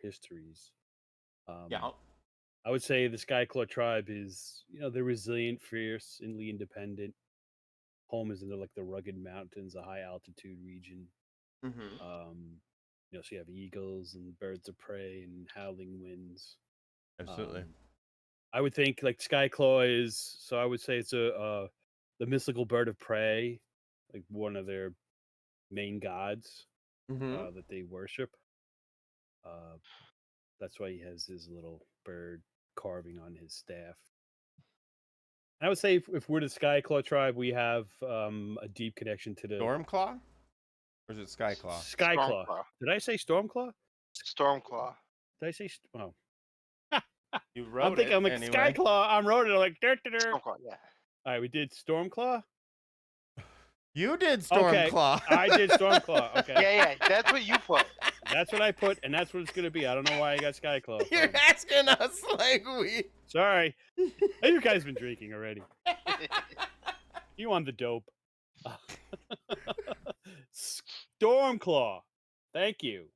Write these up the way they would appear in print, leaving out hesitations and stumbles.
histories. Yeah. I would say the Skyclaw tribe is, they're resilient, fierce, and independent. Home is in the rugged mountains, a high altitude region. Mm-hmm. So you have eagles and birds of prey and howling winds. Absolutely. Um, I would think like Skyclaw is, so I would say it's the mystical bird of prey, like one of their main gods Mm-hmm. that they worship. Uh, that's why he has his little bird carving on his staff. I would say if we're the Skyclaw tribe, we have a deep connection to the Stormclaw? Or is it Skyclaw? Skyclaw. Stormclaw. Did I say Stormclaw? Stormclaw. Did I say? Oh, You I'm wrote thinking. it I'm like anyway. Skyclaw. I'm wrote it. I'm like. Stormclaw, yeah. All right, we did Stormclaw. You did Okay, Stormclaw. I did Stormclaw. Okay, Yeah, that's what you put. that's what I put, and that's what it's gonna be. I don't know why I got Skyclaw. You're From. asking us like we. Sorry, you guys been drinking already. You on the dope? Stormclaw. Thank you.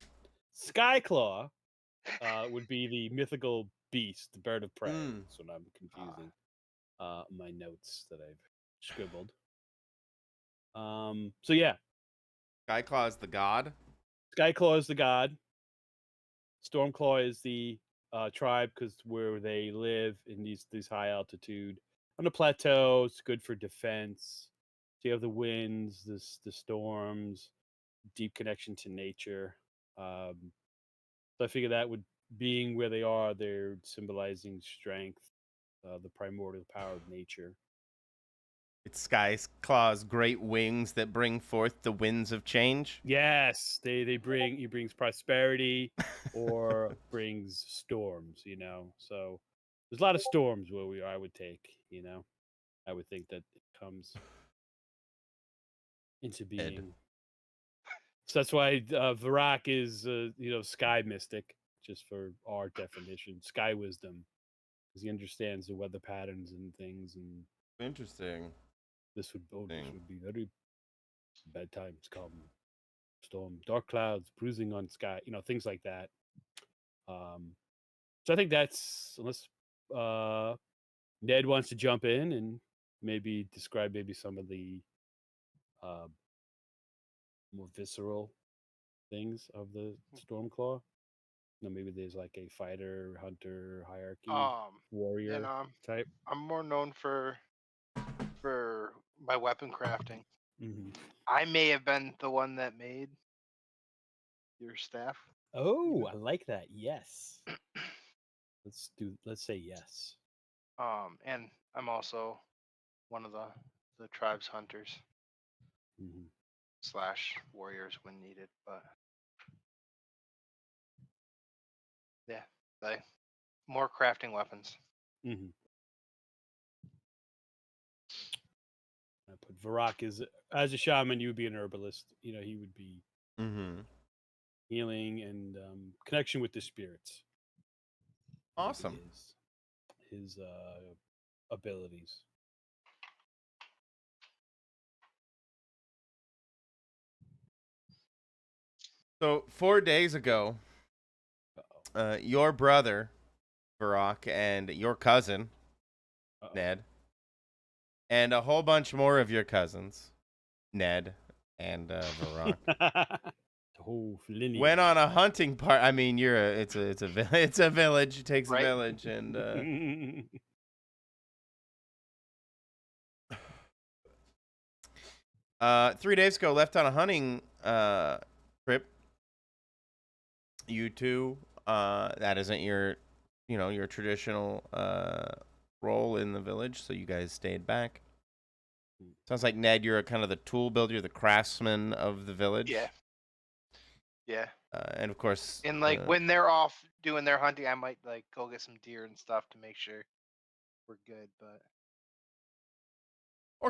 Skyclaw would be the mythical beast, the bird of prey. That's what I'm confusing. My notes that I've scribbled. So yeah, Skyclaw is the god. Skyclaw is the god. Stormclaw is the tribe because where they live in these high altitude on the plateau. It's good for defense. So you have the winds, the storms, deep connection to nature. So I figure that would being where they are, they're symbolizing strength, the primordial power of nature. It's Skyclaw's great wings that bring forth the winds of change. Yes, he brings prosperity or brings storms, So there's a lot of storms where I would take, I would think that it comes into being. So that's why Varrock is sky mystic, just for our definition, sky wisdom, because he understands the weather patterns and things, and Interesting. this would be very bad times come. Storm, dark clouds, bruising on sky, things like that. So I think that's, unless Ned wants to jump in and maybe describe some of the more visceral things of the Stormclaw. Maybe there's like a fighter, hunter, hierarchy, warrior type. I'm more known for my weapon crafting. Mm-hmm. I may have been the one that made your staff. Oh, I like that. Yes. Let's say yes. And I'm also one of the tribe's hunters / warriors when needed, but yeah, more crafting weapons. Mm-hmm. I put Varrock as a shaman. You would be an herbalist. He would be healing and connection with the spirits. Awesome. His abilities. So 4 days ago, your brother, Varrock, and your cousin, Ned, and a whole bunch more of your cousins, Ned and Varrock, went on a hunting party. I mean, it's a village. It takes a village, and 3 days ago, left on a hunting trip. You two, that isn't your traditional role in the village, so you guys stayed back. Sounds like, Ned, you're kind of the tool builder, the craftsman of the village. Yeah. And of course, and when they're off doing their hunting, I might go get some deer and stuff to make sure we're good. But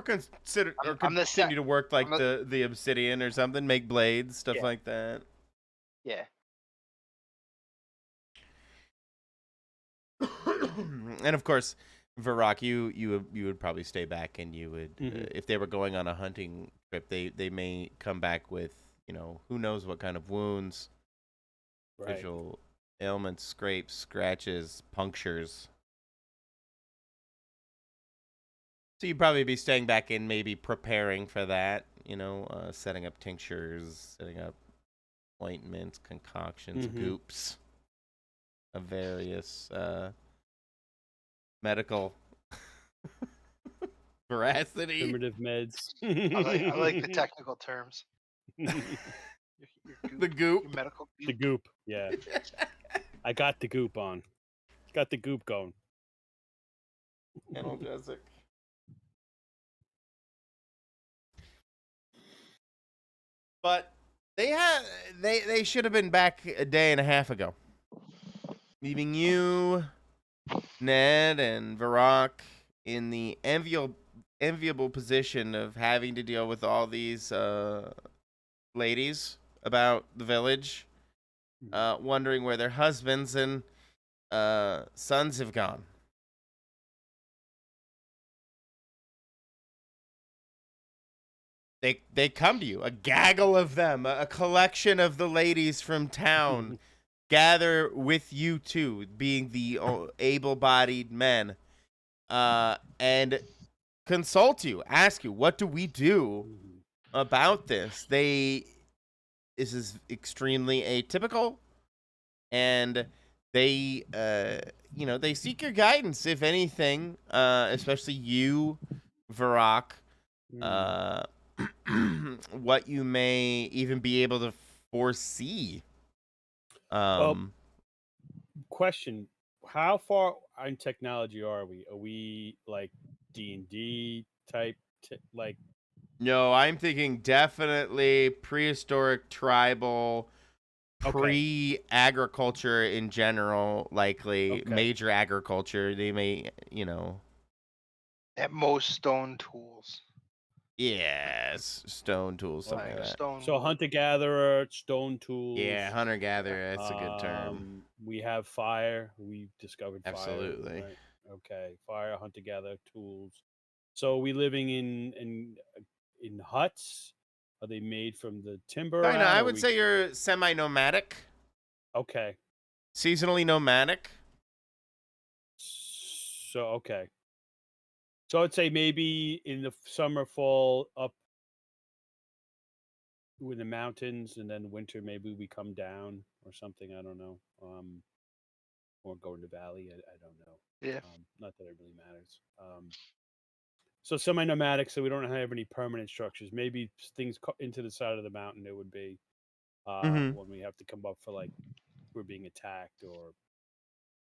continue to work like the obsidian or something, make blades, stuff like that. Yeah. And of course, Varrock, you would probably stay back, and you would if they were going on a hunting trip, they may come back with who knows what kind of wounds, visual ailments, scrapes, scratches, punctures. So you'd probably be staying back in, maybe preparing for that. Setting up tinctures, setting up ointments, concoctions, goops of various medical veracity. Primitive meds. I like the technical terms. The goop. Your medical goop. The goop. Yeah. I got the goop on. Got the goop going. Analgesic. But they should have been back a day and a half ago, leaving you, Ned, and Varrock in the enviable position of having to deal with all these ladies about the village, wondering where their husbands and sons have gone. They come to you, a gaggle of them, a collection of the ladies from town, gather with you two, being the able-bodied men, and consult you, ask you, what do we do about this? This is extremely atypical, and they they seek your guidance, if anything, especially you, Varrock, what you may even be able to foresee. Question: how far in technology are we? Are we like D&D type? Like, No, I'm thinking definitely prehistoric, tribal, pre-agriculture in general, likely major agriculture. They may, at most stone tools. Yes, stone tools, something like that. So hunter-gatherer, stone tools. Yeah, hunter-gatherer. That's a good term. We have fire. We discovered fire. Absolutely. Right? Okay, fire, hunter-gatherer, tools. So are we living in huts? Are they made from the timber? I would say you're semi-nomadic. Okay. Seasonally nomadic. So okay. So I'd say maybe in the summer, fall, up in the mountains, and then winter maybe we come down or something. I don't know. Or go in the valley. I don't know. Yeah. Not that it really matters. So semi-nomadic, so we don't have any permanent structures. Maybe things into the side of the mountain. There would be when we have to come up for like we're being attacked or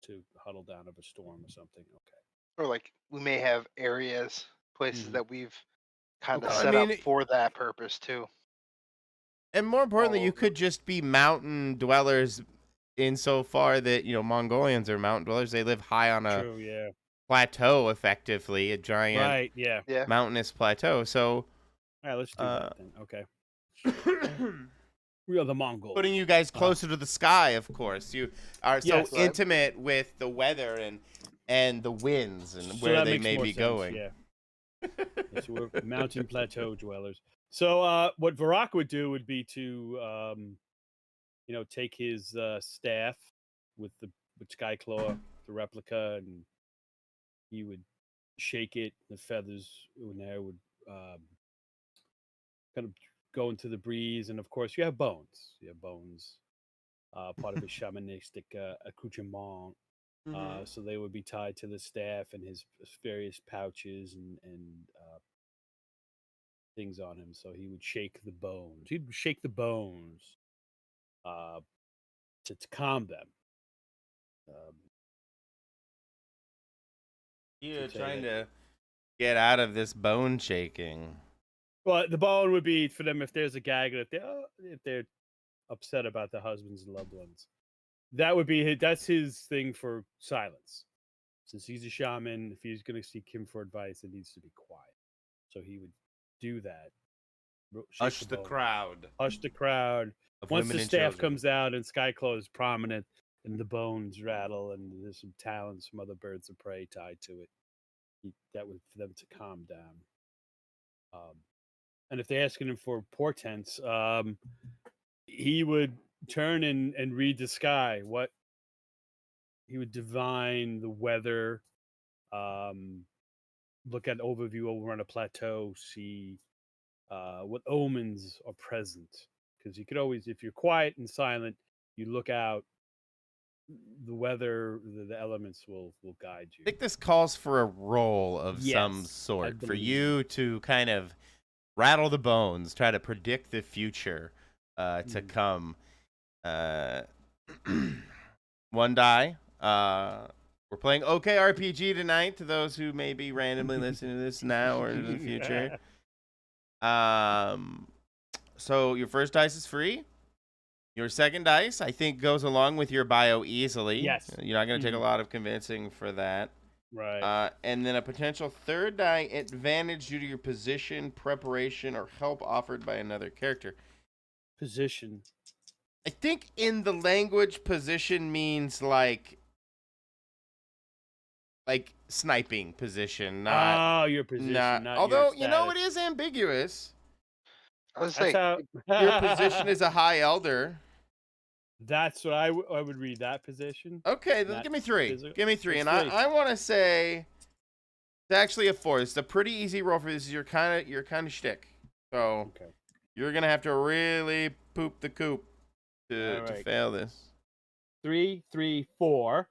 to huddle down of a storm or something. Okay. Or like we may have areas, places that we've kind of set up for that purpose too. And more importantly, you could just be mountain dwellers insofar that, Mongolians are mountain dwellers. They live high on a plateau, effectively, a giant mountainous plateau. So, all right, let's do that then. Okay. We are the Mongols. Putting you guys closer to the sky, of course. You are so intimate with the weather and the winds and where they may be going. Yeah. So we're mountain plateau dwellers. So what Varrock would do would be to, take his staff with Skyclaw, the replica, and he would shake it. The feathers in there would kind of go into the breeze, and of course you have bones. Part of his shamanistic accoutrement. So they would be tied to the staff and his various pouches and things on him. So he would shake the bones. He'd shake the bones to calm them. You're trying to get out of this bone shaking. Well, the bone would be for them if there's a gag, if they're upset about the husbands and loved ones. That's his thing for silence. Since he's a shaman, if he's going to seek him for advice, it needs to be quiet. So he would do that. Hush the crowd. Hush the crowd. Once the staff comes out and Skyclaw is prominent and the bones rattle and there's some talons from other birds of prey tied to it, that would for them to calm down. And if they're asking him for portents, he would turn and read the sky. What he would divine the weather, look at overview over on a plateau, see what omens are present. Because you could always, if you're quiet and silent, you look out, the weather, the elements will guide I you. think this calls for a role of some Yes, I sort for believe you to kind of rattle the bones, try to predict the future to come. One die. We're playing OKRPG tonight. To those who may be randomly listening to this now or in the future. So your first dice is free. Your second dice, I think, goes along with your bio easily. Yes. You're not going to take a lot of convincing for that. Right. And then a potential third die, advantage due to your position, preparation, or help offered by another character. Position. I think in the language, position means like sniping position, not your position, not although your you know it status. is ambiguous. I would That's say how Your position is a high elder. That's what I would read, that position. Okay, then Not give me three. physical. Give me three. That's And three. I want to say it's actually a 4. It's a pretty easy roll for this. Your kind of shtick. So Okay. you're gonna have to really poop the coop to Alright. fail this. 3, 3, 4,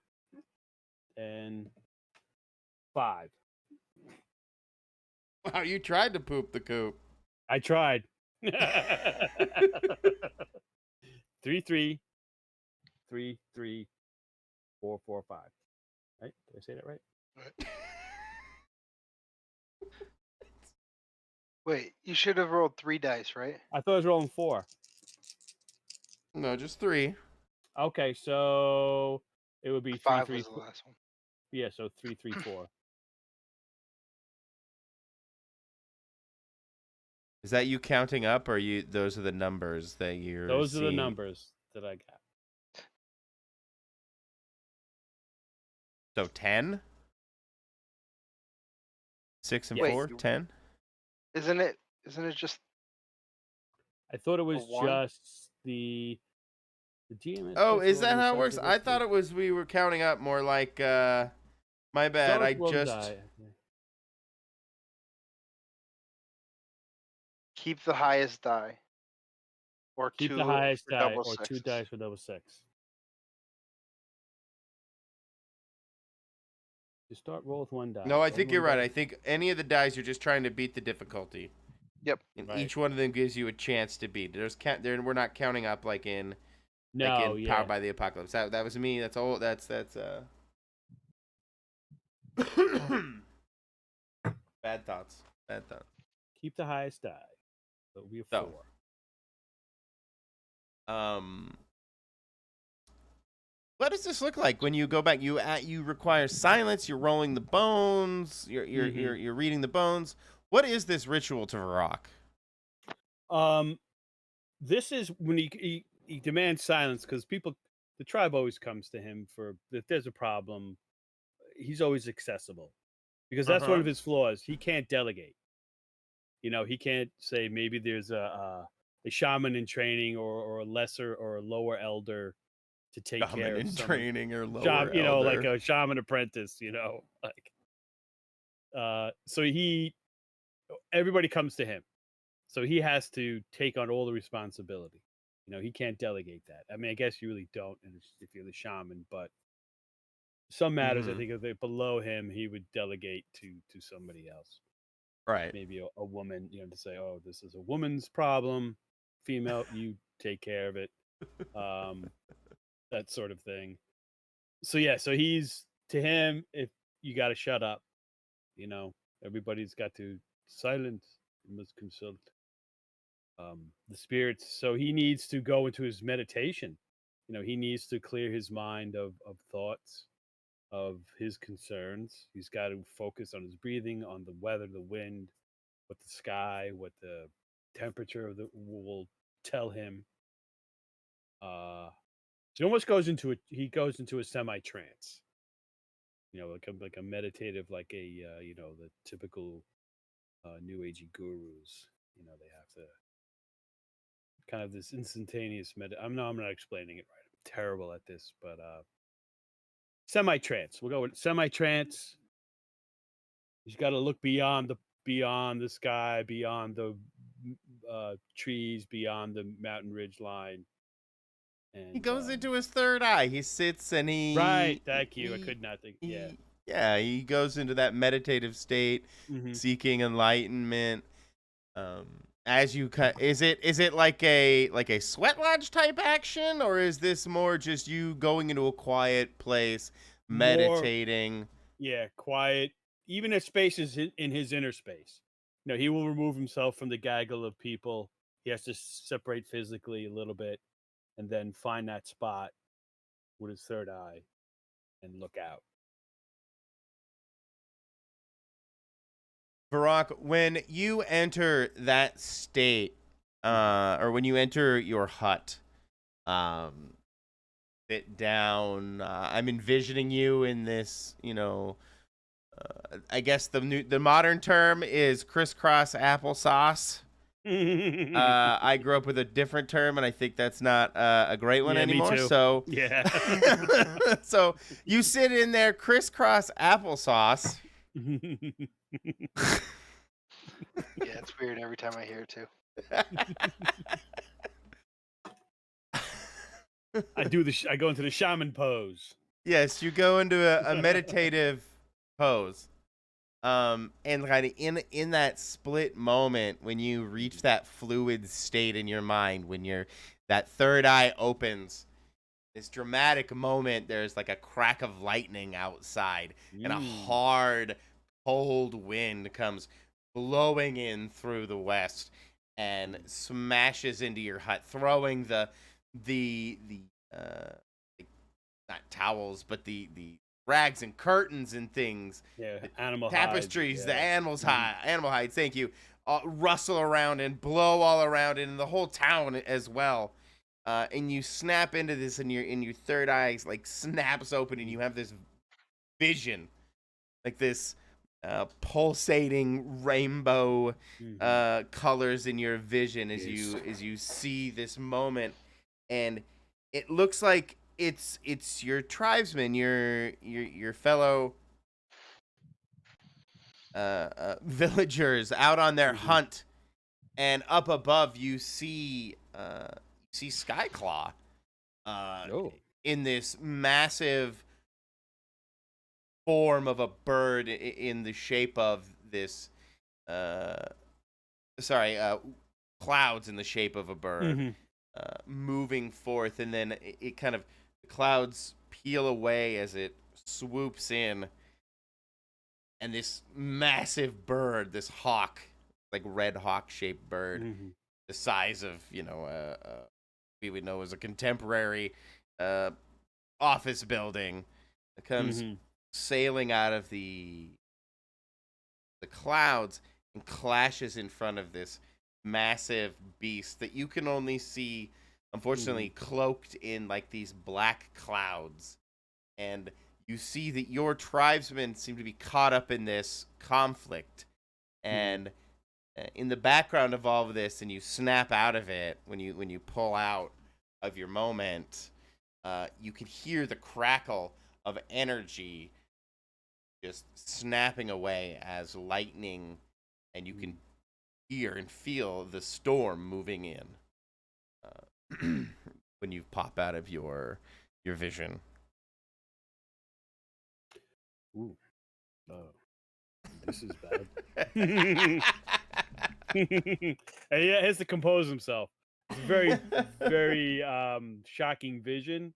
and 5. Wow, you tried to poop the coop. I tried. 3, 3, 3, 3, 4, 4, 5. Right? Did I say that right? wait, you should have rolled 3 dice, right? I thought I was rolling 4. No, just 3. Okay, so it would be 3, 5 3, was the last one. yeah, so 3, 3, 4. Is that you counting up, or you? Those are the numbers that you're. Those are the seeing? numbers that I got. So 10, 6 and Wait, 4, 10. Isn't it just I thought it was one? just the GM. Oh, is that how it works? I thought it was we were counting up more like. My bad. I just. Keep the highest die. Or Keep 2 the highest for die, double or 2 sixes. dice for double 6. You start roll with 1 die. No, I Roll think 1 you're right. die. I think any of the dice you're just trying to beat the difficulty. Yep. And Right. each one of them gives you a chance to beat. We're not counting up like in No, Powered by the Apocalypse. That was me. That's all. That's bad thoughts. Bad thoughts. Keep the highest die. So it'll be a So. 4. What does this look like when you go back? You require silence. You're rolling the bones. You're reading the bones. What is this ritual to Varrock? This is when he demands silence because the tribe always comes to him for if there's a problem. He's always accessible because that's one of his flaws. He can't delegate. You know, he can't say maybe there's a shaman in training or a lesser or a lower elder to take care of in someone. training or lower you know, elder. like a shaman apprentice. You know, like so everybody comes to him, so he has to take on all the responsibility. You know, he can't delegate that. I mean, I guess you really don't if you're the shaman, but some matters, I think, if they're below him, he would delegate to somebody else. Right. Maybe a woman, you know, to say, oh, this is a woman's problem. Female, you take care of it. That sort of thing. So, yeah, so he's, to him, if you got to shut up, you know, everybody's got to silence, you must consult the spirits. So he needs to go into his meditation. You know, he needs to clear his mind of thoughts, of his concerns. He's got to focus on his breathing, on the weather, the wind, what the sky, what the temperature of the will tell him. So he almost goes into a semi trance. You know, like a meditative, like a you know, the typical new agey gurus. You know, they have to kind of this instantaneous I'm not explaining it right. I'm terrible at this, but semi-trance. We'll go with semi-trance. He's got to look beyond the sky, beyond the trees, beyond the mountain ridge line. And He goes into his third eye. He sits and right. Thank you. I could not think. Yeah, he goes into that meditative state, seeking enlightenment. As you is it like a sweat lodge type action, or is this more just you going into a quiet place, meditating? Quiet. Even if space is in his inner space. He will remove himself from the gaggle of people. He has to separate physically a little bit, and then find that spot with his third eye and look out. Barack, when you enter that state, or when you enter your hut, sit down. I'm envisioning you in this, I guess the modern term is crisscross applesauce. I grew up with a different term, and I think that's not a great one anymore. Me too. So yeah. So you sit in there, crisscross applesauce. Yeah, it's weird every time I hear it too. I go into the shaman pose. Yes, you go into a meditative pose. And kind of in that split moment when you reach that fluid state in your mind, when that third eye opens, this dramatic moment, there's like a crack of lightning outside, and a hard, cold wind comes blowing in through the west and smashes into your hut, throwing the not towels, but the rags and curtains and things, animal tapestries, hides, the animal hides, thank you, rustle around and blow all around, and the whole town as well. And you snap into this, and your third eye like snaps open, and you have this vision, like this pulsating rainbow colors in your vision as you see this moment, and it looks like it's your tribesmen, your fellow villagers out on their hunt, and up above you see Skyclaw in this massive form of a bird in the shape of this clouds in the shape of a bird, moving forth, and then it kind of, the clouds peel away as it swoops in, and this massive bird, this hawk, like red hawk shaped bird, the size of we would know as a contemporary office building, that comes sailing out of the clouds and clashes in front of this massive beast that you can only see, unfortunately, cloaked in like these black clouds. And you see that your tribesmen seem to be caught up in this conflict. And in the background of all of this, and you snap out of it when you pull out of your moment, you can hear the crackle of energy just snapping away as lightning, and you can hear and feel the storm moving in when you pop out of your vision. Ooh. Oh. This is bad. And he has to compose himself. It's a very, very shocking vision.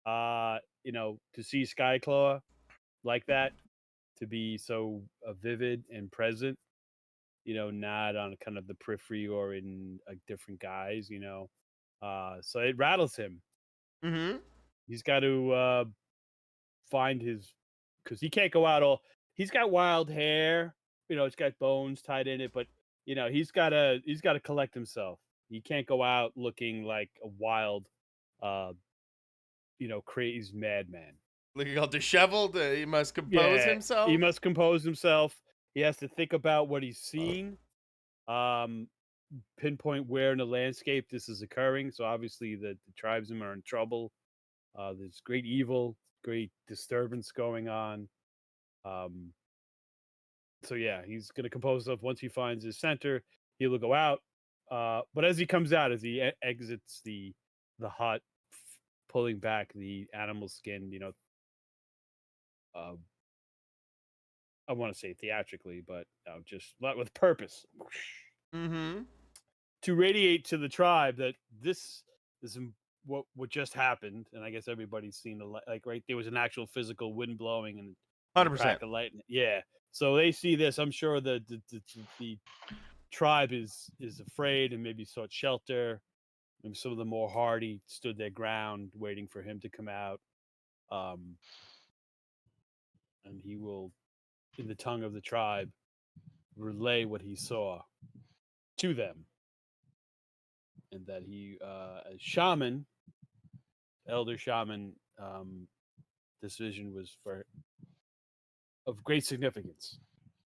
To see Skyclaw like that, to be so vivid and present, not on kind of the periphery or in different guise, so it rattles him. He's got to find because he can't go out he's got wild hair, it's got bones tied in it, but he's got to collect himself. He can't go out looking like a wild crazy madman. Looking all disheveled, he must compose himself. He must compose himself. He has to think about what he's seen, pinpoint where in the landscape this is occurring. So obviously the tribesmen are in trouble. There's great evil, great disturbance going on. Um, so yeah, he's going to compose stuff. Once he finds his center, he will go out. But as he comes out, as he exits the hut, pulling back the animal skin, uh, I want to say theatrically, but just with purpose. Mm-hmm. To radiate to the tribe that this is what just happened, and I guess everybody's seen right. There was an actual physical wind blowing and a 100%. crack of lightning. Yeah, so they see this. I'm sure the tribe is afraid and maybe sought shelter. Maybe some of the more hardy stood their ground, waiting for him to come out. And he will, in the tongue of the tribe, relay what he saw to them, and that he, as shaman, elder shaman, this vision was of great significance.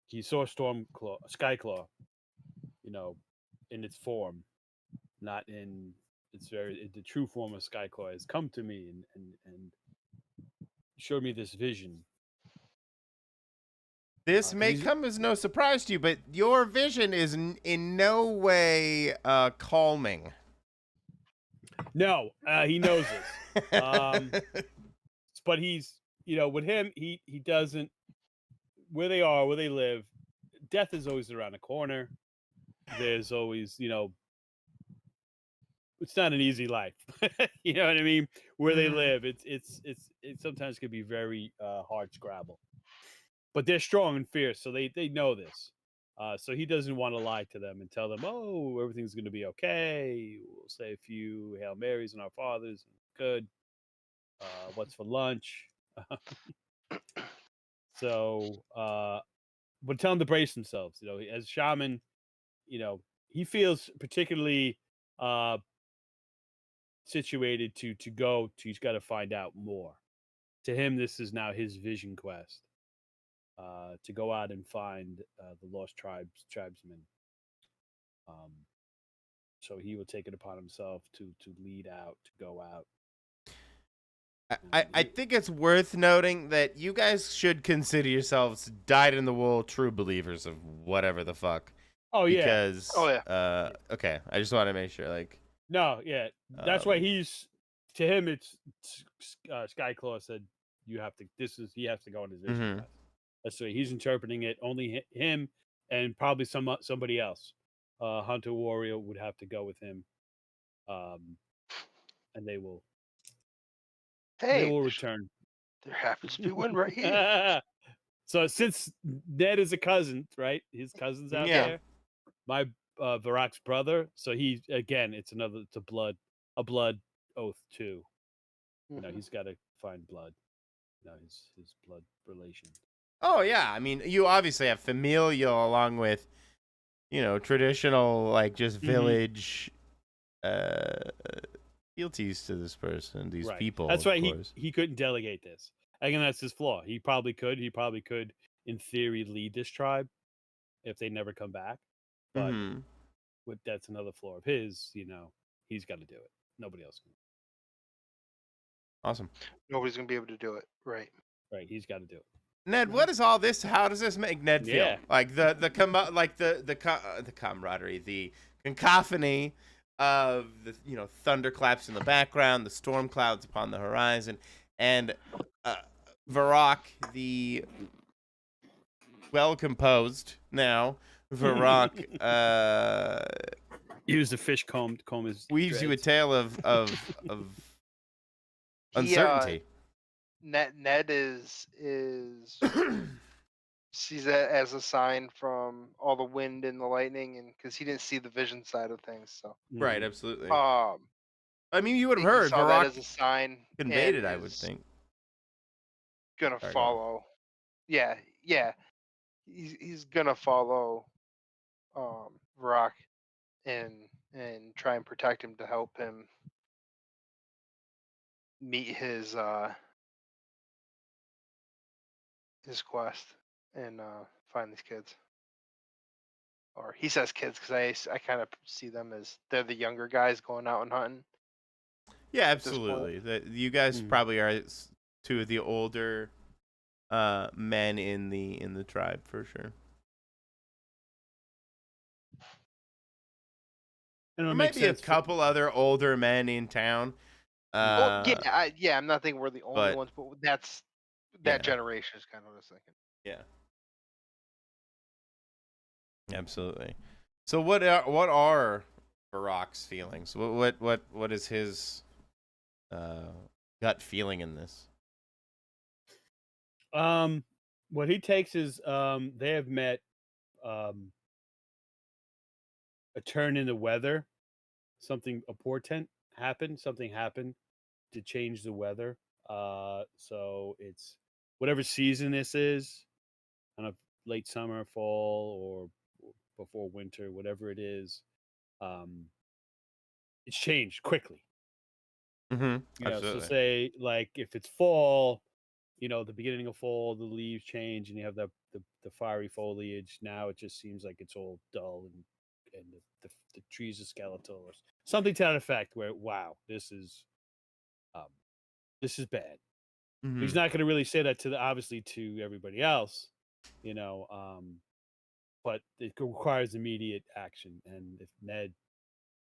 He saw Skyclaw, in its form, not in the true form of Skyclaw has come to me and showed me this vision. This may come as no surprise to you, but your vision is in no way calming. No, he knows this. But he's, with him, he doesn't, where they live, death is always around the corner. There's always, it's not an easy life. You know what I mean? Where they live, it sometimes can be very hard scrabble. But they're strong and fierce, so they know this. So he doesn't want to lie to them and tell them, "Oh, everything's going to be okay. We'll say a few Hail Marys and Our Fathers. Good. What's for lunch?" So, but tell them to brace themselves. As shaman, he feels particularly situated to go. He's got to find out more. To him, this is now his vision quest. To go out and find the lost tribesmen. So he will take it upon himself to lead out, to go out. I think it's worth noting that you guys should consider yourselves dyed-in-the-wool true believers of whatever the fuck. Oh yeah. Because, okay, I just want to make sure, No, yeah, that's why to him it's Skyclaw said you have to. He has to go on his vision quest. That's the way he's interpreting it. Only him and probably somebody else. Hunter Warrior would have to go with him, and they will. Hey, they will return. There happens to be one right here. So since Ned is a cousin, right? His cousin's out there. My Varrock's brother. So it's a blood oath too. He's got to find blood. His blood relation. Oh yeah, I mean, you obviously have familial along with, traditional just village fealties to this person, these people. That's why he couldn't delegate this. Again, that's his flaw. He probably could. He probably could, in theory, lead this tribe if they never come back. But that's another flaw of his. He's got to do it. Nobody else can. Awesome. Nobody's gonna be able to do it. Right. Right. He's got to do it. Ned, what is all this? How does this make Ned feel? Yeah. Like the camaraderie, the cacophony of the thunderclaps in the background, the storm clouds upon the horizon, and Varrock, the well composed now Varrock. Use the fish comb his weaves dreads. You a tale of uncertainty. Ned is sees that as a sign from all the wind and the lightning, and because he didn't see the vision side of things, so right, absolutely. I mean, you would have heard saw Varrock that as a sign, conveyed it. I would think gonna follow. Yeah. He's gonna follow Varrock and try and protect him to help him meet his quest and find these kids. Or he says kids because I kind of see them as they're the younger guys going out and hunting. Yeah, at this point. absolutely. You guys Mhm. probably are two of the older men in the tribe for sure. And There it'll make might be a sense for couple other older men in town. Oh Uh, yeah, I'm not thinking we're the only but ones, but that's that yeah, generation is kind of what I was thinking. yeah, absolutely. So what are Barack's feelings? What is his uh gut feeling in this? what he takes is they have met um a turn in the weather, a portent happened, something happened to change the weather. So it's whatever season this is, kind of late summer, fall, or before winter, whatever it is. Um, it's changed quickly. So Absolutely. say like if it's fall, the beginning of fall, the leaves change and you have the fiery foliage. Now it just seems like it's all dull and the trees are skeletal or something to that effect. Where wow, um, this is bad. He's Mm-hmm. not going to really say that obviously to everybody else, you know. But it requires immediate action, and if Ned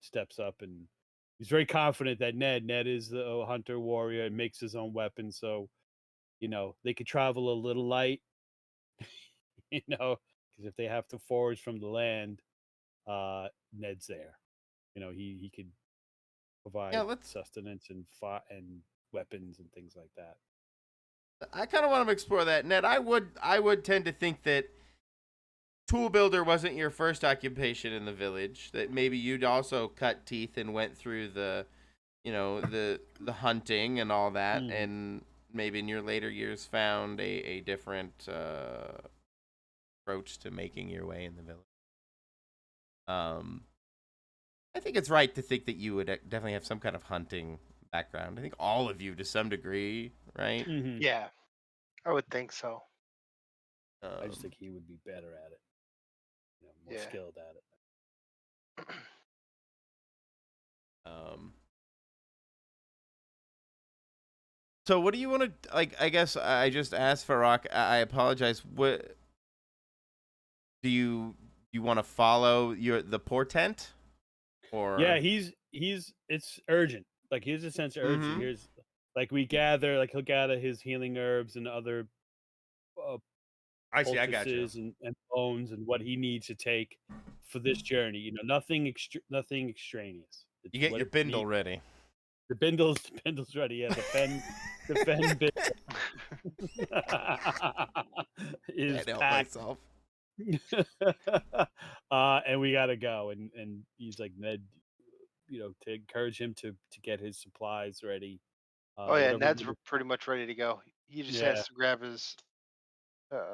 steps up and he's very confident that Ned is a hunter warrior and makes his own weapon, so they could travel a little light, because if they have to forage from the land, Ned's there. He could Yeah, provide let's. sustenance and weapons and things like that. I kind of want to explore that, Ned. I would tend to think that tool builder wasn't your first occupation in the village. That maybe you'd also cut teeth and went through the hunting and all that, Hmm. and maybe in your later years found a different approach to making your way in the village. Um, I think it's right to think that you would definitely have some kind of hunting background. I think all of you, to some degree, right? Hmm. Yeah, I would think so. I just Um, think he would be better at it, more Yeah. skilled at it. um, so, what do you want to like? I guess I just asked for Rock. I apologize. What do you want to follow the portent Yeah, or? it's urgent. Like here's a sense of urgency. Mm-hmm. Here's like he'll gather his healing herbs and other uh, I see. I got you. poultices and bones and what he needs to take for this journey. Nothing nothing extraneous. You It's get what your it needs. bindle ready. The bindle's ready. Yeah, the fen bit is Can't help packed. myself. And we gotta go. And he's like Ned, to encourage him to get his supplies ready. Oh yeah, Whatever. pretty much ready to go. He just Yeah. has to grab his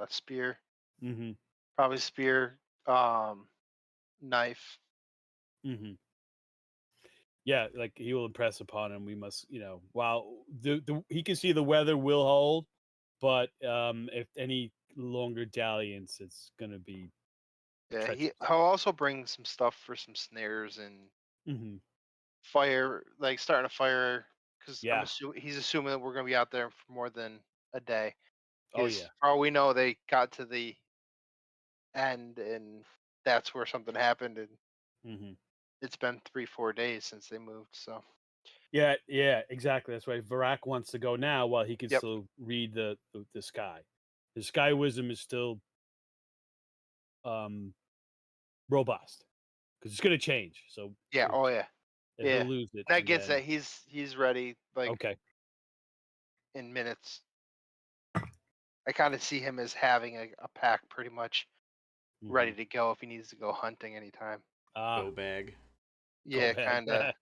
spear, Hmm. probably spear, um, knife. Hmm. Yeah, like he will impress upon him. We must, while he can see the weather will hold, but if any longer dalliance, it's gonna be Yeah, treacherous. he'll also bring some stuff for some snares and Hmm. fire, like starting a fire, because Yeah. he's assuming that we're gonna be out there for more than a day. Oh Because yeah. for all we know, they got to the end and that's where something happened, and Hmm. it's been 3-4 days since they moved. So Yeah. Yeah. Exactly. That's why Varak wants to go now, while he can yep, still read the sky. His sky wisdom is still um robust because it's gonna change. So yeah, oh yeah, he'll yeah. lose it, That and gets then that he's ready like okay. in minutes. I kind of see him as having a pack pretty much ready Hmm. to go if he needs to go hunting anytime. Ah, Go bag. go Yeah, back. kind of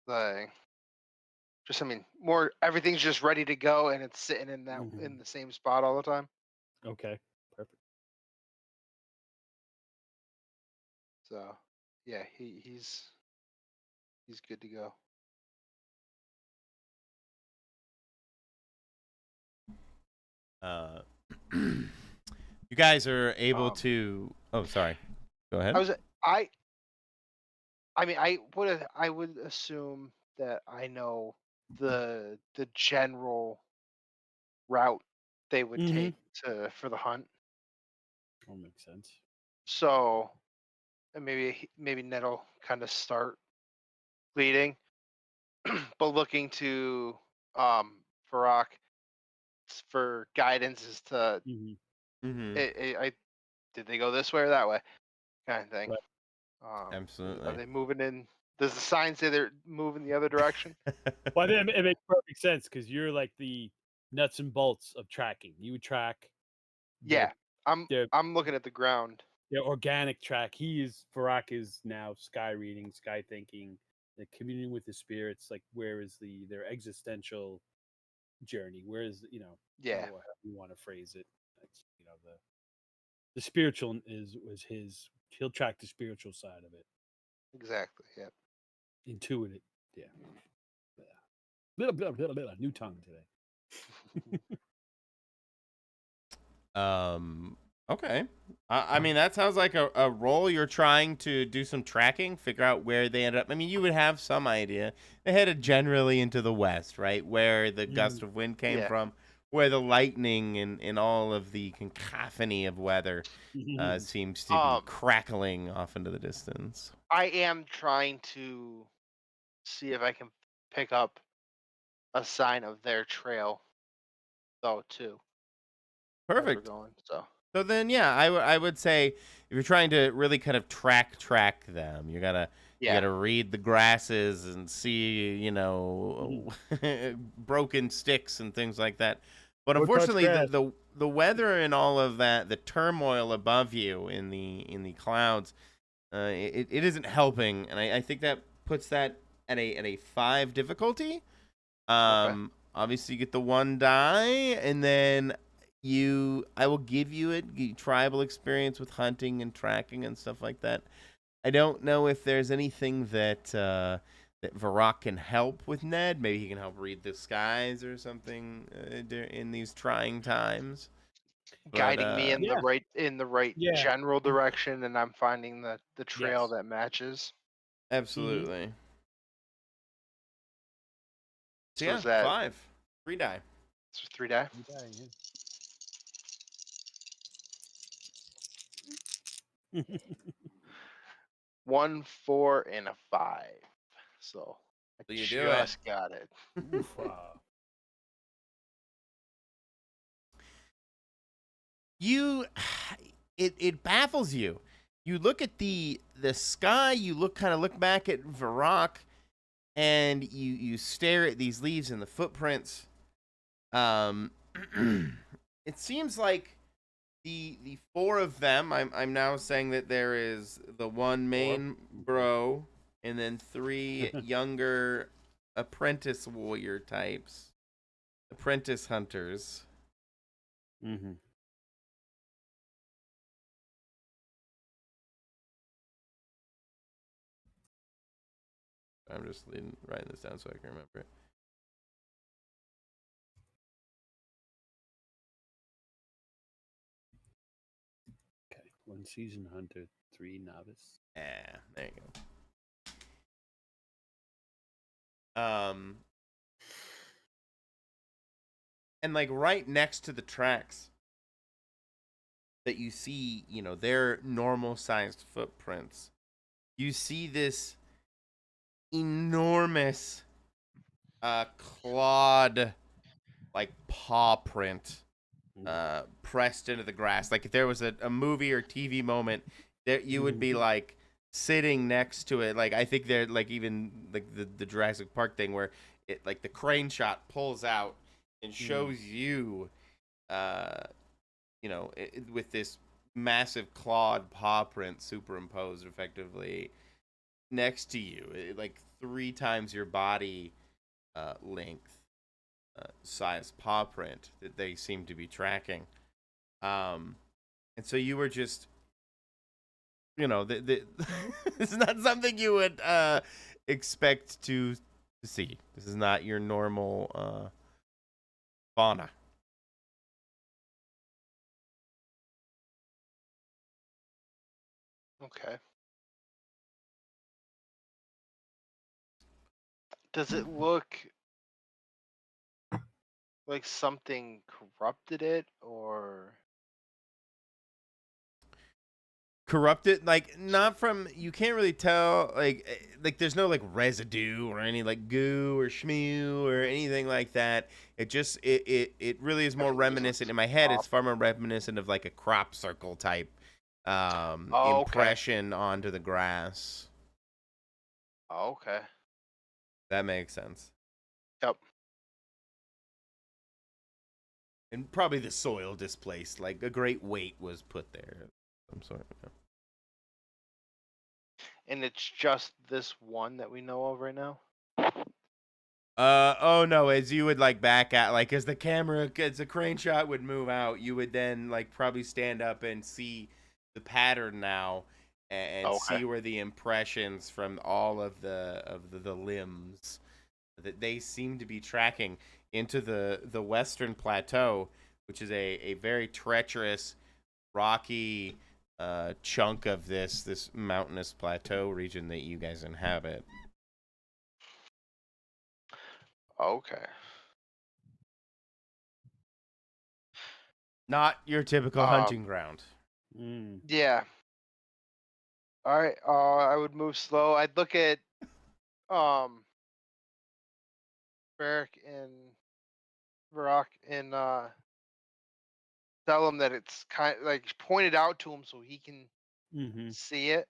like just I mean more everything's just ready to go and it's sitting in that Hmm. in the same spot all the time. Okay. Perfect. So yeah, he's good to go. Uh, you guys are able Um, to. Oh, sorry. Go I ahead. was I mean I would assume that I know the general route they would take for the hunt. That makes sense. So and maybe Ned'll kind of start leading, but looking to Farak for guidance as to Mm-hmm. I did they go this way or that way kind of thing. Right. Are Absolutely. they moving in? Does the sign say they're moving the other direction? Well, then it makes perfect sense because you're like the nuts and bolts of tracking. You would track Yeah, the I'm looking at the ground. organic track. Farak is now sky reading, sky thinking, like communing with the spirits. Like where is their existential journey? Where is Yeah, however you want to phrase it. That's the spiritual was his. He'll track the spiritual side of it. exactly. Yeah. Intuitive. Yeah. Blah, blah, blah, blah, blah. New tongue today. Okay. I mean, that sounds like a role you're trying to do some tracking, figure out where they ended up. I mean, you would have some idea. They headed generally into the west, right? Where the gust of wind came Yeah. from, where the lightning and all of the cacophony of weather seems to be crackling off into the distance. I am trying to see if I can pick up a sign of their trail, though, too. As we're Perfect. going, so So then, yeah, I would say if you're trying to really kind of track them, you gotta read the grasses and see broken sticks and things like that. But unfortunately, the weather and all of that, the turmoil above you in the clouds, it isn't helping, and I think that puts that at a 5 difficulty. okay. Obviously you get the 1 die, and then I will give you a tribal experience with hunting and tracking and stuff like that. I don't know if there's anything that Varrock can help with Ned. Maybe he can help read the skies or something in these trying times. Guiding me in Yeah. the right Yeah. general direction, and I'm finding the trail Yes. that matches. Absolutely. So So yeah, is that 5. 3 die. it's 3 die? Yeah. 1, 4, and a 5. So I So you do it. just got it. Oof, It baffles you. You look at the sky, you look back at Varrock, and you stare at these leaves and the footprints. It seems like the 4 of them, I'm now saying that there is the 1 main bro and then 3 younger apprentice warrior types, apprentice hunters. Mm-hmm. I'm just writing this down so I can remember it. Okay. 1 seasoned hunter, 3 novice. Yeah, there you go. And like right next to the tracks that you see, their normal sized footprints, you see this enormous clawed like paw print pressed into the grass. Like if there was a movie or TV moment that you would be like sitting next to it. Like I think they're like even like the Jurassic Park thing where it like the crane shot pulls out and shows you with this massive clawed paw print superimposed effectively next to you, like 3 times your body length size paw print that they seem to be tracking. And so you were just, this is not something you would expect to see. This is not your normal fauna. Okay. Does it look like something corrupted it, or Corrupted, like not from, you can't really tell, like there's no like residue or any like goo or shmoo or anything like that. It just it really is more everything just reminiscent looks in my head. off? It's far more reminiscent of like a crop circle type Oh, okay. impression onto the grass. Oh, okay. That makes sense. Yep. And probably the soil displaced, like a great weight was put there. Some sort. And it's just this one that we know of right now? Oh no, as you would like back at, like as the camera, as the crane shot would move out, you would then like probably stand up and see the pattern now, and Okay. see where the impressions from all of the limbs that they seem to be tracking into the western plateau, which is a very treacherous, rocky chunk of this mountainous plateau region that you guys inhabit. Okay. Not your typical hunting ground. Mm. Yeah. All right. I would move slow. I'd look at Varric and Varrock and tell him that it's kind of like point it out to him so he can Mm-hmm. see it.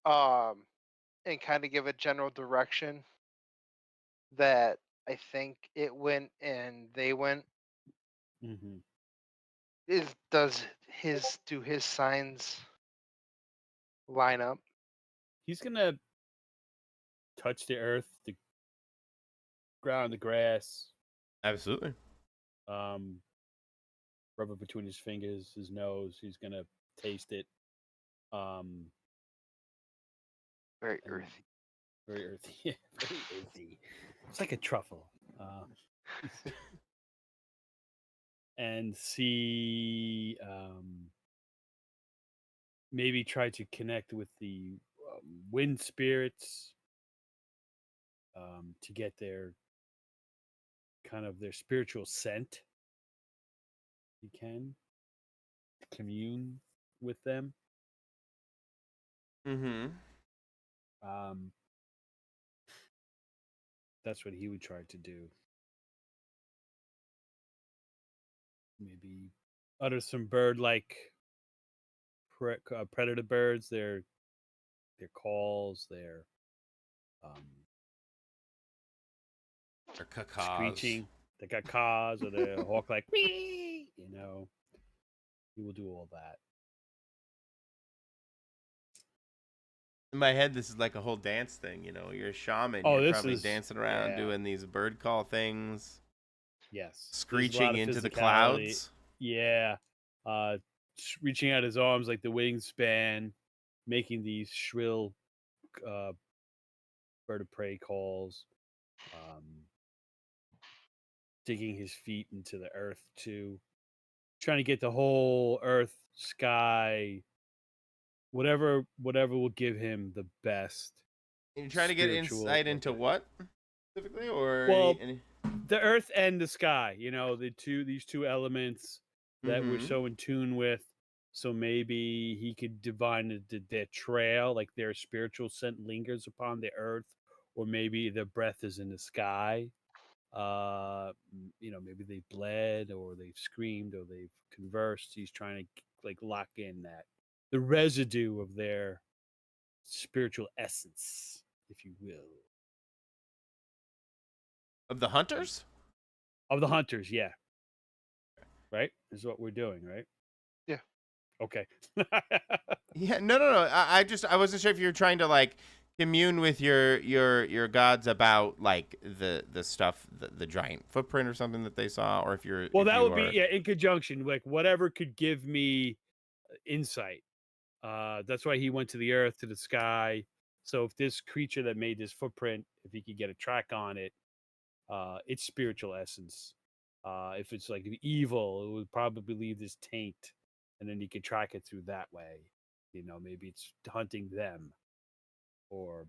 And kind of give a general direction that I think it went and they went. Mm-hmm. Do his signs line up? He's gonna touch the earth, the ground, the grass. Absolutely. Rub it between his fingers, his nose. He's gonna taste it. Very And earthy. very earthy. Yeah, very earthy. It's like a truffle. And see, maybe try to connect with the wind spirits to get their kind of their spiritual scent. You can commune with them. Mm-hmm. Um, that's what he would try to do. Maybe utter some bird-like predator birds. Their calls, their um, Or cacaws. screeching, the cacaws or the hawk like wee. He will do all that. In my head, this is like a whole dance thing. You're a shaman. Oh, You're this probably is dancing around doing these bird call things, yes. There's a lot screeching of into the physicality. clouds. Yeah, reaching out his arms like the wingspan, making these shrill bird of prey calls. Digging his feet into the earth too, trying to get the whole earth, sky, whatever will give him the best. You're trying to get spiritual insight into what specifically, or Well, any... the earth and the sky, these two elements that we're Mm-hmm. so in tune with. So maybe he could divine their trail, like their spiritual scent lingers upon the earth, or maybe their breath is in the sky. Maybe they bled or they've screamed or they've conversed. He's trying to like lock in that the residue of their spiritual essence, if you will, Of the hunters. of the hunters. Yeah, right. Is what we're doing, right? Yeah. Okay. Yeah, no. I wasn't sure if you were trying to like commune with your gods about like the stuff, the giant footprint or something that they saw, or if you're Well, if that you would are... be in conjunction, like whatever could give me insight. That's why he went to the earth, to the sky. So if this creature that made this footprint, if he could get a track on it, its spiritual essence. If it's like an evil, it would probably leave this taint, and then you could track it through that way. Maybe it's hunting them, or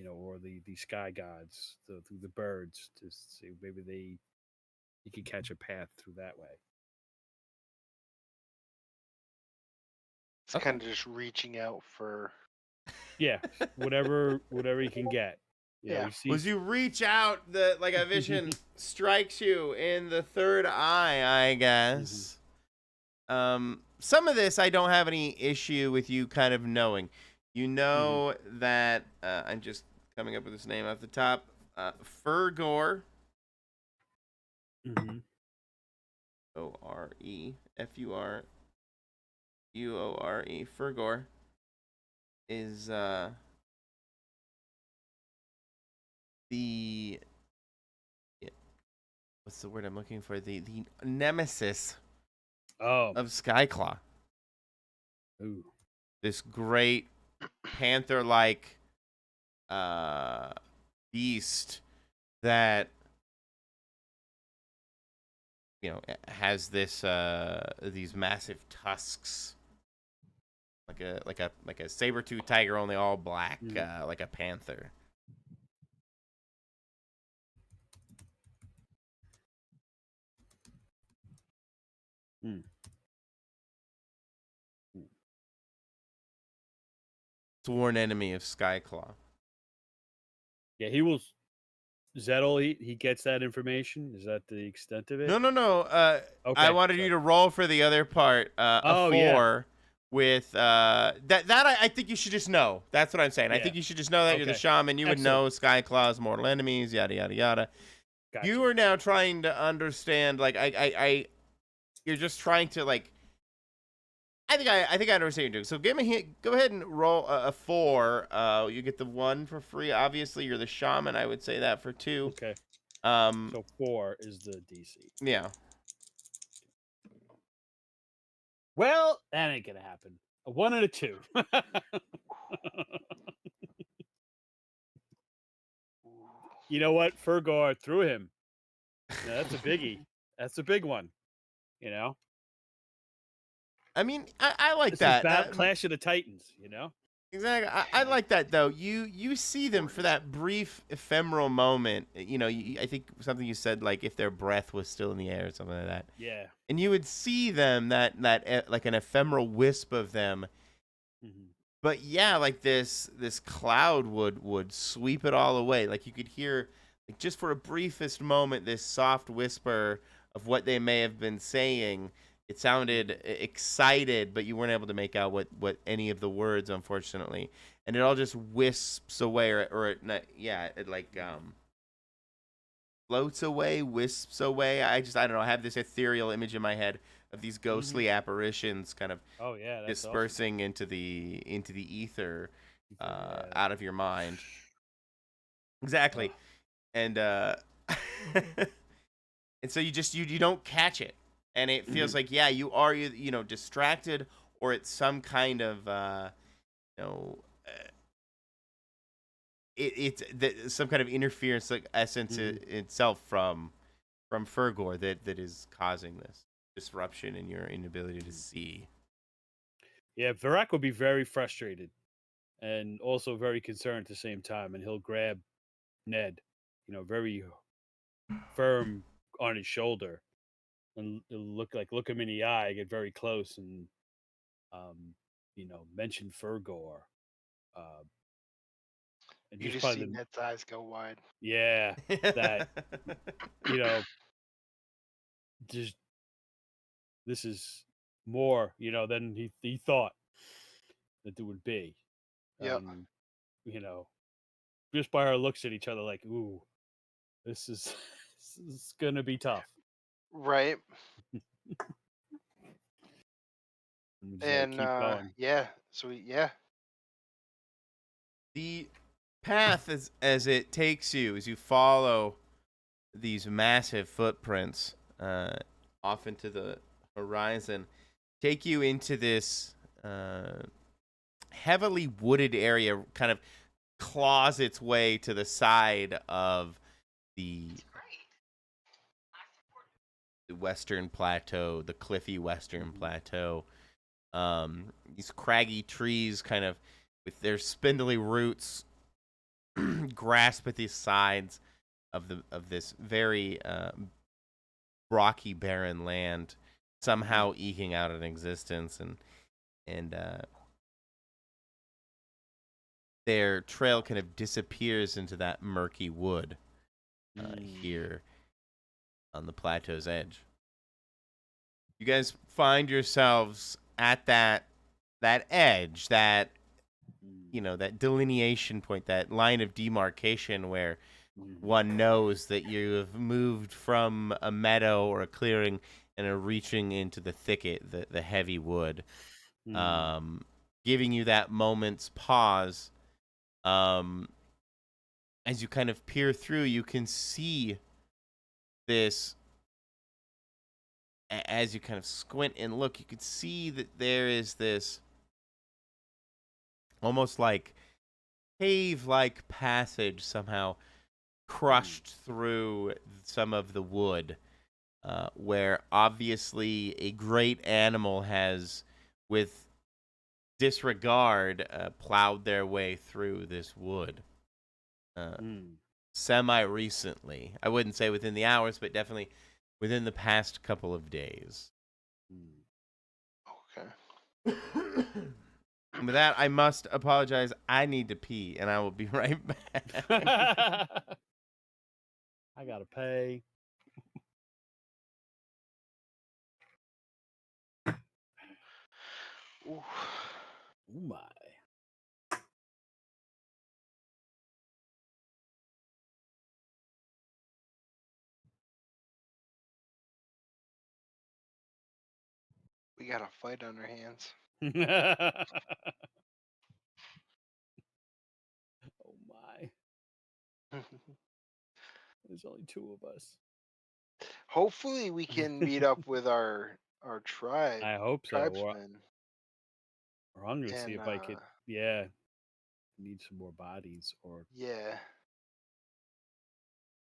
or the sky gods, through the birds, to see maybe you can catch a path through that way. It's kind of just reaching out for. Yeah, whatever you can get. Yeah. You see. As you reach out, like a vision strikes you in the third eye, I guess. Some of this I don't have any issue with you kind of knowing. You know that I'm just coming up with his name off the top. Fergor. O-R-E. F-U-R-U-O-R-E. Fergor is the what's the word I'm looking for? The nemesis of Skyclaw. Ooh. This great panther-like beast that has this these massive tusks, like a saber-tooth tiger, only all black, like a panther. Sworn enemy of Skyclaw. Yeah, he will. Is that all he gets that information? Is that the extent of it? No. Okay, I wanted you to roll for the other part. A 4 yeah. with that I think you should just know. That's what I'm saying. Yeah. I think you should just know that you're the shaman. You would know Skyclaw's mortal enemies, yada yada yada. Gotcha. You are now trying to understand. Like you're just trying to like. I think I understand what you're doing. So go ahead and roll a 4. You get the 1 for free. Obviously, you're the shaman. I would say that for 2. Okay. So 4 is the DC. Yeah. Well, that ain't gonna happen. A 1 and a 2. You know what? Fergor threw him. Now, that's a biggie. That's a big one. I mean, I like that. Clash of the Titans, Exactly. I like that, though. You see them for that brief, ephemeral moment. I think something you said, like, if their breath was still in the air or something like that. Yeah. And you would see them, that like an ephemeral wisp of them. But, yeah, like this cloud would sweep it all away. Like, you could hear, like, just for a briefest moment, this soft whisper of what they may have been saying. It sounded excited, but you weren't able to make out what any of the words, unfortunately. And it all just wisps away, or it like floats away, wisps away. I don't know. I have this ethereal image in my head of these ghostly apparitions kind of dispersing awesome. into the ether out of your mind. Exactly. And and so you don't catch it. And it feels like, yeah, you are, distracted, or it's some kind of, it's some kind of interference, like essence itself from Fergor that is causing this disruption in your inability to see. Yeah, Virak will be very frustrated and also very concerned at the same time, and he'll grab Ned, very firm on his shoulder. And look him in the eye, get very close, and mention Fergor. And you just see Ned's eyes go wide. Yeah, that just this is more than he thought that it would be. Yeah. Just by our looks at each other, like, ooh, this is gonna be tough. Right. And yeah, sweet, yeah. The path as it takes you, as you follow these massive footprints off into the horizon, take you into this heavily wooded area, kind of claws its way to the side of the western plateau, the cliffy western plateau. These craggy trees kind of with their spindly roots grasp at the sides of this very rocky, barren land, somehow eking out an existence, and their trail kind of disappears into that murky wood here on the plateau's edge. You guys find yourselves at that edge, that that delineation point, that line of demarcation where one knows that you have moved from a meadow or a clearing and are reaching into the thicket, the heavy wood, giving you that moment's pause. As you kind of peer through, you can see this. As you kind of squint and look, you can see that there is this almost like cave-like passage somehow crushed through some of the wood, where obviously a great animal has, with disregard, plowed their way through this wood. Semi-recently. I wouldn't say within the hours, but definitely within the past couple of days. Okay. With that, I must apologize. I need to pee, and I will be right back. I gotta pay. Ooh. Oh my. We got a fight on our hands. Oh my. There's only two of us. Hopefully, we can meet up with our tribe. I hope so. Tribesmen. Or I'm gonna see And if I could. Yeah. Need some more bodies, or yeah.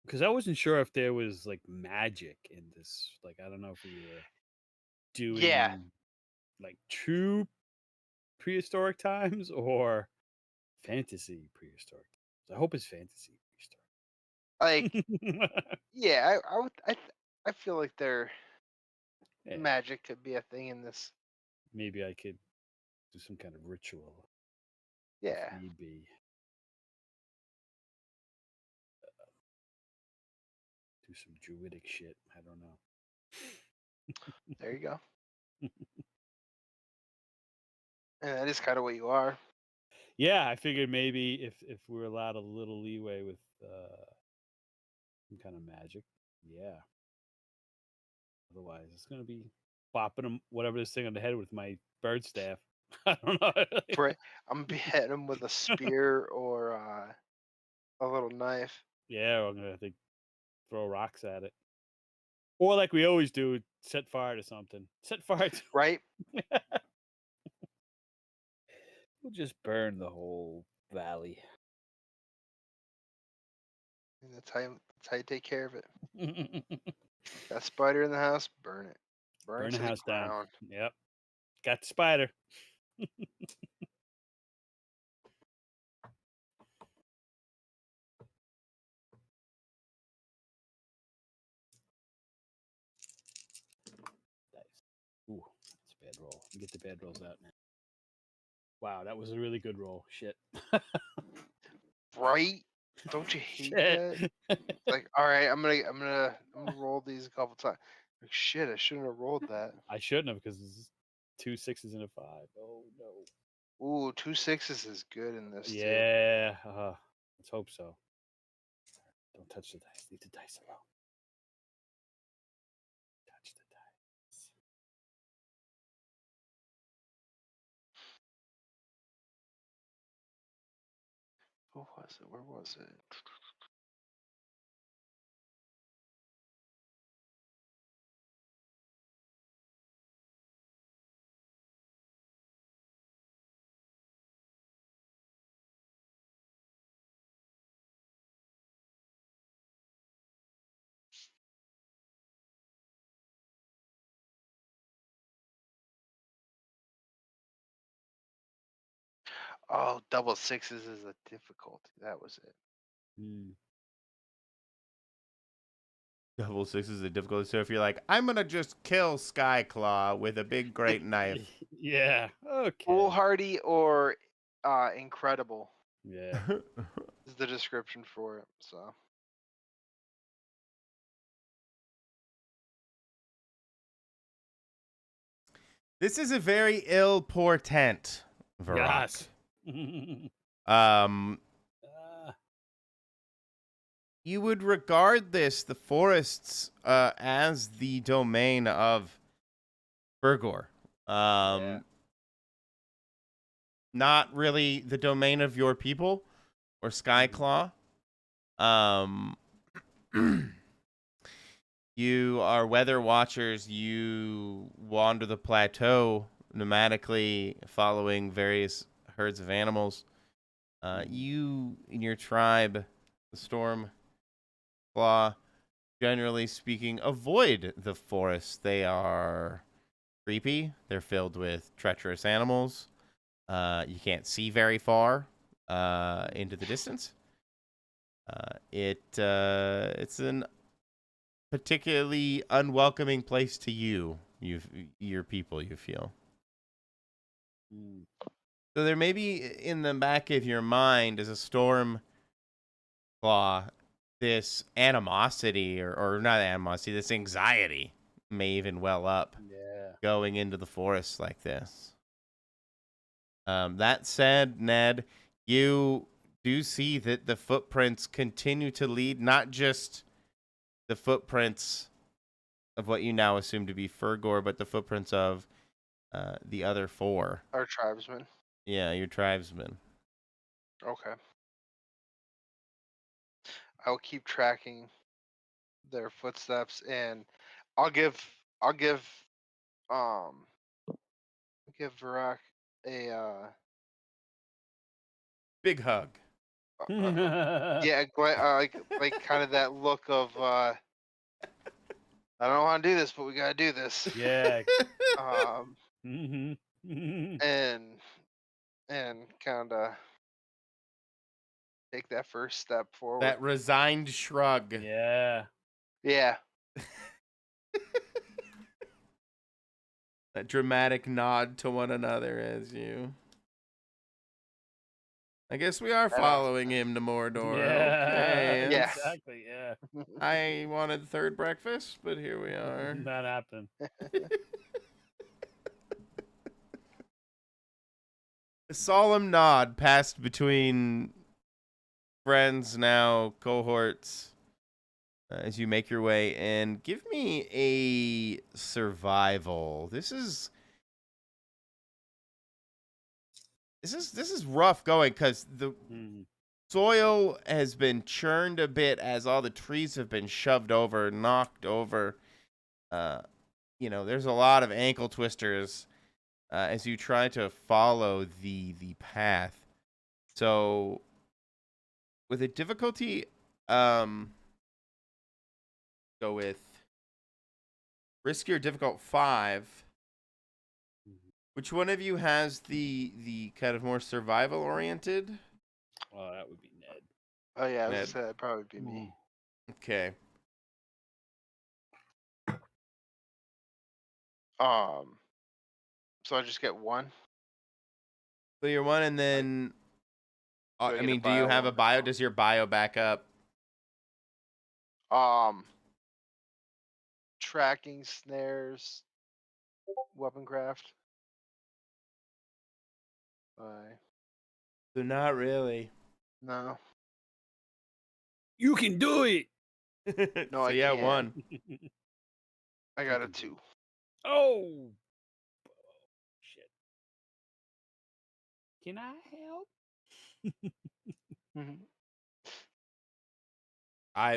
because I wasn't sure if there was like magic in this. Like, I don't know if we were doing like true prehistoric times or fantasy prehistoric times. I hope it's fantasy Like, prehistoric. yeah, I feel like their Yeah, magic could be a thing in this. maybe I could do some kind of ritual Yeah. if need be. Do some druidic shit. I don't know. There you go. And that is kind of what you are. Yeah, I figured maybe if we're allowed a little leeway with some kind of magic, yeah. Otherwise, it's gonna be bopping him whatever this thing on the head with my bird staff. I don't know. I'm gonna be hitting them with a spear or a little knife. Yeah, I'm gonna throw rocks at it, or like we always do, set fire to something. Set fire to. Right? We'll just burn the whole valley. And that's how you take care of it. Got a spider in the house, burn it. Burn Burn it the to the house down. ground. Yep. Got the spider. Nice. Ooh, that's a bad roll. Let me get the bad rolls out now. Wow, that was a really good roll. Shit. Right? Don't you hate Shit. that? Like, all right, I'm gonna roll these a couple times. Like, shit, I shouldn't have rolled that. I shouldn't have, because it's 2 6s and a 5. Oh no. Ooh, 2 6s is good in this too. Yeah. Let's hope so. Don't touch the dice. Leave the dice alone. Touch the dice. What was it? Where was it? Oh, double sixes is a difficulty. That was it. Double six is a difficulty. So if you're like, I'm gonna just kill Skyclaw with a big great knife. Yeah. Okay. Foolhardy or incredible Yeah. is the description for it. So This is a very ill portent, Varrock. Yes. Um, you would regard the forests, as the domain of Fergor. Yeah. Not really the domain of your people or Skyclaw. You are weather watchers. You wander the plateau nomadically, following various herds of animals. You, in your tribe, the Storm Claw, generally speaking, avoid the forests. They are creepy. They're filled with treacherous animals. You can't see very far into the distance. It's an particularly unwelcoming place to your people, you feel. So there may be in the back of your mind as a Storm Claw this animosity or not animosity, this anxiety may even well up going into the forest like this. That said, Ned, you do see that the footprints continue to lead, not just the footprints of what you now assume to be Fergor, but the footprints of the other four. our tribesmen. Yeah, your tribesmen. Okay. I'll keep tracking their footsteps, and I'll give Varrock a Big hug. yeah, like kind of that look of I don't want to do this, but we gotta do this. Yeah. And kind of take that first step forward. That resigned shrug. Yeah. Yeah. That dramatic nod to one another as you... I guess we are following him to Mordor. Yeah. Okay. Yeah. Exactly. Yeah. I wanted third breakfast, but here we are. That happened. A solemn nod passed between friends, now cohorts, as you make your way in. Give me a survival. This is rough going because the soil has been churned a bit as all the trees have been shoved over, knocked over. There's a lot of ankle twisters as you try to follow the path. So with a difficulty, go with risky or difficult 5. Which one of you has the kind of more survival oriented? Oh, that would be Ned. Oh yeah, Ned. that'd probably be me. Okay. So I just get one. So you're one, and then Do I get a do you bio have a one? bio? Does your bio back up? Tracking, snares, weaponcraft. So not really. No. You can do it. No, so I yeah, can't. 1. I got a 2. Oh. Shit. Can I help?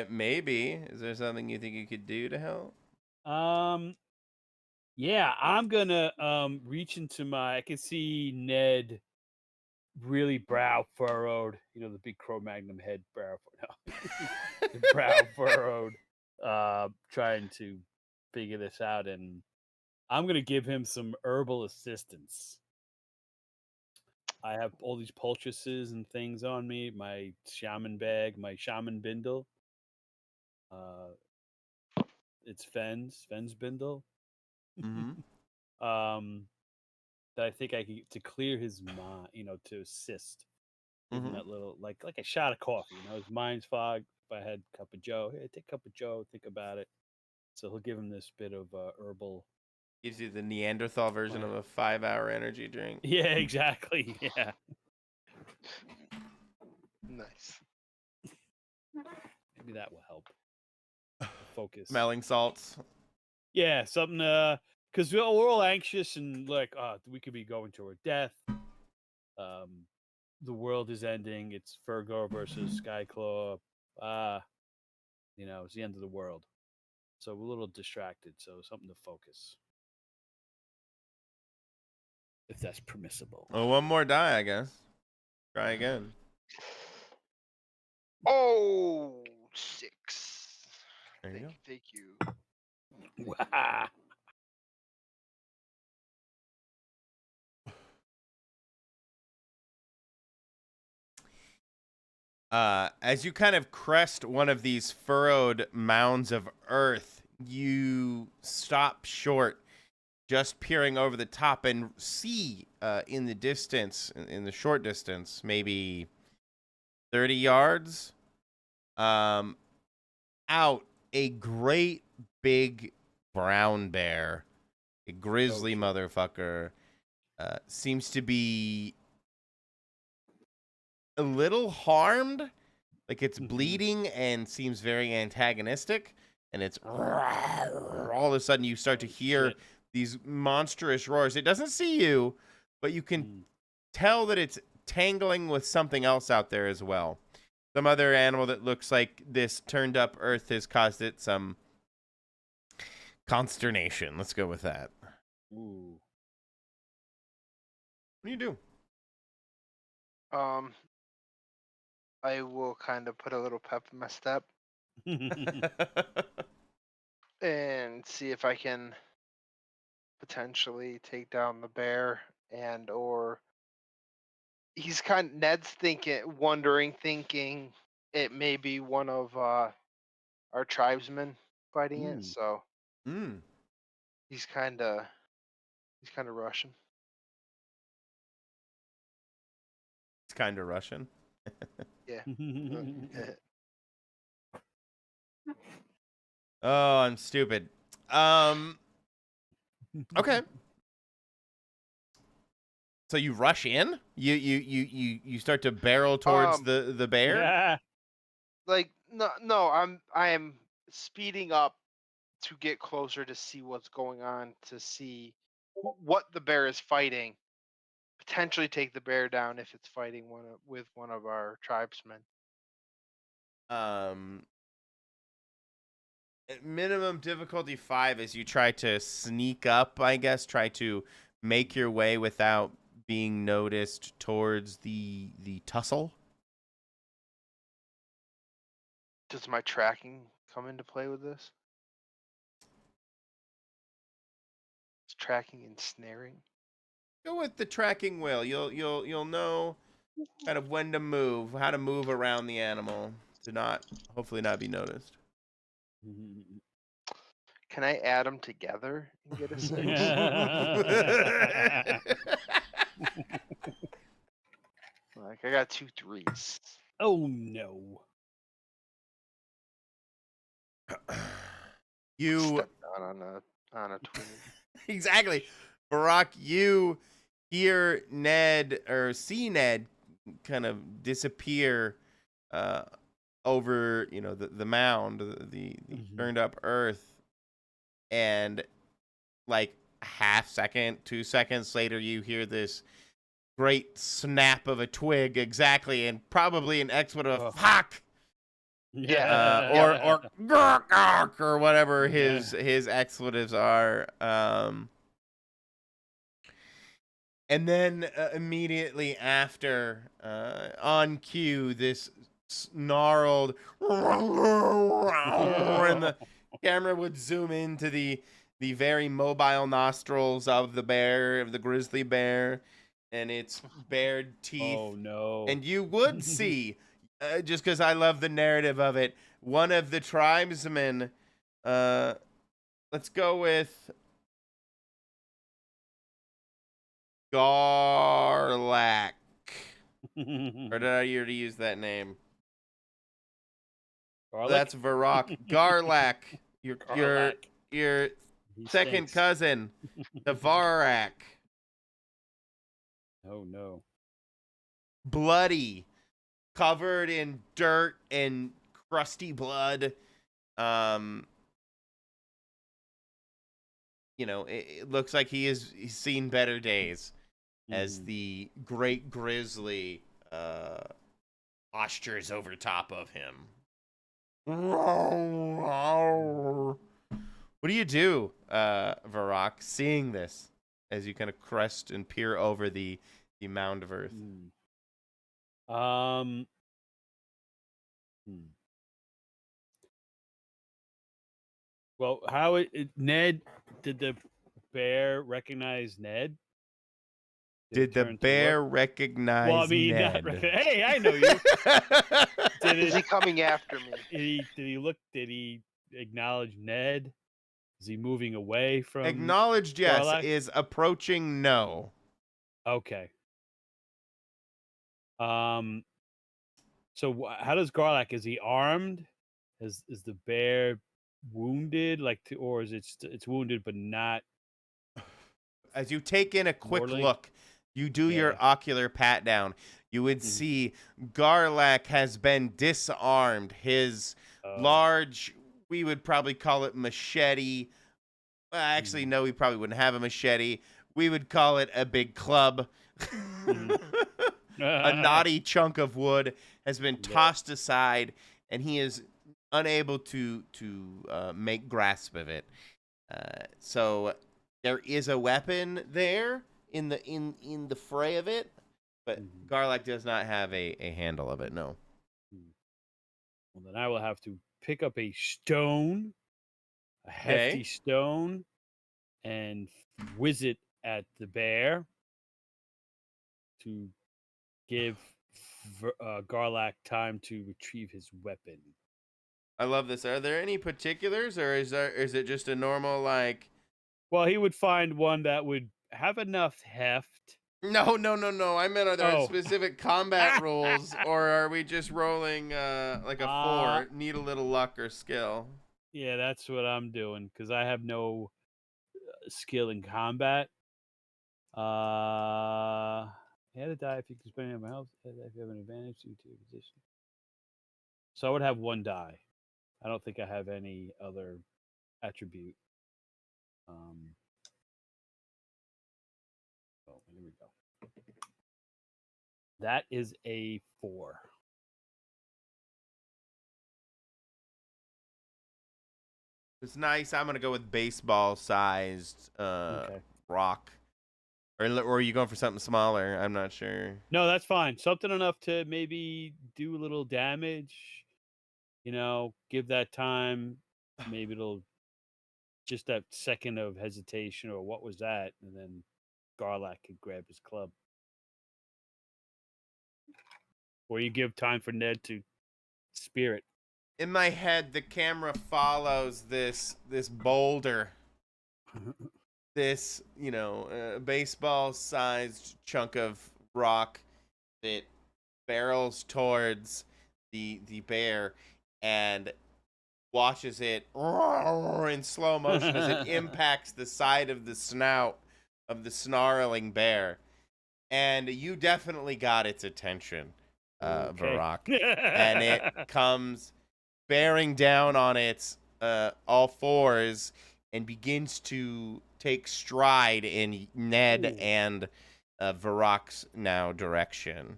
Maybe. Is there something you think you could do to help? Yeah, I'm gonna reach into I can see Ned really brow furrowed, the big Cro-Magnon head brow the brow furrowed, trying to figure this out, and I'm gonna give him some herbal assistance. I have all these poultices and things on me. My shaman bag, my shaman bindle. It's Fen's bindle. Mm-hmm. That I think I can to clear his mind, to assist. Give him Mm-hmm. that little like a shot of coffee. His mind's fogged. If I had a cup of Joe, hey, take a cup of Joe. Think about it. So he'll give him this bit of herbal. Gives you the Neanderthal version of a 5-hour energy drink. Yeah, exactly. Yeah. Nice. Maybe that will help. Focus. Smelling salts. Yeah, something. Because we're all anxious and like, we could be going toward death. The world is ending. It's Fergo versus Skyclaw. It's the end of the world. So we're a little distracted. So something to focus. If that's permissible. Well, one more die, I guess. Try again. Oh, 6. There you go. Thank you. Wow. As you kind of crest one of these furrowed mounds of earth, you stop short, just peering over the top, and see in the distance, in the short distance, maybe 30 yards, out a great big brown bear, a grizzly motherfucker, seems to be a little harmed, like it's bleeding and seems very antagonistic, and it's all of a sudden you start to hear these monstrous roars. It doesn't see you, but you can tell that it's tangling with something else out there as well. Some other animal that looks like this turned up earth has caused it some consternation. Let's go with that. Ooh. What do you do? I will kind of put a little pep in my step and see if I can potentially take down the bear, and or Ned's thinking it may be one of our tribesmen fighting it, so he's kind of rushing. It's kind of Russian. Yeah. Oh, I'm stupid. Okay. So you rush in? You start to barrel towards the bear? Yeah. Like no, I am speeding up to get closer to see what's going on, to see what the bear is fighting. Potentially take the bear down if it's fighting with one of our tribesmen. At minimum difficulty 5 as you try to sneak up, I guess, try to make your way without being noticed towards the tussle. Does my tracking come into play with this? Is tracking and snaring? Go with the tracking wheel. You'll know kind of when to move, how to move around the animal to hopefully not be noticed. Can I add them together and get a 6? Like, I got 2 3s. Oh no. You Step down on a twin. exactly, Barack. You hear Ned or see Ned kind of disappear over the mound, the turned up earth, and like half second, 2 seconds later, you hear this great snap of a twig, exactly, and probably an expletive fuck. Yeah. Or whatever his expletives are. And then immediately after, on cue, this snarled, and the camera would zoom into the very mobile nostrils of the bear, of the grizzly bear, and its bared teeth. Oh no. And you would see, just because I love the narrative of it, one of the tribesmen, let's go with Garlac. Or did I already use that name? Garlic? That's Varrock. Garlac. Garlac. Your He second stinks. cousin, the Varak. Oh no. Bloody, covered in dirt and crusty blood. It looks like he's seen better days as the great grizzly postures over top of him. What do you do, Varrock, seeing this as you kind of crest and peer over the mound of earth? Well, Ned, did the bear recognize Ned? Did the bear recognize Well, I mean, Ned? Hey, I know you. Is he coming after me? Did he look? Did he acknowledge Ned? Is he moving away from? Acknowledged, yes. Garlac? Is approaching, no. Okay. So how does Garlac? Is he armed? Is the bear wounded? Or is it's wounded but not? As you take in a quick Mortally? look, you do your ocular pat down. You would see Garlac has been disarmed. His large, we would probably call it machete. Well, actually, no, we probably wouldn't have a machete. We would call it a big club. A knotty chunk of wood has been tossed aside, and he is unable to make grasp of it. So there is a weapon there in the fray of it, but Garlac does not have a handle of it. No. Well, then I will have to pick up a stone, a hefty stone, and whiz it at the bear to give Garlac time to retrieve his weapon. I love this. Are there any particulars, or is it just a normal like? Well, he would find one that would have enough heft. No. I meant, are there specific combat rules, or are we just rolling like a 4? Need a little luck or skill. Yeah, that's what I'm doing because I have no skill in combat. Add a die if you can spend it on my health. If you have an advantage due to your position. So I would have 1 die. I don't think I have any other attribute. Oh, here we go. That is a 4. It's nice. I'm gonna go with baseball-sized rock. Or are you going for something smaller? I'm not sure. No, that's fine. Something enough to maybe do a little damage. Give that time. Maybe it'll just that second of hesitation or what was that? And then Garlac could grab his club. Or you give time for Ned to spear it. In my head, the camera follows this boulder. This, baseball-sized chunk of rock that barrels towards the bear and watches it in slow motion as it impacts the side of the snout of the snarling bear. And you definitely got its attention, Varrock. And it comes bearing down on its all fours and begins to take stride in Ned and Varrock's now direction.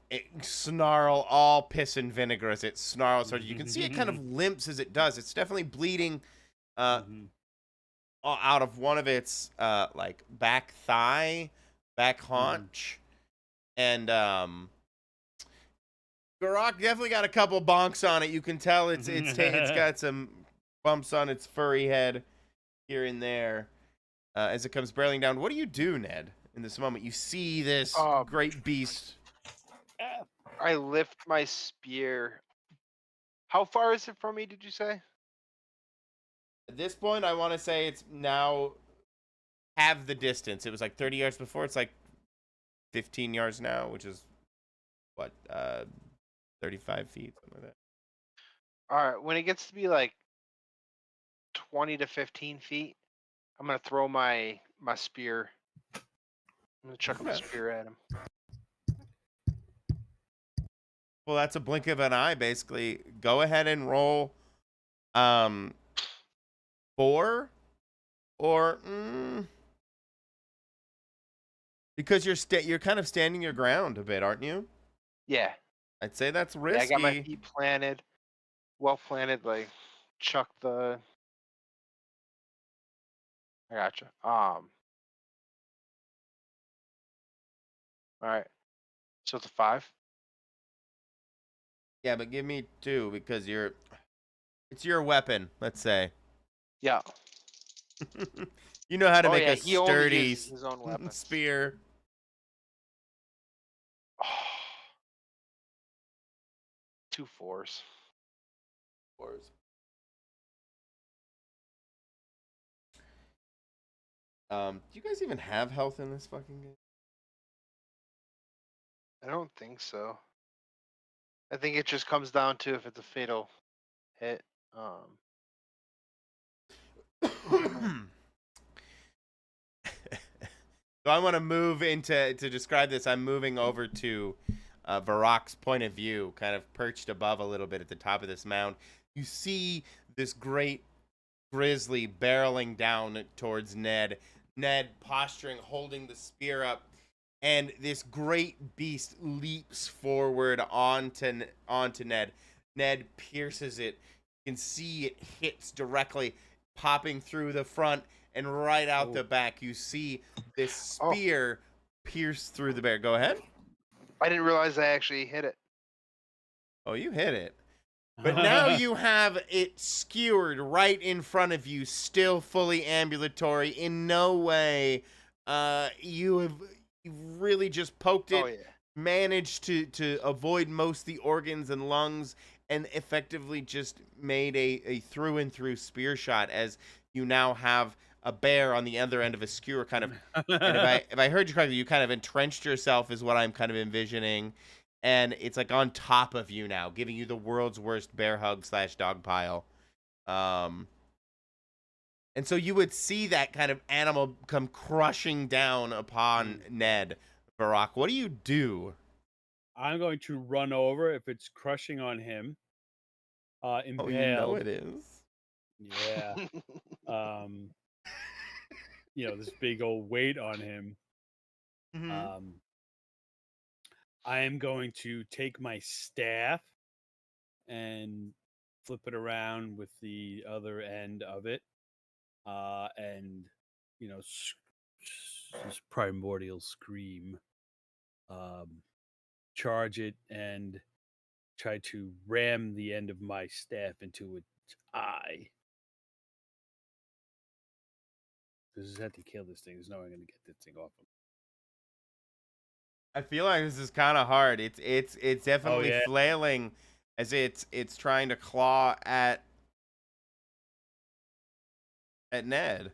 It snarl all piss and vinegar as it snarls. So you can see it kind of limps as it does. It's definitely bleeding out of one of its like back thigh, back haunch, and Varrock definitely got a couple bonks on it. You can tell it's got some bumps on its furry head here and there. as it comes barreling down. What do you do, Ned, in this moment? You see this great beast. I lift my spear. How far is it from me, did you say? At this point, I want to say it's now half the distance. It was like 30 yards before. It's like 15 yards now, which is, what, 35 feet, something like that. All right, when it gets to be like 20 to 15 feet, I'm going to throw my spear. I'm going to chuck my spear at him. Well, that's a blink of an eye, basically. Go ahead and roll 4 or because you're kind of standing your ground a bit, aren't you? Yeah. I'd say that's risky. Yeah, I got my feet planted, well planted, like chuck the. I gotcha. All right. So it's a 5. Yeah, but give me 2 because it's your weapon, let's say. Yeah. You know how to make a he only sturdy uses his own weapons. spear. Oh. 2 4s. Do you guys even have health in this fucking game? I don't think so. I think it just comes down to if it's a fatal hit. So I want to move to describe this. I'm moving over to Varrock's point of view, kind of perched above a little bit at the top of this mound. You see this great grizzly barreling down towards Ned. Ned posturing, holding the spear up, and this great beast leaps forward onto Ned. Ned pierces it. You can see it hits directly, popping through the front and right out the back. You see this spear pierce through the bear. Go ahead. I didn't realize I actually hit it. Oh, you hit it. But now you have it skewered right in front of you, still fully ambulatory. In no way, you've really just poked it, managed to avoid most of the organs and lungs, and effectively just made a through and through spear shot. As you now have a bear on the other end of a skewer, kind of. And if I heard you correctly, you kind of entrenched yourself, is what I'm kind of envisioning. And it's like on top of you now, giving you the world's worst bear hug / dog pile. And so you would see that kind of animal come crushing down upon Ned. Varrock, what do you do? I'm going to run over if it's crushing on him. Impaled. Oh, you know it is. Yeah. This big old weight on him. Mm-hmm. I am going to take my staff and flip it around with the other end of it, and this primordial scream, charge it and try to ram the end of my staff into its eye. This is have to kill this thing. There's no way I'm going to get this thing off him. I feel like this is kind of hard. It's definitely flailing as it's trying to claw at Ned.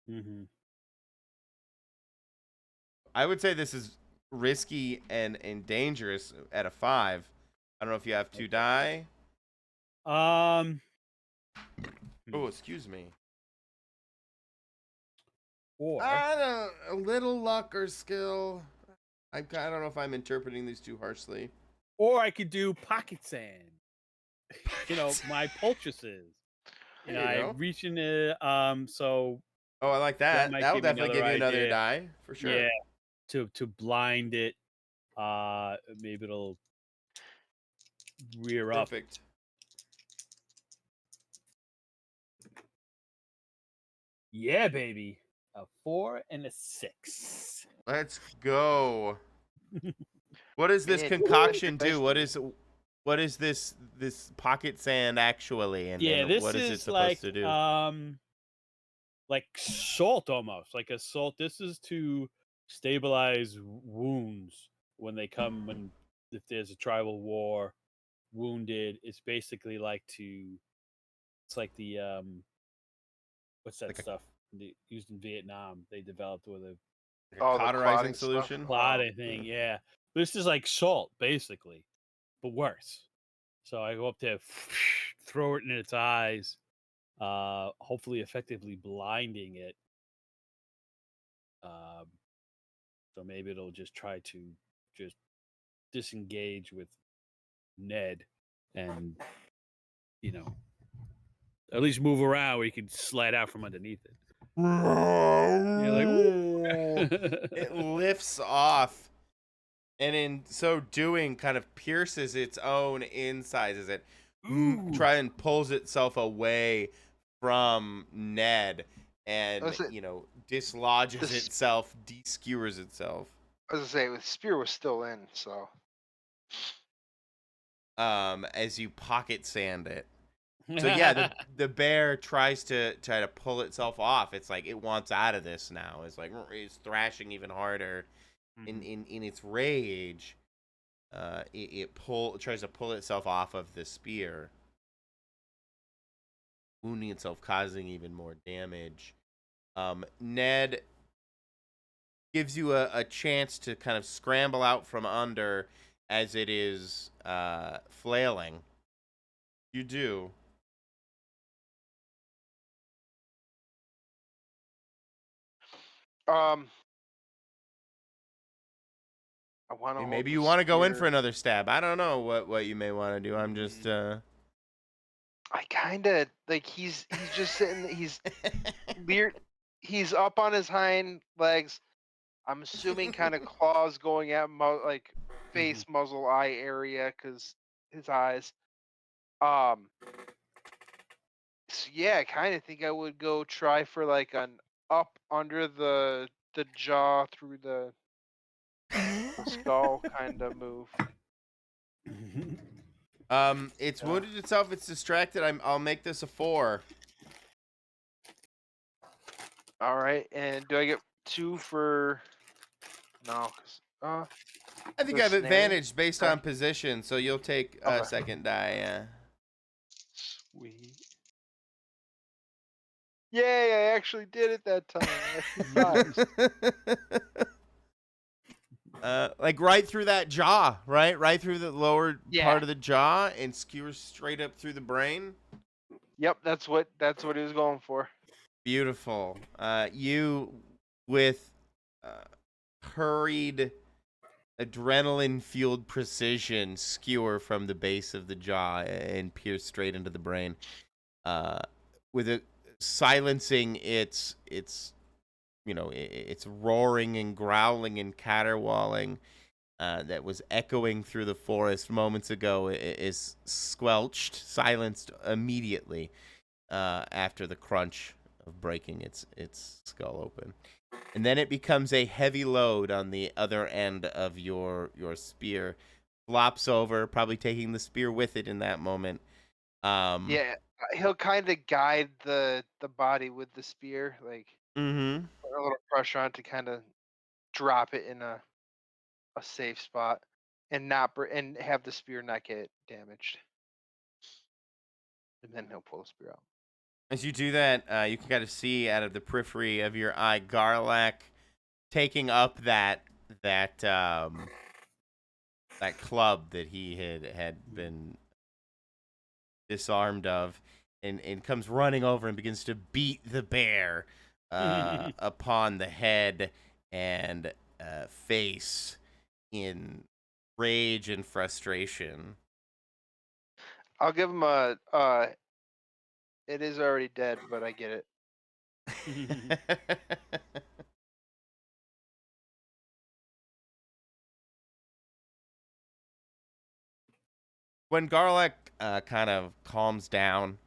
Mm-hmm. I would say this is risky and dangerous at a 5. I don't know if you have 2 die. Oh, excuse me. Or a little luck or skill. I don't know if I'm interpreting these too harshly. Or I could do pocket sand. My poultices. I reach in it. So. Oh, I like that. That will definitely give you another die for sure. Yeah. To blind it. Maybe it'll rear up. Perfect. Yeah, baby. A 4 and a 6. Let's go. What does this concoction do? What is this pocket sand actually? And this what is is it supposed to do? like salt almost, like a salt. This is to stabilize wounds when they come when if there's a tribal war, wounded. It's basically like it's like the what's that Like stuff used in Vietnam? They developed with a a Oh, the cauterizing clotting stuff. solution. clotting thing. Yeah, this is like salt basically, but worse. So I go up there, throw it in its eyes, hopefully effectively blinding it. Um, so maybe it'll just try to just disengage with Ned and, you know, at least move around where you can slide out from underneath it. You're like, It lifts off, and in so doing, kind of pierces its own insides as it try and pulls itself away from Ned, and Was it dislodges this? itself, skewers itself. I was gonna say the spear was still in, so As you pocket sand it. So yeah, the bear tries to pull itself off. It's like it wants out of this now. It's like it's thrashing even harder. In its rage, it tries to pull itself off of the spear, wounding itself, causing even more damage. Ned gives you a chance to kind of scramble out from under as it is flailing. You do. I want to. Maybe you want to go in for another stab. I don't know what you may want to do. I'm just. I kind of like he's just sitting. He's weird. He's up on his hind legs. I'm assuming kind of claws going at like face, muzzle, eye area because his eyes. So yeah, I kind of think I would go try for like an up under the jaw through the skull kind of move. It's wounded itself. It's distracted. I'll make this a 4. All right, and do I get 2 for? No, cause I think the I have snaring? advantage based Okay. on position, so you'll take a Okay. second die. Yeah. Sweet. Yay! I actually did it that time. Like right through that jaw, right through the lower part of the jaw, and skewers straight up through the brain. Yep, that's what he was going for. Beautiful. You with hurried, adrenaline-fueled precision skewer from the base of the jaw and pierce straight into the brain. With it silencing its roaring and growling and caterwauling that was echoing through the forest moments ago is squelched, silenced immediately after the crunch of breaking its skull open. And then it becomes a heavy load on the other end of your spear. Flops over, probably taking the spear with it in that moment. Yeah, he'll kind of guide the body with the spear, like put a little pressure on it to kind of drop it in a safe spot, and not and have the spear not get damaged. And then he'll pull the spear out. As you do that, you can kind of see out of the periphery of your eye Garlac taking up that club that he had been disarmed of, and comes running over and begins to beat the bear upon the head and face in rage and frustration. I'll give him a. It is already dead, but I get it. When Garlac kind of calms down,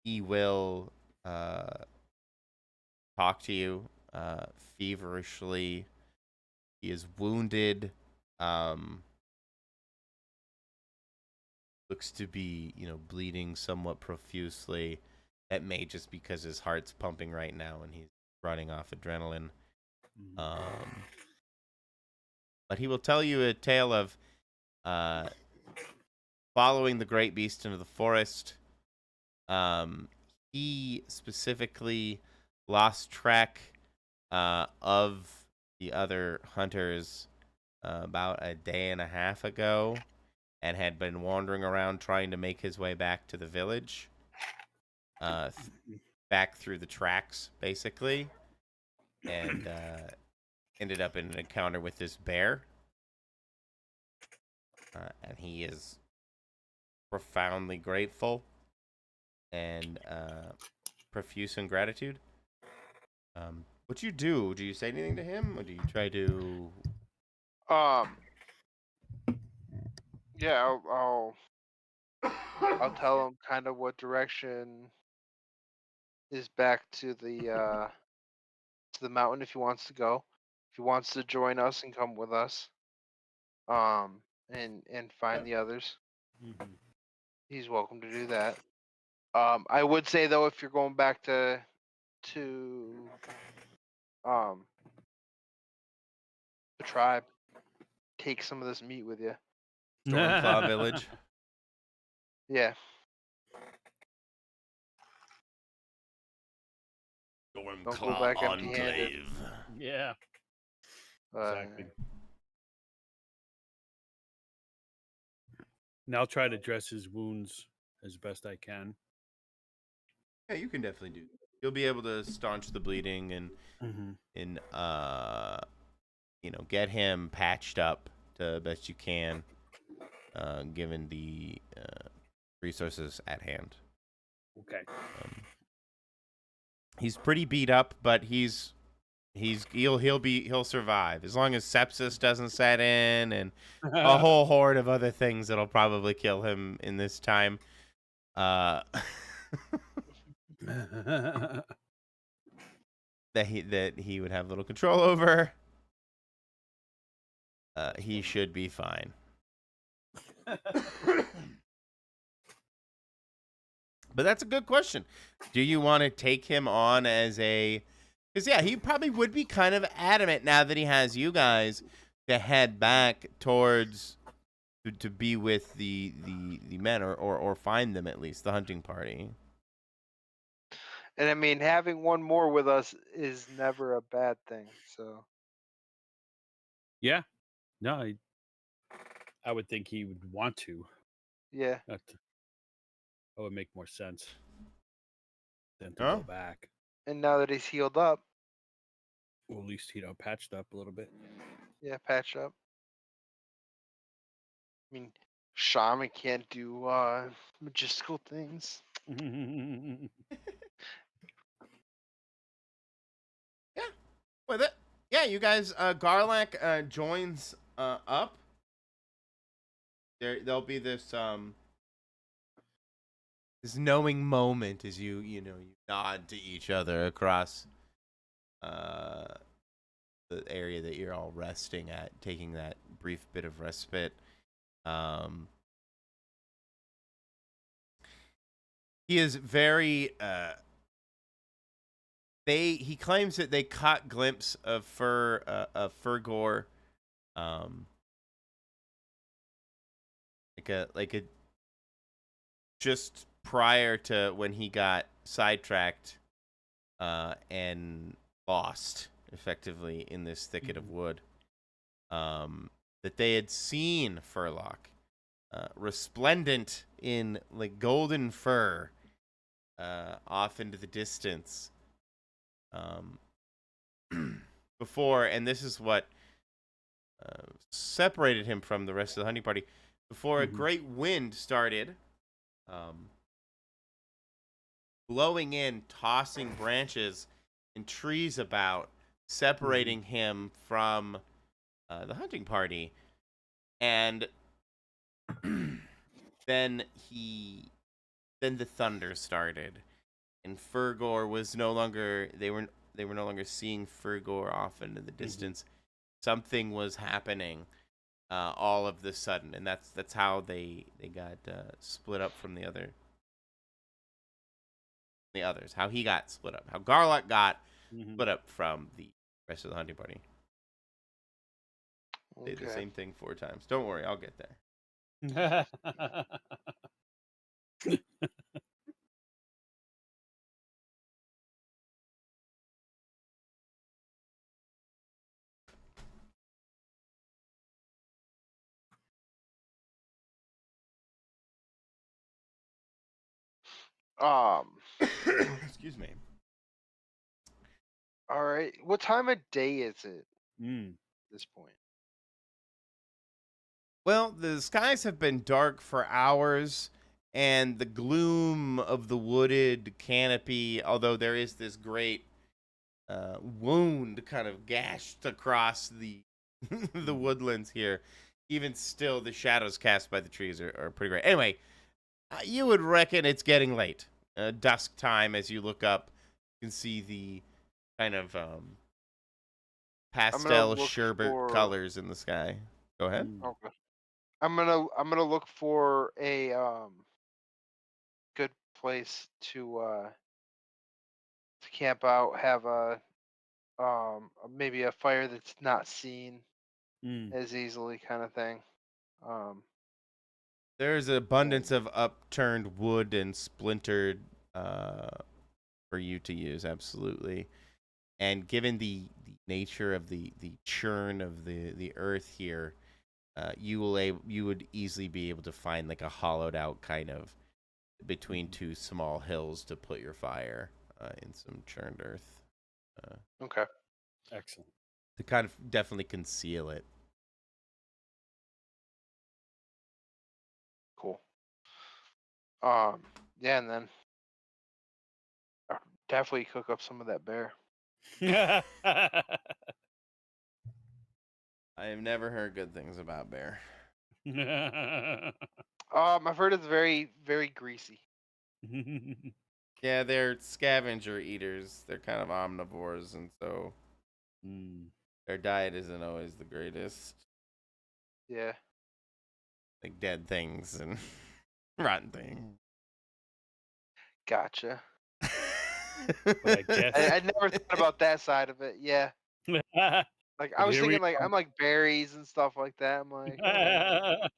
he will talk to you feverishly. He is wounded. Looks to be, bleeding somewhat profusely That may just because his heart's pumping right now and he's running off adrenaline. But he will tell you a tale of following the great beast into the forest. He specifically lost track of the other hunters about a day and a half ago and had been wandering around trying to make his way back to the village. Back through the tracks, basically. And ended up in an encounter with this bear. And he is profoundly grateful and profuse in gratitude. What you do? Do you say anything to him, or do you try to? Yeah, I'll tell him kind of what direction is back to the mountain if he wants to go. If he wants to join us and come with us, and find the others, he's welcome to do that. I would say though, if you're going back to the tribe, take some of this meat with you. Stormclaw Village. Yeah. Don't go back empty-handed. Yeah. Exactly. And I'll try to dress his wounds as best I can. Yeah, you can definitely do that. You'll be able to staunch the bleeding and get him patched up the best you can, given the resources at hand. Okay. He's pretty beat up, but he'll survive as long as sepsis doesn't set in and a whole horde of other things that'll probably kill him in this time. That he would have little control over. He should be fine. But that's a good question. Do you want to take him on as a... Because, yeah, he probably would be kind of adamant now that he has you guys to head back towards... to be with the men or find them at least, the hunting party. And I mean, having one more with us is never a bad thing, so... Yeah. No, I would think he would want to. Yeah. That would make more sense than to go back. And now that he's healed up. Or at least, patched up a little bit. Yeah, patched up. I mean, shaman can't do magistical things. Yeah. With it. Yeah, you guys, Garlac joins up. There'll be this this knowing moment as you nod to each other across the area that you're all resting at, taking that brief bit of respite. He is very he claims that they caught glimpse of Fergor like a just prior to when he got sidetracked and lost effectively in this thicket of wood, that they had seen Furlock resplendent in like golden fur off into the distance before, and this is what separated him from the rest of the hunting party, before a great wind started blowing in, tossing branches and trees about, separating him from the hunting party. And then the thunder started, and Fergor was no longer, they were no longer seeing Fergor off into the distance. Something was happening all of the sudden, and that's how they got split up from the other the others, how he got split up, how Garlock got Mhm. split up from the rest of the hunting party. Say the Okay. same thing 4 times. Don't worry, I'll get there. Excuse me. All right. What time of day is it Mm. at this point? Well, the skies have been dark for hours, and the gloom of the wooded canopy, although there is this great wound kind of gashed across the the woodlands here, even still, the shadows cast by the trees are pretty great. Anyway, you would reckon it's getting late. Dusk time, as you look up, you can see the kind of pastel look sherbet for- colors in the sky. Go ahead. Mm. Okay. I'm gonna look for a good place to camp out. Have a maybe a fire that's not seen Mm. as easily, kind of thing. There's an abundance of upturned wood and splintered for you to use, absolutely. And given the nature of the churn of the earth here, you would easily be able to find like a hollowed out kind of between 2 small hills to put your fire in some churned earth. Okay. Excellent. To kind of definitely conceal it. Cool. Yeah, and then definitely cook up some of that bear. I have never heard good things about bear. I've heard it's very, very greasy. Yeah, they're scavenger eaters. They're kind of omnivores, and so their diet isn't always the greatest. Yeah. Like dead things and rotten things. Gotcha. I guess. I never thought about that side of it. Yeah. Like I But was here we thinking, like I'm like berries and stuff like that. I'm like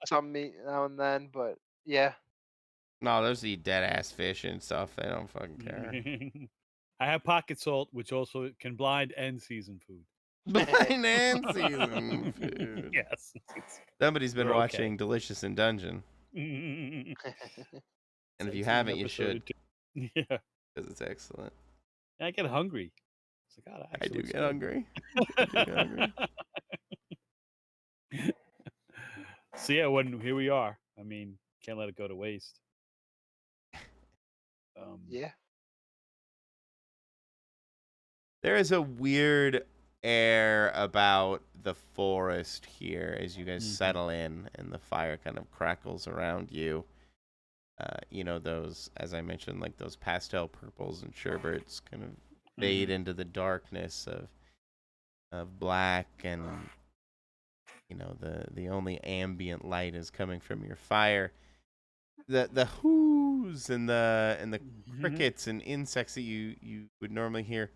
some meat now and then, but yeah. No, those eat dead ass fish and stuff. They don't fucking care. I have pocket salt, which also can blind and season food. Blind and season food. Yes. Somebody's been We're watching okay. Delicious in Dungeon. And And if you haven't, you should. Yeah. Because it's excellent. I get hungry. It's like, God, I do looks get good. hungry. I do get hungry. So yeah, here we are. I mean, can't let it go to waste. Yeah. There is a weird air about the forest here as you guys settle in and the fire kind of crackles around you. You know, those, as I mentioned, like those pastel purples and sherbets kind of fade into the darkness of black, and you know, the only ambient light is coming from your fire. The whoos and the crickets and insects that you would normally hear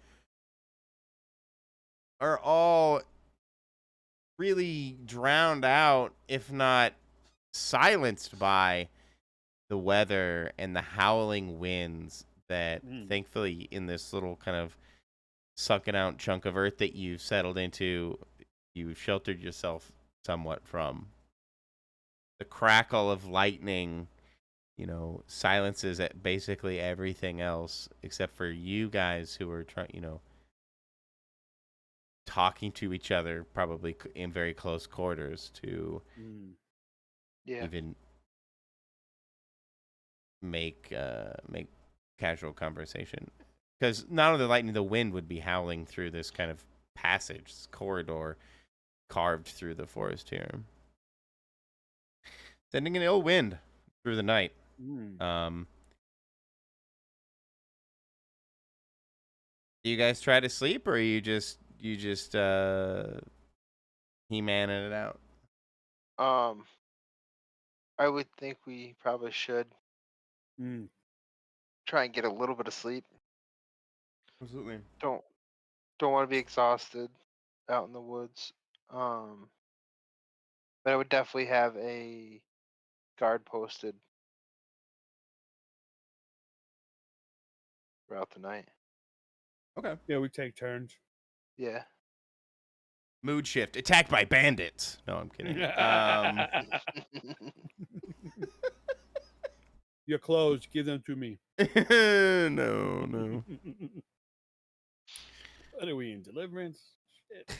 are all really drowned out, if not silenced, by the weather and the howling winds that thankfully in this little kind of sucking out chunk of earth that you've settled into, you sheltered yourself somewhat from. The crackle of lightning, you know, silences basically everything else except for you guys who are trying, you know, talking to each other probably in very close quarters to even make casual conversation, because not only the lightning, the wind would be howling through this kind of passage, this corridor carved through the forest here, sending an ill wind through the night. Do you guys try to sleep, or you just He-Manning it out? I would think we probably should try and get a little bit of sleep. Absolutely. Don't want to be exhausted out in the woods. But I would definitely have a guard posted throughout the night. Okay. Yeah, we take turns. Yeah. Mood shift. Attacked by bandits. No, I'm kidding. Your clothes, give them to me. No. What are we in deliverance? Shit.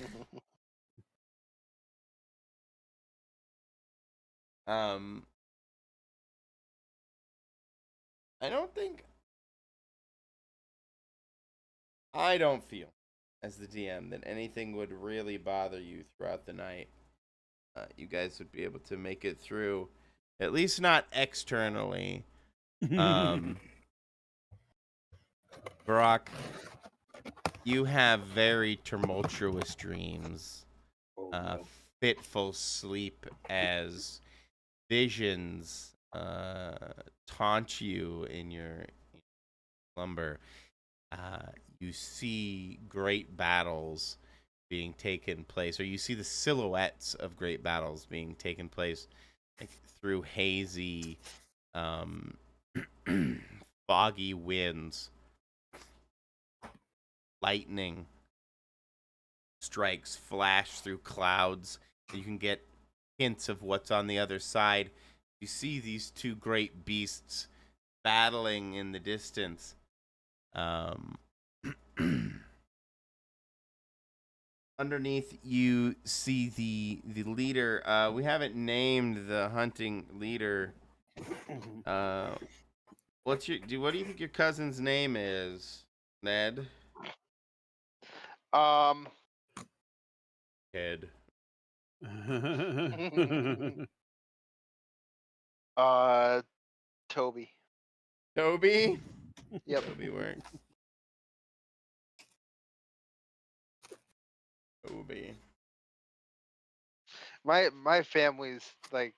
I don't feel, as the DM, that anything would really bother you throughout the night. You guys would be able to make it through, at least not externally. Brock, you have very tumultuous dreams, fitful sleep as visions taunt you in your slumber. You see great battles being taken place, or you see the silhouettes of great battles being taken place, like through hazy, foggy winds. Lightning strikes flash through clouds. You can get hints of what's on the other side. You see these two great beasts battling in the distance. Underneath, you see the leader. We haven't named the hunting leader. What do you think your cousin's name is, Ned? Ted. Toby. Toby? Yep. Toby works. Toby. My family's like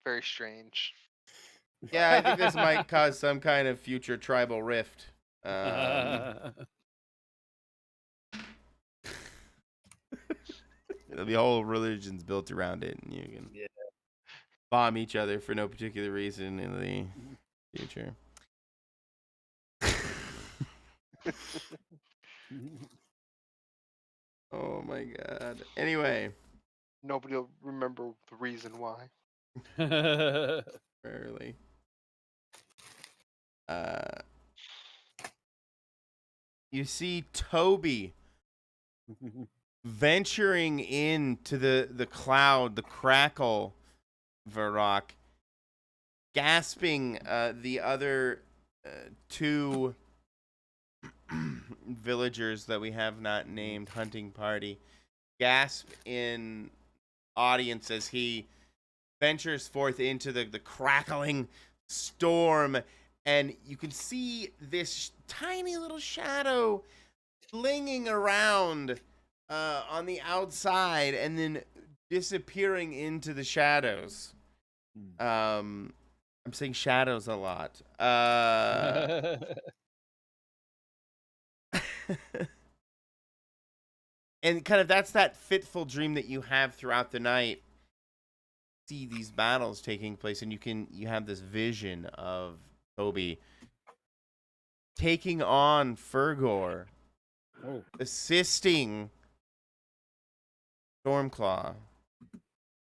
very strange. Yeah, I think this might cause some kind of future tribal rift. The whole religion's built around it, and you can bomb each other for no particular reason in the future. Oh my god. Anyway. Nobody will remember the reason why. Rarely. You see Toby venturing into the cloud, the crackle, Varrock, gasping the other two villagers that we have not named, hunting party, gasp in audience as he ventures forth into the crackling storm, and you can see this tiny little shadow flinging around on the outside and then disappearing into the shadows. I'm saying shadows a lot. And kind of that's that fitful dream that you have throughout the night. See these battles taking place, and you have this vision of Toby taking on Fergor, assisting Stormclaw,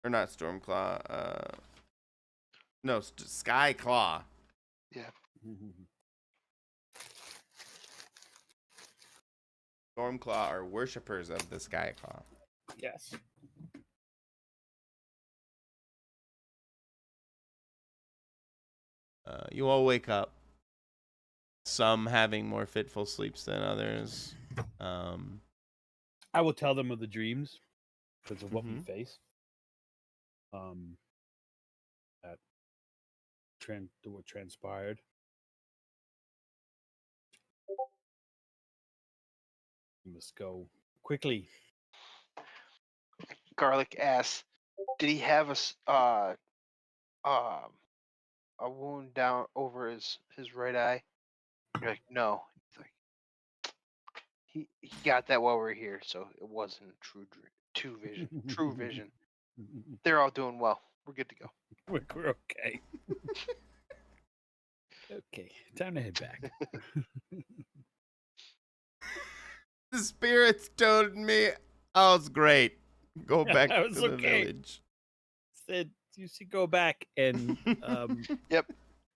or not Stormclaw, no, Skyclaw. Yeah. Stormclaw are worshippers of the Skyclaw. Yes. You all wake up, some having more fitful sleeps than others. I will tell them of the dreams because of what we face. What transpired. We must go quickly. Garlic asks, did he have a wound down over his right eye? You're like, no. He's like, he got that while we were here, so it wasn't true vision. True vision. They're all doing well. We're good to go. We're okay. Okay, time to head back. The spirits told me I was great. Go back I to was the okay. village. Said you should go back and Yep.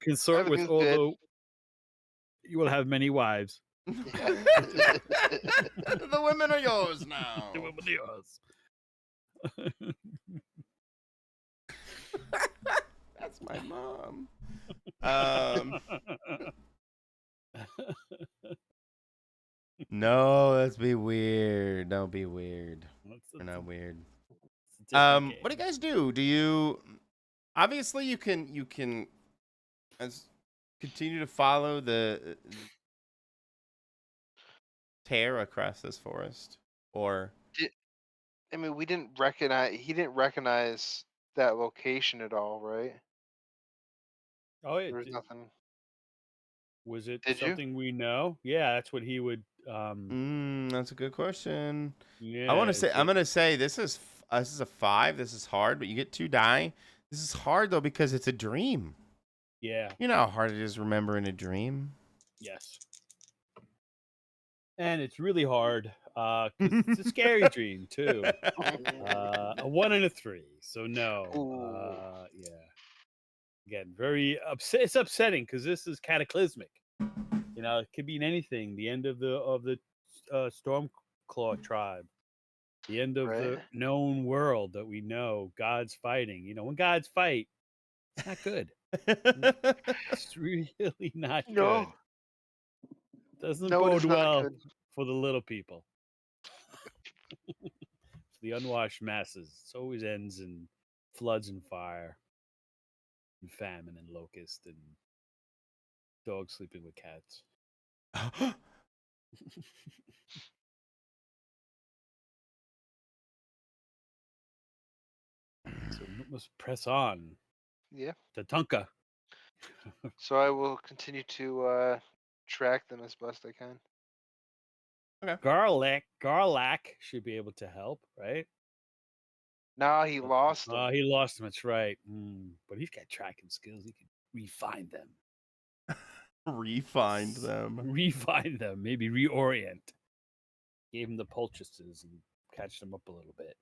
consort with Everything's all good. you will have many wives. The women are yours now. The women are yours. That's my mom. No, let's be weird. Don't be weird. We're not weird. What do you guys do? Do you obviously you can continue to follow the tear across this forest, or I mean, we didn't recognize. He didn't recognize that location at all, right? Oh, There was nothing. was it Did you? something we know? Yeah, that's what he would. that's a good question. Yeah, I'm gonna say this is a 5. This is hard, but you get 2 die. This is hard though because it's a dream. Yeah. You know how hard it is remembering a dream. Yes. And it's really hard. 'Cause it's a scary dream too. A 1 and a 3, so no. Ooh. Yeah. Again, very upset. It's upsetting because this is cataclysmic. You know, it could be in anything. The end of the Stormclaw tribe. The end of the Right. known world that we know. God's fighting. You know, when gods fight, it's not good. It's really not No. good. Doesn't No, it is bode not well good. for the little people. For the unwashed masses. It always ends in floods and fire, and famine and locust, and dogs sleeping with cats. So we must press on Yeah. to Tonka. So I will continue to track them as best I can. Garlac should be able to help, right? Nah, he lost them. He lost them. That's right. But he's got tracking skills. He can refine them. Refine them. Refine them. Maybe reorient. Gave him the poultices and catch them up a little bit.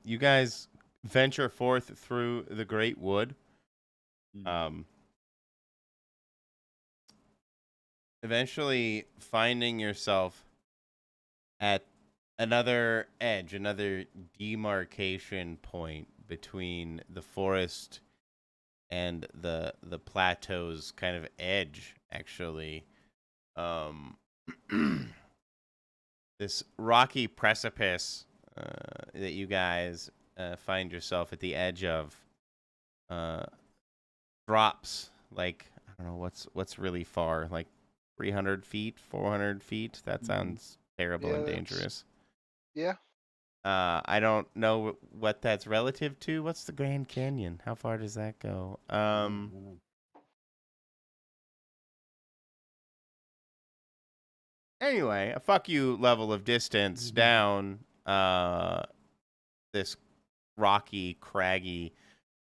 You guys venture forth through the great wood. Eventually finding yourself at another edge, another demarcation point between the forest and the plateau's kind of edge, actually. This rocky precipice that you guys find yourself at the edge of drops like, I don't know what's really far, like 300 feet, 400 feet. That sounds terrible and dangerous. Yeah. I don't know what that's relative to. What's the Grand Canyon? How far does that go? Anyway, a fuck you level of distance down this rocky, craggy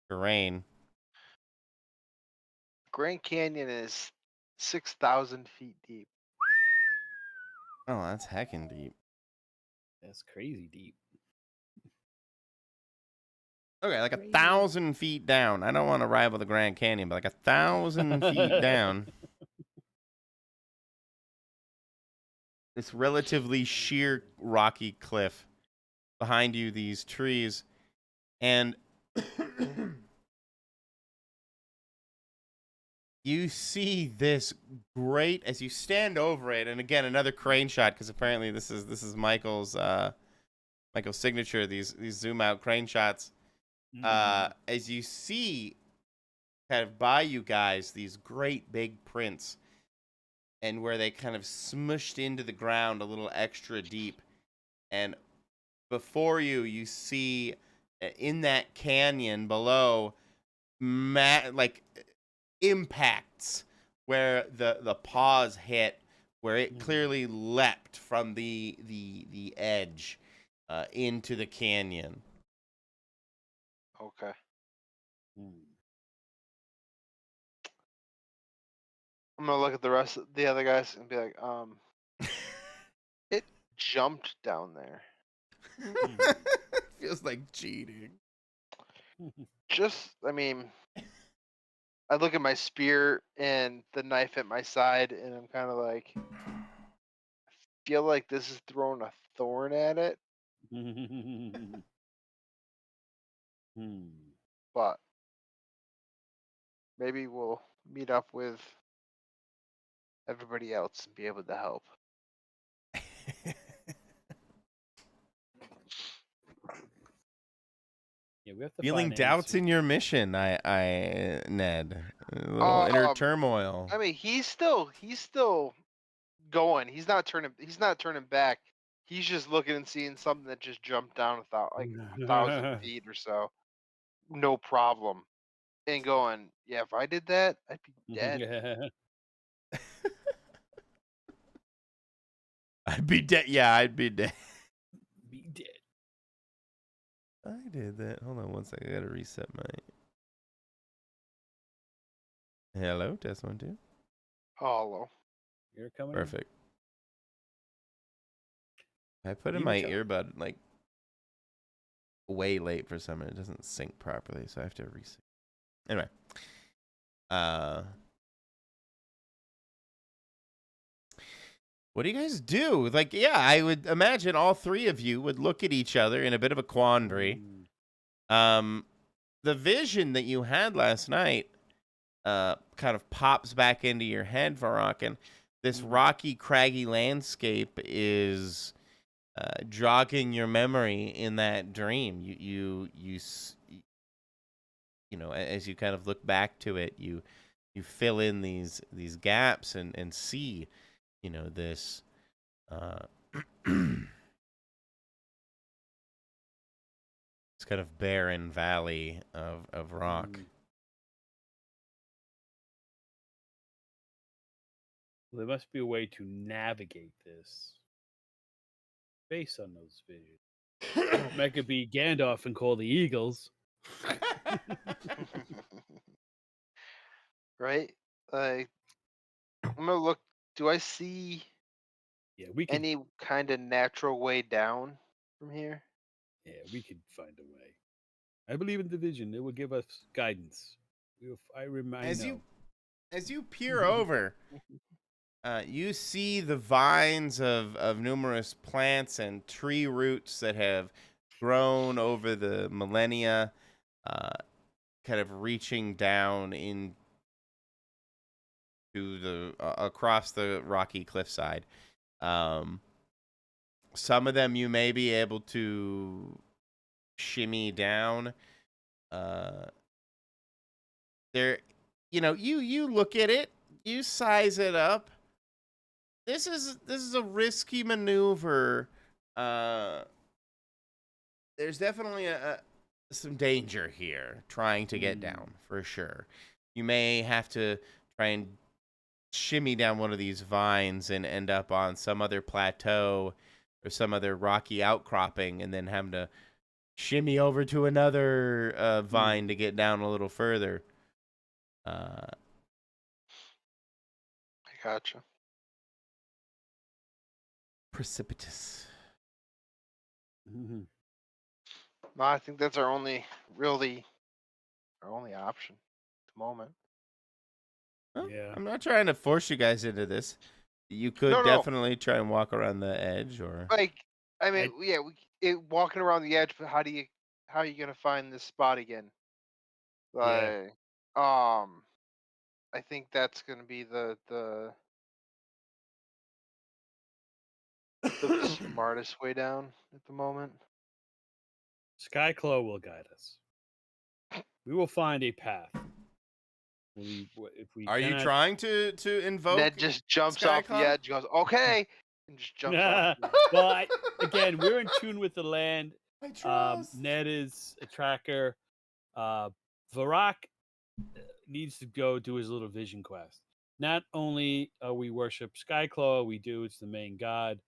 terrain. Grand Canyon is 6,000 feet deep. Oh, that's heckin' deep. That's crazy deep. Okay, like 1,000 feet down. I don't want to rival the Grand Canyon, but like 1,000 feet down. This relatively sheer rocky cliff. Behind you, these trees. And you see this great, as you stand over it, and again, another crane shot, because apparently this is Michael's signature, these zoom out crane shots. As you see kind of by you guys these great big prints, and where they kind of smushed into the ground a little extra deep, and before you see in that canyon below, like impacts where the paws hit, where it clearly leapt from the edge into the canyon. Okay. Hmm. I'm gonna look at the rest of the other guys and be like, it jumped down there. Feels like cheating. I mean, I look at my spear and the knife at my side, and I'm kind of like, I feel like this is throwing a thorn at it, but maybe we'll meet up with everybody else and be able to help. Yeah, we have to Feeling find doubts answers. in your mission, Ned. A little inner turmoil. I mean, he's still going. He's not turning back. He's just looking and seeing something that just jumped down about like 1,000 feet or so. No problem. And going, yeah, if I did that, I'd be dead. I'd be dead. Yeah, I'd be dead. Be dead. I did that. Hold on one second. I gotta reset my. Hello, test 1 2. Hollow. You're coming. Perfect. I put in You my tell- earbud like way late for some reason. It doesn't sync properly, so I have to reset. Anyway, what do you guys do? Like, yeah, I would imagine all three of you would look at each other in a bit of a quandary. The vision that you had last night kind of pops back into your head, Varrock, and this rocky, craggy landscape is jogging your memory in that dream. You know, as you kind of look back to it, you fill in these gaps and see, you know, this this kind of barren valley of rock. Well, there must be a way to navigate this based on those visions. That could be Gandalf and call the Eagles. Right? Like, I'm gonna look. Do I see Yeah, we could. any kind of natural way down from here? Yeah, we could find a way. I believe in the vision. It will give us guidance. I know. As you peer over, you see the vines of numerous plants and tree roots that have grown over the millennia, kind of reaching down into the across the rocky cliffside. Some of them you may be able to shimmy down. There, you know, you look at it, you size it up. This is a risky maneuver. There's definitely some danger here trying to get down for sure. You may have to try and shimmy down one of these vines and end up on some other plateau or some other rocky outcropping, and then having to shimmy over to another vine to get down a little further. I gotcha. Precipitous. No, I think that's our only option at the moment. Well, Yeah. I'm not trying to force you guys into this. You could No. definitely try and walk around the edge, or Like, I mean, walking around the edge, but how are you gonna find this spot again? Like, I think that's gonna be the smartest way down at the moment. Skyclaw will guide us. We will find a path. If we are you cannot- trying to invoke? Ned just jumps off the Skyclaw? edge, goes, okay, and just jumps off. Well, again, we're in tune with the land. I trust. Ned is a tracker. Varrock needs to go do his little vision quest. Not only we worship Skyclaw, we do, it's the main god,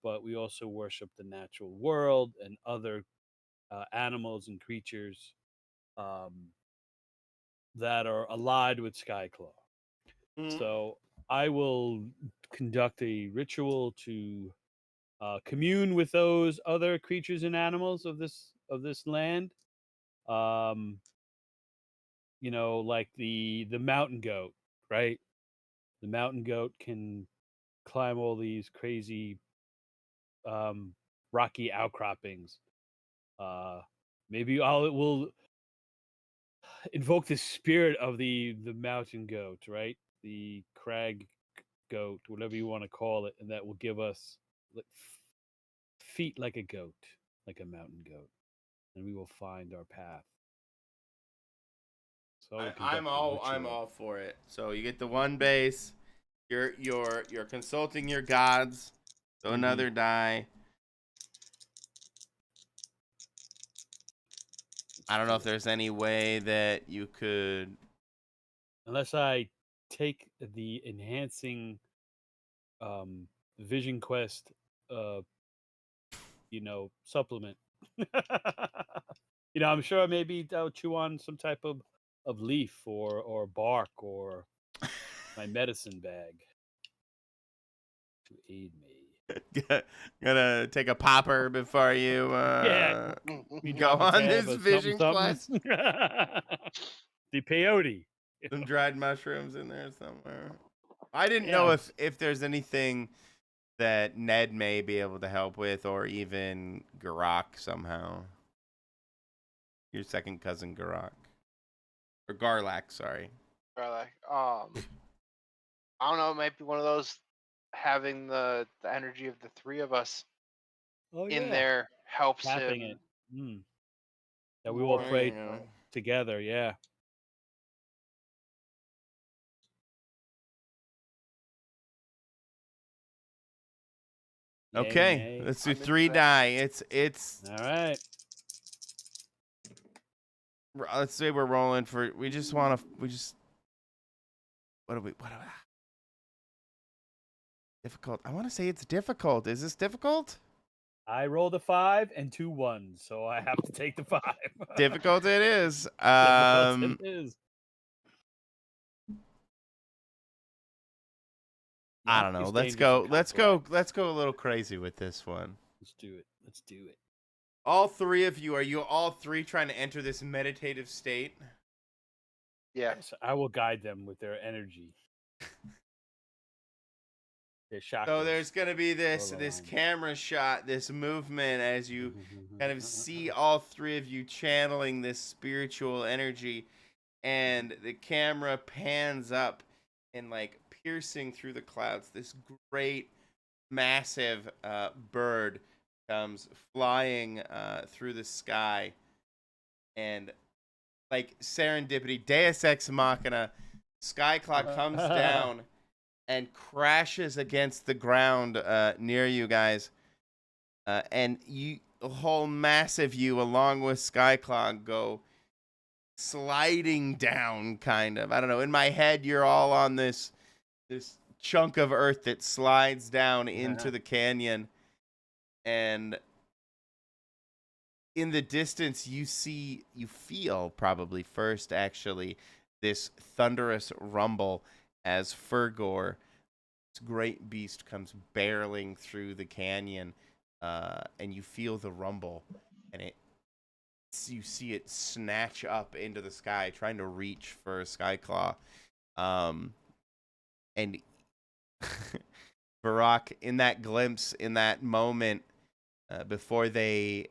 but we also worship the natural world and other animals and creatures um, that are allied with Skyclaw. Mhm. So I will conduct a ritual to commune with those other creatures and animals of this land. Um, like the mountain goat, right? The mountain goat can climb all these crazy rocky outcroppings. Uh, maybe we'll invoke the spirit of the mountain goat, right? The crag goat, whatever you want to call it, and that will give us feet like a goat, like a mountain goat, and we will find our path. So I will conduct I'm a ritual. all for it. So you get the one base. You're consulting your gods. So another die. I don't know if there's any way that you could. Unless I take the enhancing vision quest supplement. I'm sure maybe I'll chew on some type of leaf or bark or my medicine bag to aid me. Gonna take a popper before you Yeah, we go drop a on tab this of something vision something. quest. The peyote. Some dried mushrooms in there somewhere. I didn't know Yeah, if there's anything that Ned may be able to help with, or even Garak somehow. Your second cousin Garak. Or Garlak, sorry. Garlic. I don't know. It might be one of those having the energy of the three of us oh in yeah, there helps tapping it. him That we will more. There you pray go. together. Yeah. Yay or Okay, nay? let's do I'm into 3 that. die. It's All right. let's say we're rolling for. We just want to. We just. What do we? Difficult. I want to say it's difficult. Is this difficult? I rolled a 5 and 2 1s, so I have to take the 5. Difficult it is. Difficult it is. I Yeah, don't know. he's Let's dangerous and go. Let's go. complex. Let's go a little crazy with this one. Let's do it. Let's do it. All three of you, are you all three trying to enter this meditative state? Yeah. Yes, I will guide them with their energy. Their chakras. So there's gonna be this all this aligned. camera shot, this movement as you kind of see all three of you channeling this spiritual energy, and the camera pans up and like piercing through the clouds. This great, massive bird comes flying through the sky, and like serendipity, Deus Ex Machina, Skyclaw comes down and crashes against the ground near you guys, and you, the whole massive you, along with Skyclaw, go sliding down. Kind of, I don't know. In my head, you're all on this chunk of earth that slides down into the canyon, and in the distance you feel probably first actually this thunderous rumble as Fergor, this great beast, comes barreling through the canyon, and you feel the rumble, and you see it snatch up into the sky trying to reach for Skyclaw, and Barak, in that glimpse, in that moment, before they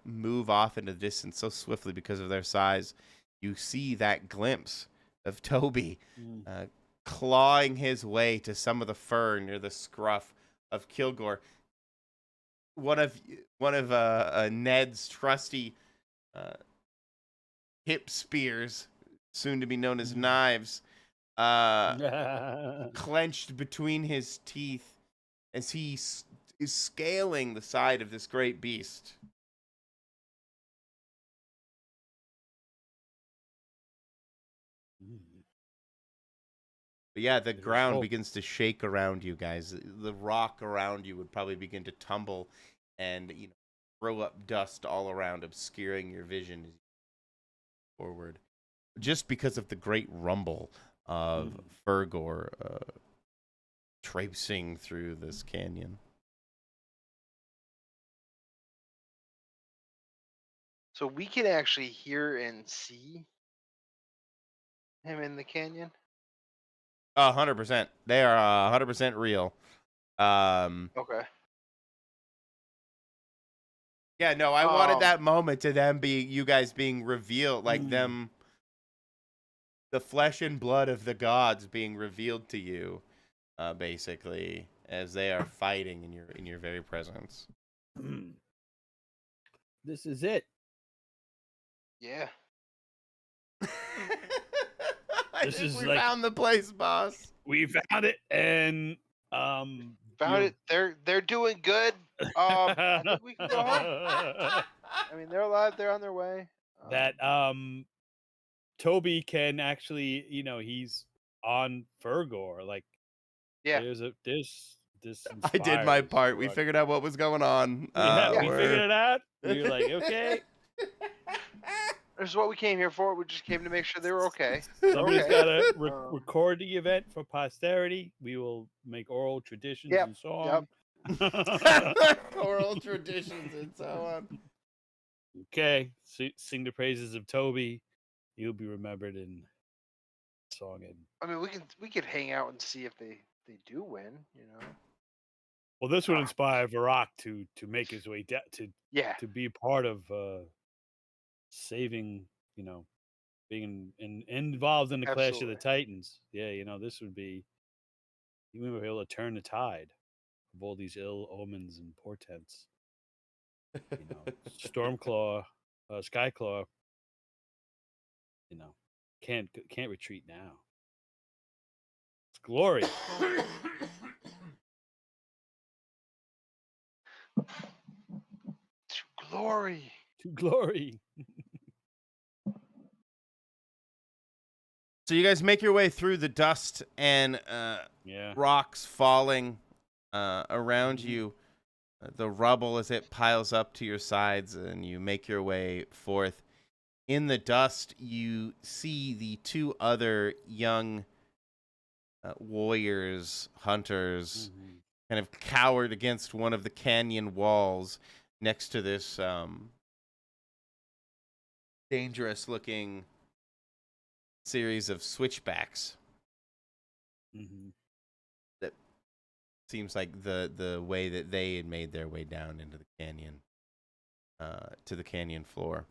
move off into the distance so swiftly because of their size, you see that glimpse of Toby clawing his way to some of the fur near the scruff of Kilgore. One of Ned's trusty hip spears, soon to be known as knives, clenched between his teeth as he is scaling the side of this great beast. But yeah, the There's ground hope. begins to shake around you guys. The rock around you would probably begin to tumble and throw up dust all around, obscuring your vision as you move forward. Just because of the great rumble of Fergor traipsing through this canyon. So we can actually hear and see him in the canyon. 100%. They are 100% real. Okay. Yeah, no, I wanted that moment to them you guys being revealed, like them, the flesh and blood of the gods being revealed to you, basically, as they are fighting in your very presence. This is it. Yeah. I think we found the place, boss. We found it, and Found it. They're doing good. I think we can go home. I mean, they're alive. They're on their way. That Toby can actually, he's on Fergor. Like, Yeah. there's this. I did my inspires part. We Fergor. figured out what was going on. Yeah, we figured it out. We were like, okay. This is what we came here for. We just came to make sure they were okay. Somebody's got to record the event for posterity. We will make oral traditions and so on. Oral traditions and so on. Okay, sing the praises of Toby. You'll be remembered in song. And I mean, we could hang out and see if they do win. well, this would inspire Varrock to make his way down to be part of saving. Being involved in the Clash of the Titans. Yeah, this would be. We were able to turn the tide of all these ill omens and portents. Stormclaw, Skyclaw. Can't retreat now. It's glory. To glory. To glory. So you guys make your way through the dust and rocks falling around you, the rubble as it piles up to your sides, and you make your way forth. In the dust, you see the two other young warriors, hunters, kind of cowered against one of the canyon walls next to this dangerous-looking series of switchbacks. That seems like the way that they had made their way down into the canyon, to the canyon floor.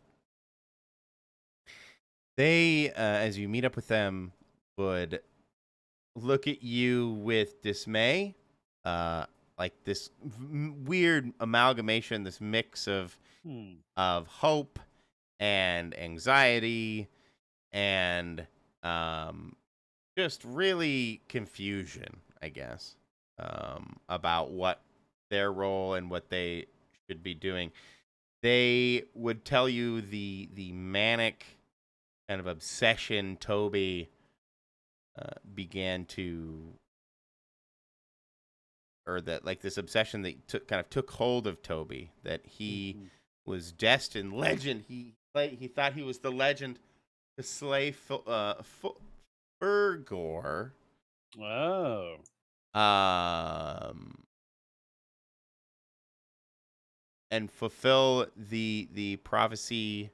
They, as you meet up with them, would look at you with dismay, like this weird amalgamation, this mix of hope and anxiety and just really confusion, I guess, about what their role and what they should be doing. They would tell you the manic kind of obsession Toby began to, or that like this obsession that took hold of Toby, that he was destined, legend. He thought he was the legend to slay Fergor. Oh. And fulfill the prophecy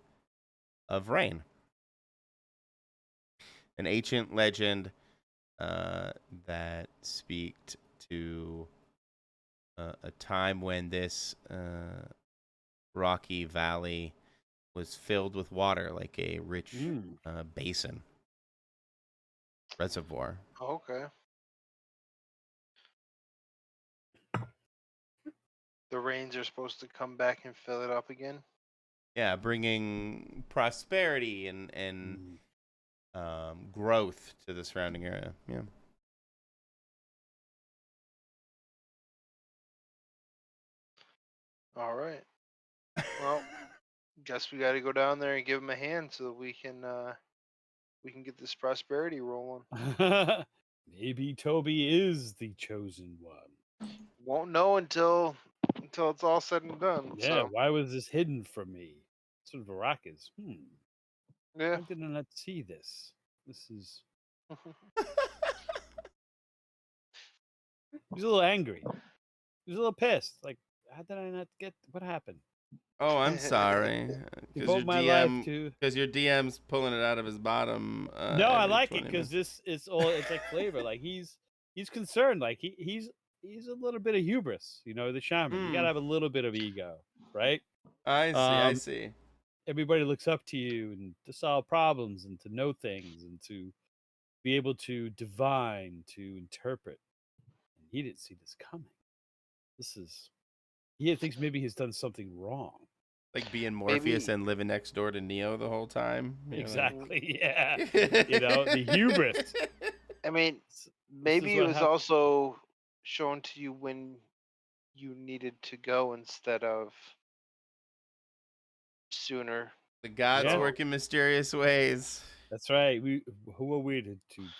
of rain. An ancient legend that speaks to a time when this rocky valley was filled with water, like a rich basin, reservoir. Okay. The rains are supposed to come back and fill it up again. Yeah, bringing prosperity and growth to the surrounding area. Yeah. All right. Well, guess we got to go down there and give them a hand so that we can get this prosperity rolling. Maybe Toby is the chosen one. Won't know until it's all said and done. Yeah, So why was this hidden from me? That's what Varrock is. yeah. Why did I not see this? This is. He's a little angry. He's a little pissed. Like, how did I not get? What happened? Oh, I'm sorry. Devote my life to. Because your DM's pulling it out of his bottom. No, I every like 20 it because minutes. this is all. It's like flavor. Like he's concerned. Like he's a little bit of hubris. You know, the shaman. You gotta have a little bit of ego, right? I see. I see. Everybody looks up to you and to solve problems and to know things and to be able to divine, to interpret. And he didn't see this coming. This is. He thinks maybe he's done something wrong. Like being Morpheus and living next door to Neo the whole time. Exactly. Yeah. You know, the hubris. I mean, maybe it was also shown to you when you needed to go instead of sooner. The gods work in mysterious ways. That's right. Who are we to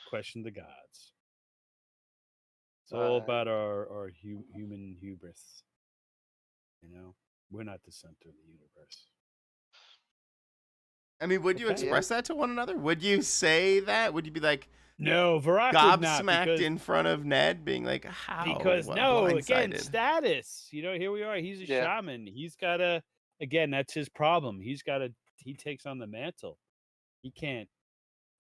question the gods? It's all about our human hubris. You know, we're not the center of the universe. I mean, would you express that to one another? Would you say that? Would you be like, no, Varrock gobsmacked in front of Ned, being like, how? Because again, status. You know, here we are. He's a shaman. He's got to. Again, that's his problem. He takes on the mantle. He can't.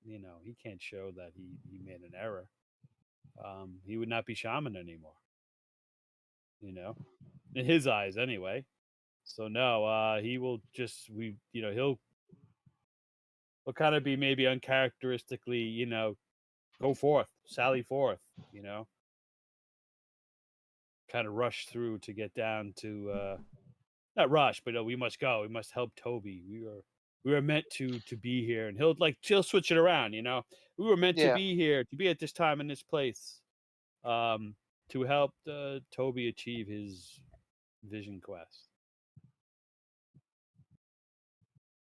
You know, he can't show that he made an error. He would not be shaman anymore. You know, in his eyes, anyway. So no, he will just he'll kind of be maybe uncharacteristically, go forth, sally forth, kind of rush through to get down to not rush, but we must go. We must help Toby. We were meant to be here, and he'll switch it around. We were meant to be here, to be at this time in this place, to help Toby achieve his vision quest.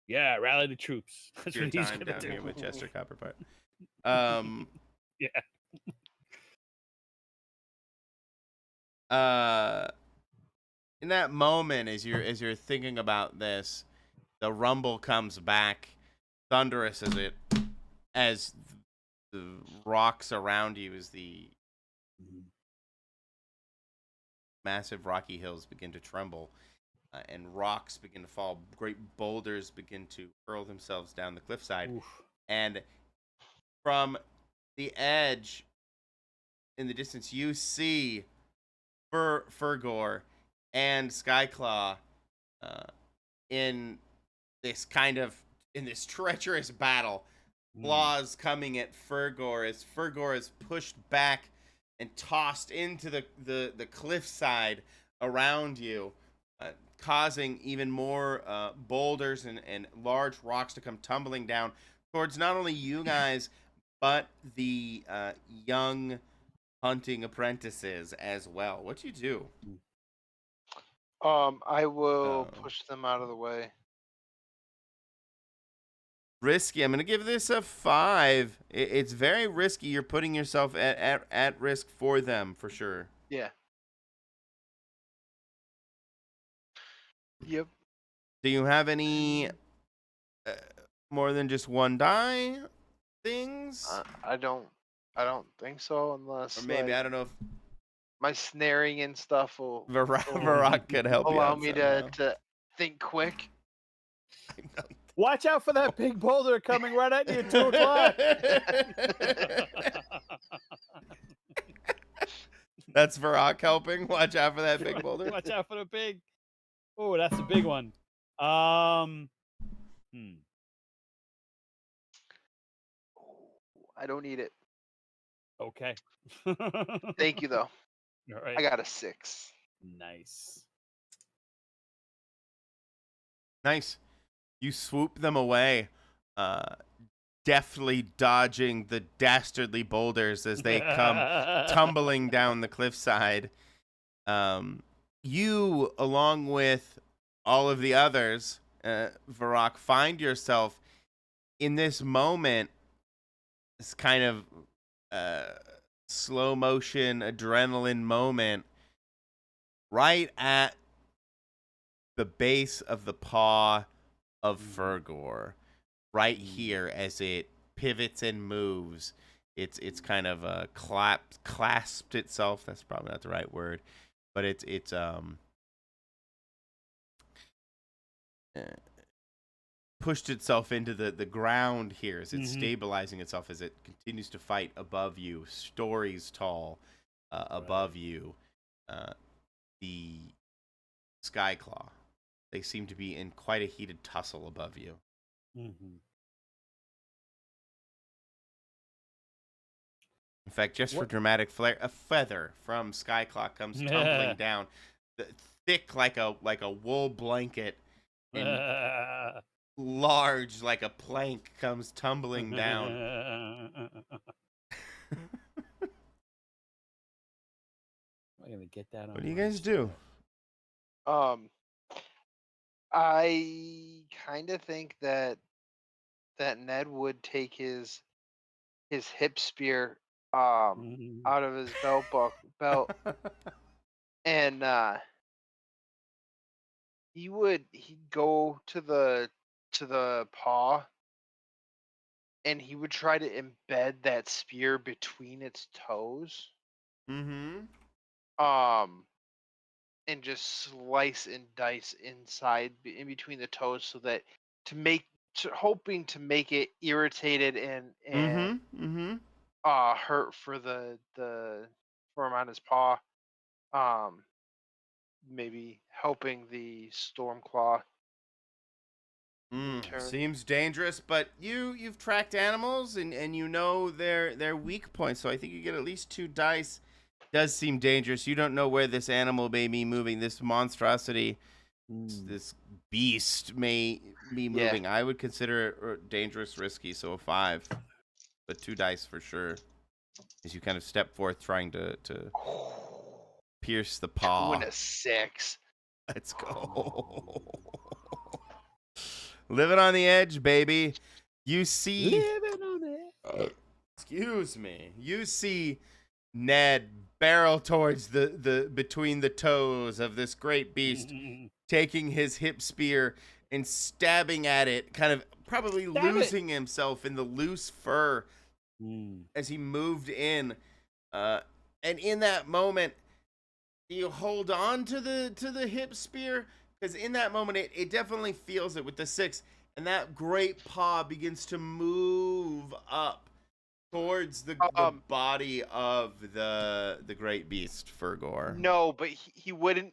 Yeah, rally the troops. That's your what he's time gonna down do. here with Chester Copperpot. Yeah. In that moment, as you're thinking about this, the rumble comes back, thunderous as the rocks around you, as the massive rocky hills begin to tremble, and rocks begin to fall. Great boulders begin to hurl themselves down the cliffside. Oof. And from the edge, in the distance, you see Fergor and Skyclaw in this treacherous battle. Claws coming at Fergor as Fergor is pushed back and tossed into the cliffside around you, causing even more boulders and large rocks to come tumbling down towards not only you guys, but the young hunting apprentices as well. What you do? I will push them out of the way. Risky. I'm going to give this a 5. It's very risky. You're putting yourself at risk for them, for sure. Yeah. Yep. Do you have any more than just one die things? I don't think so, unless or maybe I don't know if my snaring and stuff will Varrock could help you allow out me somehow. to think quick. Watch out for that big boulder coming right at you at 2 o'clock. That's Varrock helping. Watch out for that big boulder. Watch out for the big. Oh, that's a big one. I don't need it. Okay. Thank you, though. All right. I got a 6. Nice. Nice. You swoop them away, deftly dodging the dastardly boulders as they come tumbling down the cliffside. You, along with all of the others, Varrock, find yourself in this moment, this kind of slow motion adrenaline moment right at the base of the paw of Fergor, right here as it pivots and moves. It's kind of clasped itself. That's probably not the right word, but it's pushed itself into the ground here as it's stabilizing itself as it continues to fight above you, stories tall above you. The Skyclaw, they seem to be in quite a heated tussle above you. In fact, just for dramatic flair, a feather from Skyclaw comes tumbling down, thick like a wool blanket, and large like a plank comes tumbling down. I'm gonna get that on. What do you guys do? I kind of think that Ned would take his hip spear out of his belt, and he'd go to the paw, and he would try to embed that spear between its toes. And just slice and dice inside in between the toes, so that hoping to make it irritated and hurt for for him on his paw. Maybe helping the Stormclaw. Seems dangerous, but you've tracked animals and you know their weak points, so I think you get at least 2 dice. Does seem dangerous. You don't know where this animal may be moving. This monstrosity, this beast may be moving. I would consider it dangerous, risky, so a 5, but 2 dice for sure. As you kind of step forth, trying to pierce the paw. 2 and a 6. Let's go. Living on the edge, baby. You see. Living on it. Excuse me. You see Ned barrel towards the between the toes of this great beast, taking his hip spear and stabbing at it, kind of probably losing himself in the loose fur as he moved in. And in that moment, you hold on to the hip spear, because in that moment it definitely feels it with the 6, and that great paw begins to move up towards the body of the great beast, Fergor. No, but he wouldn't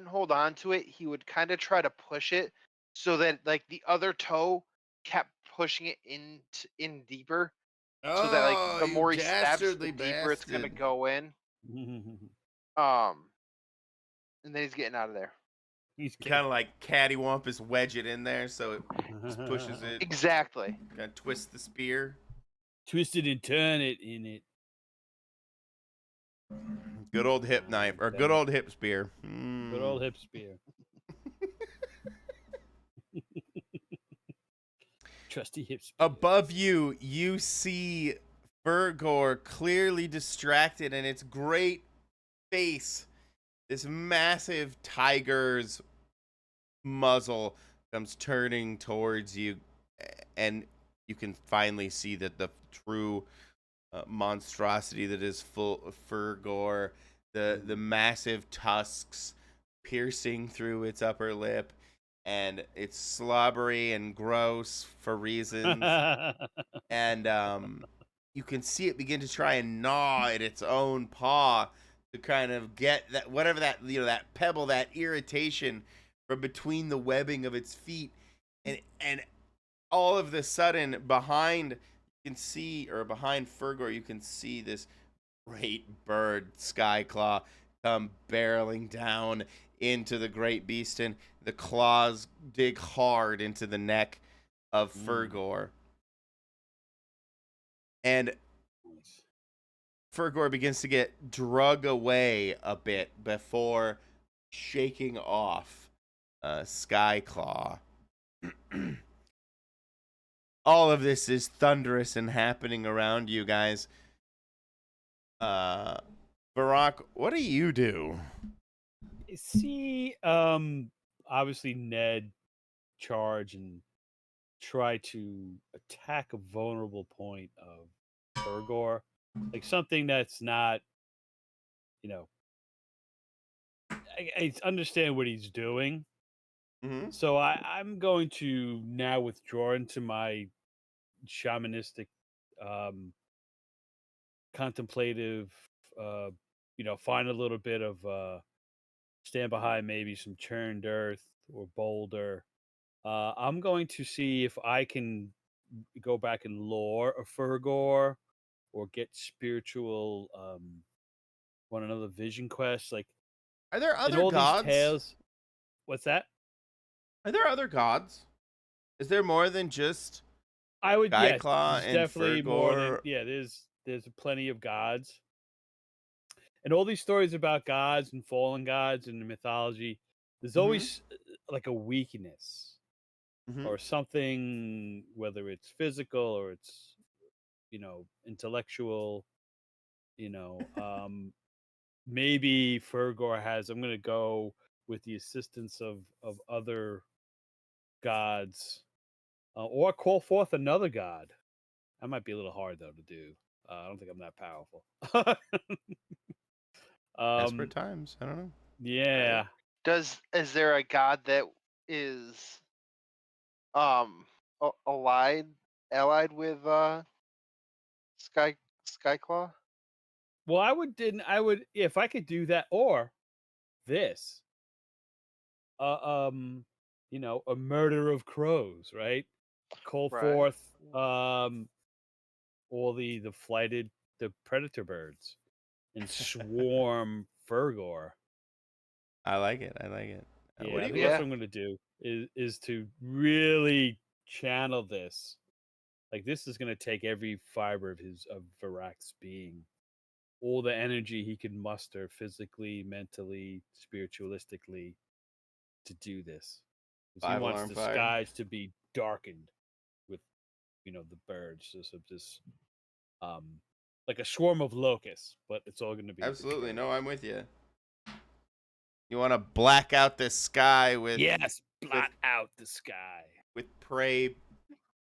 hold on to it. He would kind of try to push it, so that like the other toe kept pushing it in deeper. So that like the more he stabs, the deeper it's gonna go in. And then he's getting out of there. He's kind of like cattywampus wedge it in there, so it just pushes it. Exactly. Kind of twist the spear. Twist it and turn it in it. Good old hip knife, or good old hip spear. Good old hip spear. Trusty hip spear. Above you, you see Fergor clearly distracted, and its great face, this massive tiger's muzzle, comes turning towards you, and you can finally see that the true monstrosity that is full of Fergor, the massive tusks piercing through its upper lip, and it's slobbery and gross for reasons. And you can see it begin to try and gnaw at its own paw to kind of get that, whatever that, that pebble, that irritation from between the webbing of its feet. And all of the sudden, behind Fergor, you can see this great bird, Skyclaw, come barreling down into the great beast, and the claws dig hard into the neck of Fergor. And Fergor begins to get drug away a bit before shaking off Skyclaw. All of this is thunderous and happening around you guys. Barack, what do you do? See, obviously Ned charge and try to attack a vulnerable point of Fergor, like something that's not, you know, I understand what he's doing. Mm-hmm. So I'm going to now withdraw into my shamanistic, um, contemplative, find a little bit of stand behind maybe some churned earth or boulder. I'm going to see if I can go back and lore a Fergor or get spiritual one another vision quest. Like Are there in other all these gods? tales. What's that? Are there other gods? Is there more than just I would yes, Skyclaw there's and definitely more than Fergor? there's plenty of gods. And all these stories about gods and fallen gods in the mythology, there's Mm-hmm. always like a weakness Mm-hmm. or something, whether it's physical or it's intellectual. You know, maybe Fergor has. I'm going to go with the assistance of other gods, or call forth another god. That might be a little hard though to do. I don't think I'm that powerful. Desperate um, times. I don't know. yeah. Is there a god that is allied with Sky Skyclaw? Well, I would if I could do that or this. Uh, um, a murder of crows, right? Call Right. forth all the flighted the predator birds and swarm Fergor. I like it. I like it. What Yeah, do I you? think that's Yeah. what I'm going to do is to really channel this. Like this is going to take every fiber of Varak's being, all the energy he can muster physically, mentally, spiritualistically to do this. Because he Five wants alarm the fire. skies to be darkened with, the birds. So this um like a swarm of locusts, but it's all going to be with Absolutely. birds. No, I'm with you. You want to black out the sky with Yes, with blot out the sky. with prey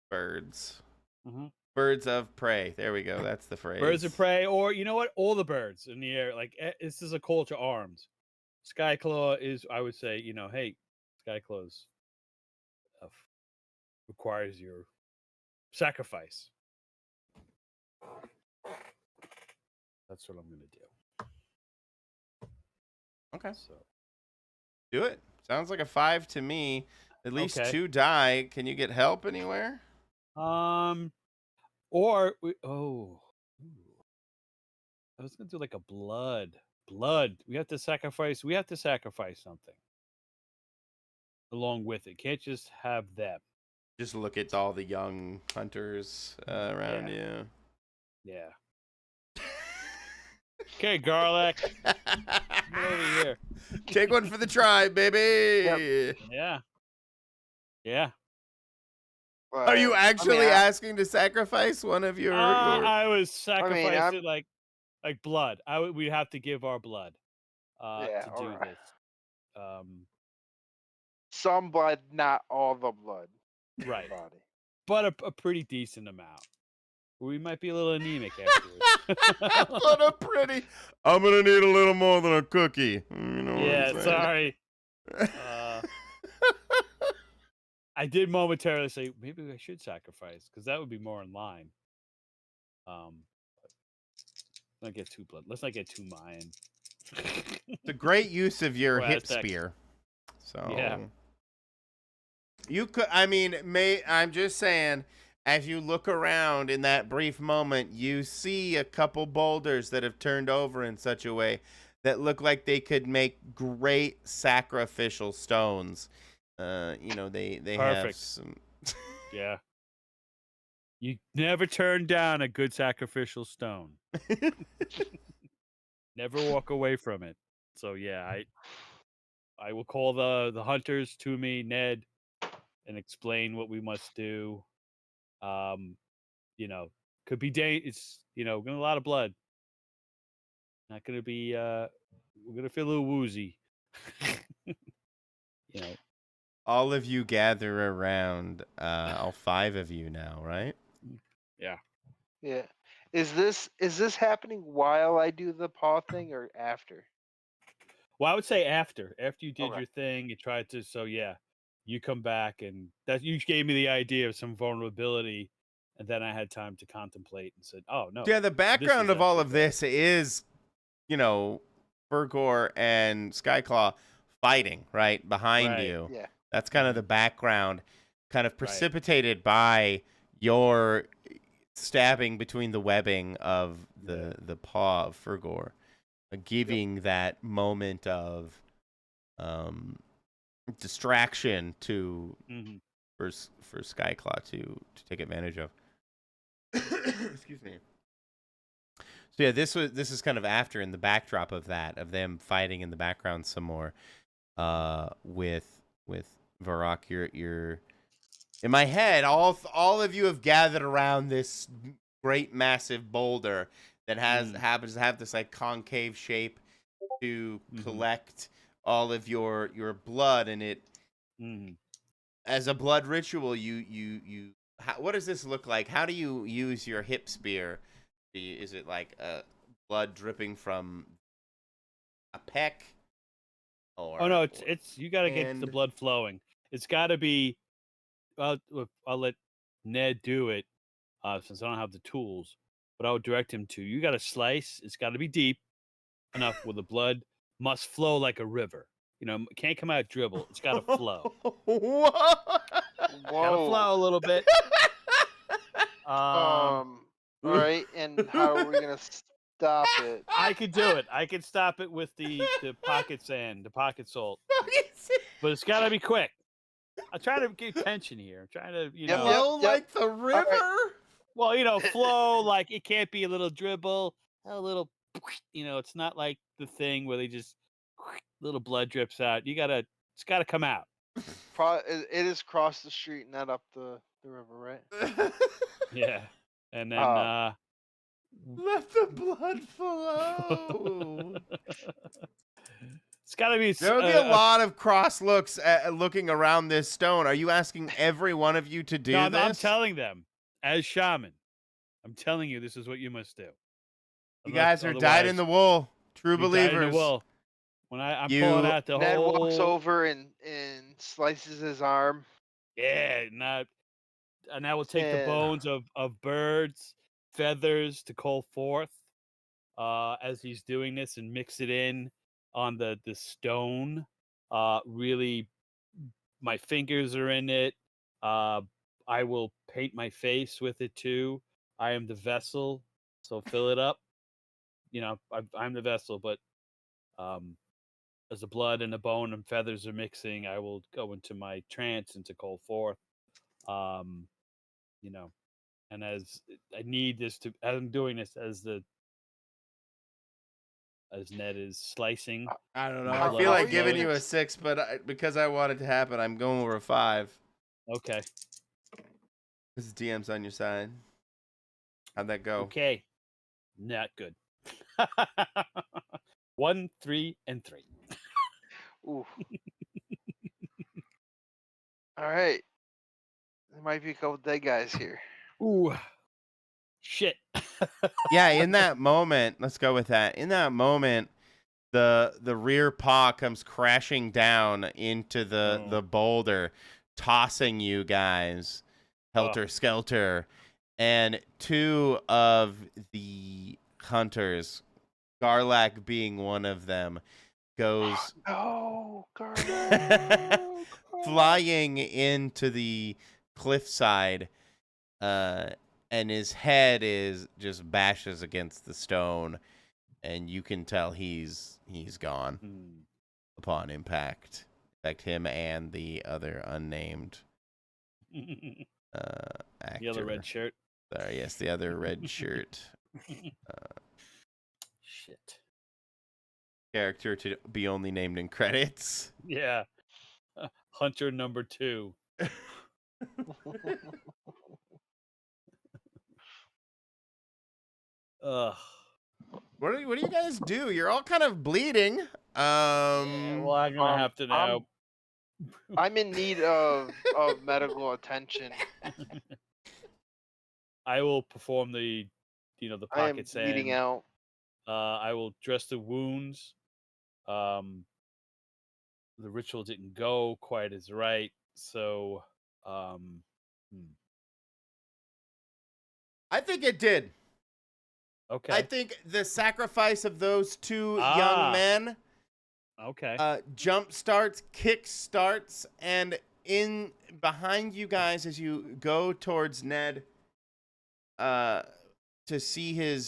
birds. Mm-hmm. Birds of prey. There we go. That's the Birds of phrase. prey, or you know what? All the birds in the air. Like this is a call to arms. Skyclaw is, I would say, hey, Skyclaw's requires your sacrifice. That's what I'm going to do. Okay. So Do it. Sounds like a 5 to me. At least okay. 2 die. Can you get help anywhere? Or ooh. I was gonna do like a blood. We have to sacrifice. We have to sacrifice something along with it. Can't just have them. Just look at all the young hunters around Yeah, you. yeah. Okay, Garlic, come over here. Take one for the tribe, baby. Yeah, yeah. Are you But actually asking to sacrifice one of your I was I mean, sacrificing like blood. We have to give our blood yeah, to all do right. this. Um, Some blood, not all the blood. right, Body. but a pretty decent amount. We might be a little anemic afterwards. But I'm gonna need a little more than a cookie. You know what I'm Yeah, saying? sorry. I did momentarily say maybe I should sacrifice because that would be more in line. Let's not get too blood. Let's not get too Mayan. It's a great use of your Or hip Aztecs. spear. So Yeah. you could. I mean, I'm just saying. As you look around in that brief moment, you see a couple boulders that have turned over in such a way that look like they could make great sacrificial stones. They have Perfect. some. Yeah. You never turn down a good sacrificial stone. Never walk away from it. So yeah, I will call the hunters to me, Ned, and explain what we must do. Um, could be it's gonna a lot of blood. Not gonna be. We're gonna feel a little woozy. You know. All of you gather around. All 5 of you now, right? Yeah. Yeah. Is this happening while I do the paw thing or after? Well, I would say after you did Okay. your thing, you tried to. So yeah, you come back, and that you gave me the idea of some vulnerability, and then I had time to contemplate and said, "Oh no." Yeah, the background is of all actually of better." this is, Fergor and Skyclaw fighting right behind Right. you. Yeah. That's kind of Mhm. the background, kind of Right. precipitated by your stabbing between the webbing of Yeah. the paw of Fergor, giving that moment of distraction to hmm for Skyclaw to take advantage of. Excuse me. So yeah, this is kind of after, in the backdrop of that, of them fighting in the background some more. With Varrock, you're in my head. All of you have gathered around this great massive boulder that happens to have this like concave shape to collect all of your blood, and it as a blood ritual. What does this look like? How do you use your hip spear? Is it like blood dripping from a peck? Oh no, it's you got to get the and blood flowing. It's got to be. I'll let Ned do it, since I don't have the tools. But I would direct him to. You got to slice. It's got to be deep enough where the blood must flow like a river. It can't come out dribble. It's got to flow. What? Got to Whoa. flow a little bit. All right, and how are we gonna stop it? I could do it. I could stop it with the pocket sand, the pocket salt. But it's got to be quick. I'm trying to get tension here. I'm trying to, Yep, Flow like the river? well, flow like it can't be a little dribble, a little, it's not like the thing where they just little blood drips out. It's gotta come out. It is cross the street, not up the river, right? Yeah, and then Let the blood flow. it's gotta be. There would be a lot of cross looks looking around this stone. Are you asking every one of you to do No, this? I'm telling them as shaman. I'm telling you, this is what you must do. You guys are dyed in the wool. True believers. Dyed in the wool. When I'm You- pulling out the Ned whole. walks over and slices his arm. Yeah, and I will take the And- bones of birds, feathers to call forth, as he's doing this, and mix it in on the stone. Really, my fingers are in it. I will paint my face with it too. I am the vessel, so fill it up. I'm the vessel, but as the blood and the bone and feathers are mixing, I will go into my trance and to call forth. Um, and as I need this to, as I'm doing this, as Ned is slicing. I don't know. How- I feel how like are you giving gonna you a 6, but because I want it to happen, I'm going over a 5. Okay. This is DM's on your side. How'd that go? Okay. Not good. 1, 3, and 3. Ooh. All right. There might be a couple dead guys here. Ooh. Shit. Yeah, in that moment, let's go with that. In that moment, the rear paw comes crashing down into the boulder, tossing you guys helter skelter, and 2 of the hunters, Garlac being one of them, goes No, Garland. flying into the cliffside, and his head is just bashes against the stone, and you can tell he's gone upon impact. In fact, him and the other unnamed actor. The other red shirt. Sorry, yes, the other red shirt Shit. character to be only named in credits. Yeah. Hunter number 2. Ugh. What do you guys do? You're all kind of bleeding. Well, I'm gonna have to now. I'm in need of medical attention. I will perform the I am pocket bleeding sand. out. I will dress the wounds. The ritual didn't go quite as right, so I think it did. okay. I think the sacrifice of those two young Ah. men Okay. jump starts, kick starts, and in behind you guys as you go towards Ned to see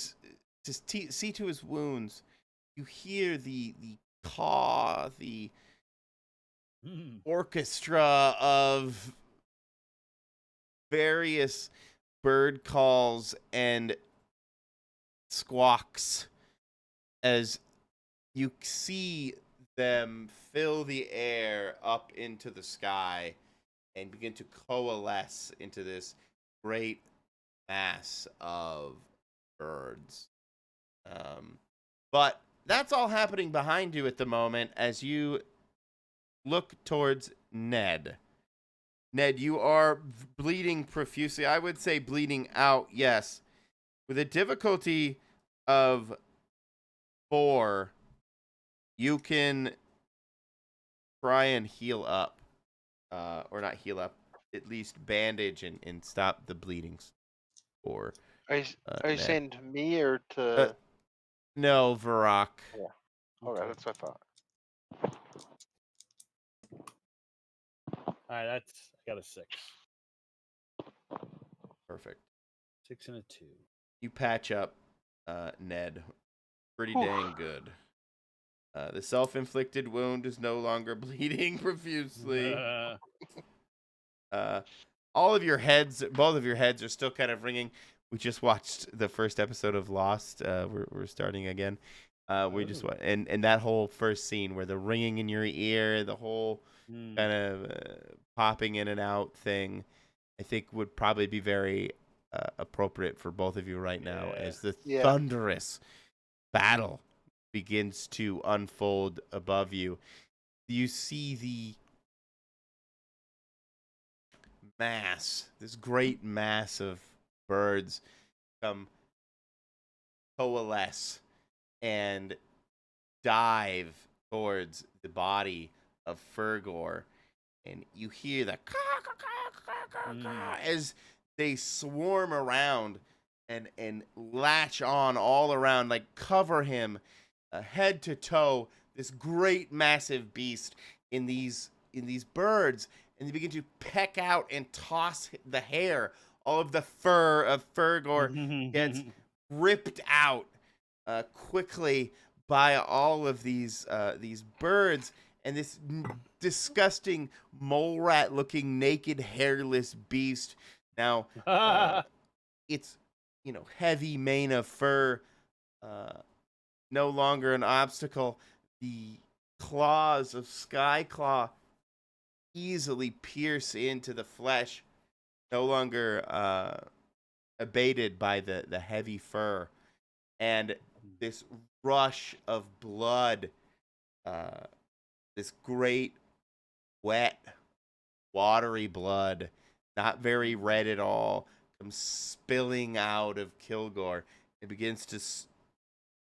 see to his wounds, you hear the caw, the orchestra of various bird calls and squawks as you see them fill the air up into the sky and begin to coalesce into this great mass of birds. But that's all happening behind you at the moment as you look towards Ned. Ned, you are bleeding profusely. I would say bleeding out, yes. With a difficulty of 4, you can try and heal up. Or not heal up, at least bandage and stop the bleeding. Or Are you saying to me or to? No, Varrock. Yeah. Okay, that's what I thought. All right, I got a 6. Perfect. 6 and a 2. You patch up Ned pretty dang good. The self-inflicted wound is no longer bleeding profusely. All of your heads, both of your heads are still kind of ringing. We just watched the first episode of Lost. We're starting again. We just and that whole first scene where the ringing in your ear, the whole kind of popping in and out thing, I think would probably be very appropriate for both of you right now as the thunderous battle begins to unfold above you. You see the mass, this great mass of birds come coalesce and dive towards the body of Fergor, and you hear the as they swarm around and latch on all around, like cover him head to toe, this great massive beast in these birds, and they begin to peck out and toss the hair. All of the fur of Fergor gets ripped out quickly by all of these birds, and this disgusting mole rat looking naked hairless beast now it's heavy mane of fur no longer an obstacle. The claws of Skyclaw easily pierce into the flesh, no longer abated by the heavy fur, and this rush of blood, this great wet watery blood, not very red at all, comes spilling out of Kilgore. It begins to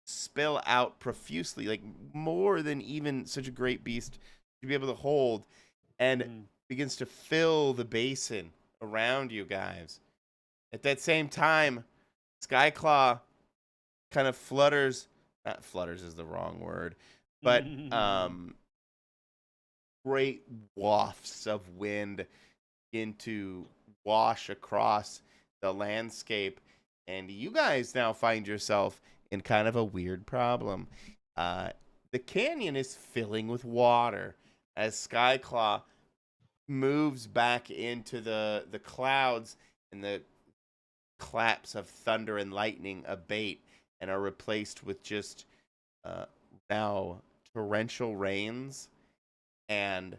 spill out profusely, like more than even such a great beast to be able to hold, and begins to fill the basin around you guys. At that same time, Skyclaw kind of flutters. Not flutters is the wrong word, but great wafts of wind into wash across the landscape, and you guys now find yourself in kind of a weird problem. The canyon is filling with water as Skyclaw moves back into the clouds, and the claps of thunder and lightning abate and are replaced with just now torrential rains and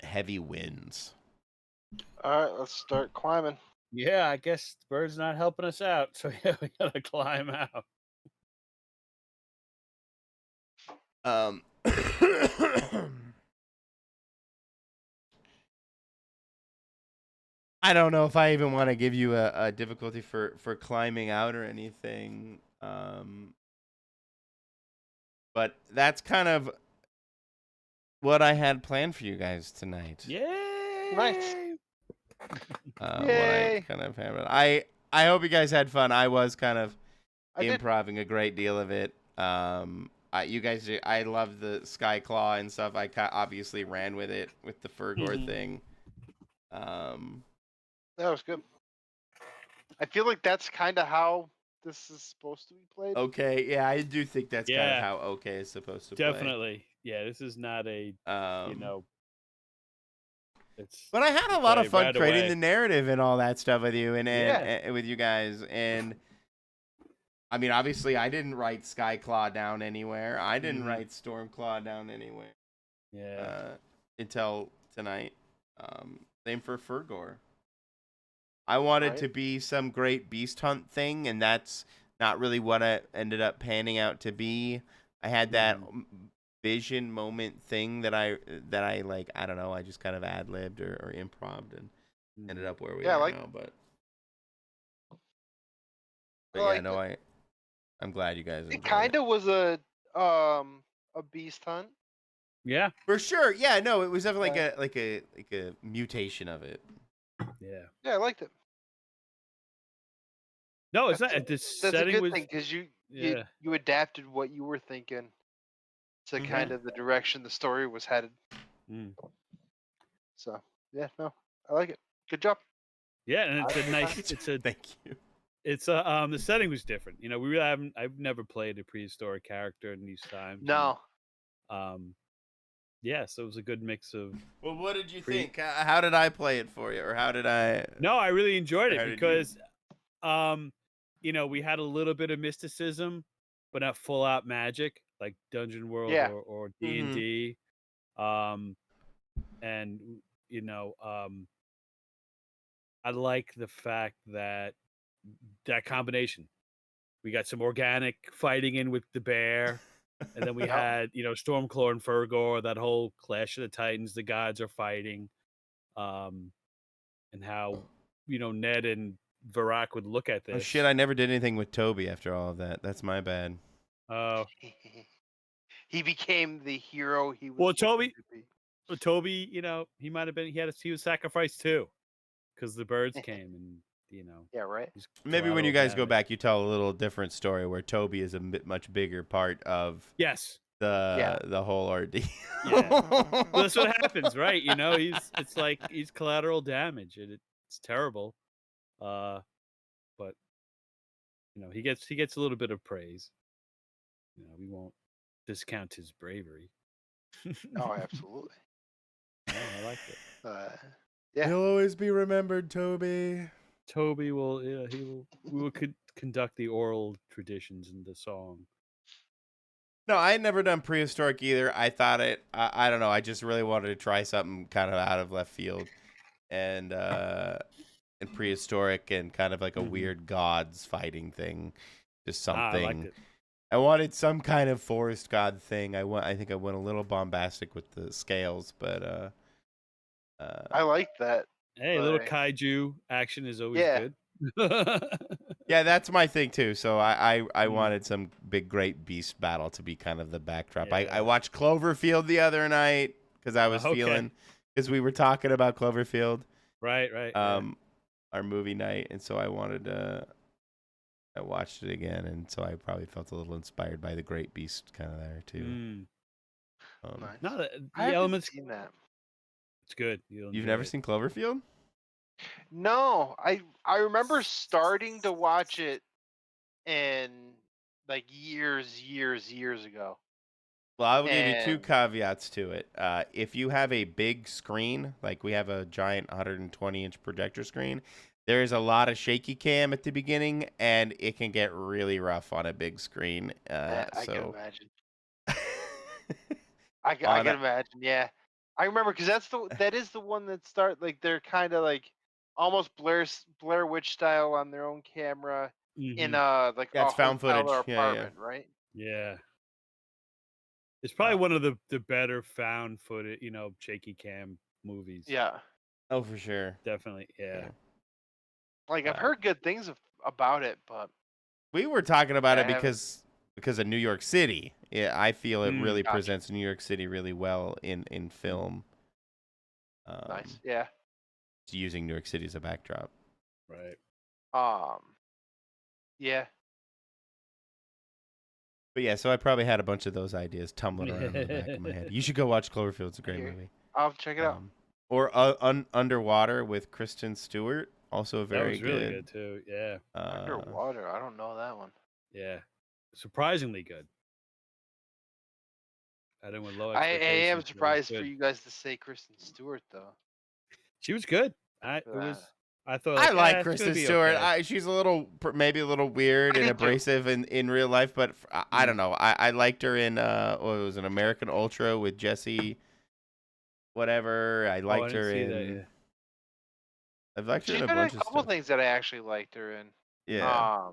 heavy winds. All right, let's start climbing. Yeah, I guess the bird's not helping us out, so yeah, we gotta climb out. Um, I don't know if I even want to give you a difficulty for climbing out or anything. But that's kind of what I had planned for you guys tonight. Nice. Yay! What I Yay. kind of had. I hope you guys had fun. I was kind of I did. improving a great deal of it. You guys, I love the Sky Claw and stuff. I obviously ran with it with the Fergor Mhm. thing. That was good. I feel like that's kind of how this is supposed to be played. Okay, yeah, I do think that's kind of Yeah. how OK is supposed to Definitely. Yeah, this is not a, play. you know, it's But I had you a lot play of fun right creating away. the narrative and all that stuff with you and Yeah. with you guys. And I mean, obviously, I didn't write Skyclaw down anywhere. I didn't Mhm. write Stormclaw down anywhere Yeah. until tonight. Same for Fergor. I wanted Right. to be some great beast hunt thing, and that's not really what it ended up panning out to be. I had that vision moment thing that I like. I don't know. I just kind of ad libbed or improved and ended up where we Yeah, are like now. But I yeah, liked no, it. I'm glad you guys It enjoyed kind it. of was a beast hunt. Yeah. For sure. Yeah, no, it was definitely Yeah. like a mutation of it. Yeah. Yeah, I liked it. No, it's That's not. The a setting good was. thing because Yeah. you adapted what you were thinking to Mhm. kind of the direction the story was headed. Mm. So yeah, no, I like it. Good job. Yeah, and it's a Good nice. time. It's a. Thank you. It's a. The setting was different. You know, we really haven't. I've never played a prehistoric character in these times. No, And, yeah, so it was a good mix of. Well, what did you Pre- think? How did I play it for you, or how did I? No, I really enjoyed Or it how did you? because, you know, we had a little bit of mysticism, but not full out magic like Dungeon World yeah, or Mhm. D&D. And you know, I like the fact that combination. We got some organic fighting in with the bear, and then we Yep. had, you know, Stormclaw and Fergor, that whole Clash of the Titans, the gods are fighting, and how, you know, Ned and Varrock would look at Oh this. shit! I never did anything with Toby after all of that. That's my bad. Oh, he became the hero he was well, looking to be. Toby, you know, he might have been, he was sacrificed too, because the birds came and, you know, Yeah, right. he's Maybe when you collateral guys go damage. back, you tell a little different story where Toby is a much bigger part of Yes. the whole ordeal. Yeah. Well, that's what happens, right? You know, it's like he's collateral damage, and it's terrible. But you know, he gets a little bit of praise. You know, we won't discount his bravery. Oh, absolutely. No, I liked it. Yeah. He'll always be remembered, Toby. Toby will, yeah, we will conduct the oral traditions in the song. No, I had never done prehistoric either. I thought I don't know. I just really wanted to try something kind of out of left field, and prehistoric and kind of like a weird gods fighting thing, just I liked something. it. I wanted some kind of forest god thing. I think I went a little bombastic with the scales, but I like that. Hey, a little kaiju action is always Yeah. good. yeah, that's my thing too. So I wanted some big great beast battle to be kind of the backdrop. I Yeah. watched Cloverfield the other night because I was Okay. feeling, because we were talking about Cloverfield, Right. Yeah. our movie night, and so I wanted to. I watched it again, and so I probably felt a little inspired by the Great Beast kind of there too. Nice. No, I the haven't elements. seen that. It's good. You'll You've enjoy never it. seen Cloverfield? No, I remember starting to watch it in like years ago. Well, I will give you two And caveats to it. If you have a big screen, like we have a giant 120-inch projector screen, there is a lot of shaky cam at the beginning, and it can get really rough on a big screen. I can So imagine. I can imagine. Yeah, I remember because that is the one that start like they're kind of like almost Blair Witch style on their own camera in Mhm. like Yeah, a it's found hotel or footage. Yeah, yeah. apartment, right? Yeah. It's probably one of the better found footage, shaky cam movies. Yeah. Oh, for sure. Definitely. Yeah. Like I've Uh, heard good things about it, but We were talking about I it haven't. because of New York City. Yeah, I feel it really Gotcha. presents New York City really well in film. Nice. Yeah. Using New York City as a backdrop. Right. Yeah. But yeah, so I probably had a bunch of those ideas tumbling around in the back of my head. You should go watch Cloverfield. It's a great movie. I'll check it out. Or Underwater with Kristen Stewart, also That very was really good too. Yeah. Underwater. I don't know that one. Yeah. Surprisingly good. I didn't with low I expectations. am but it was surprised for good. you guys to say Kristen Stewart though. She was good. I thought I like it's gonna Kristen be Stewart. okay." She's maybe a little weird I and did too. abrasive in real life, but I don't know. I liked her in it was an American Ultra with Jesse. Whatever. I liked didn't her see in. that, yeah. I've liked her She's in a been in a bunch of couple stuff. things that I actually liked her in. Yeah.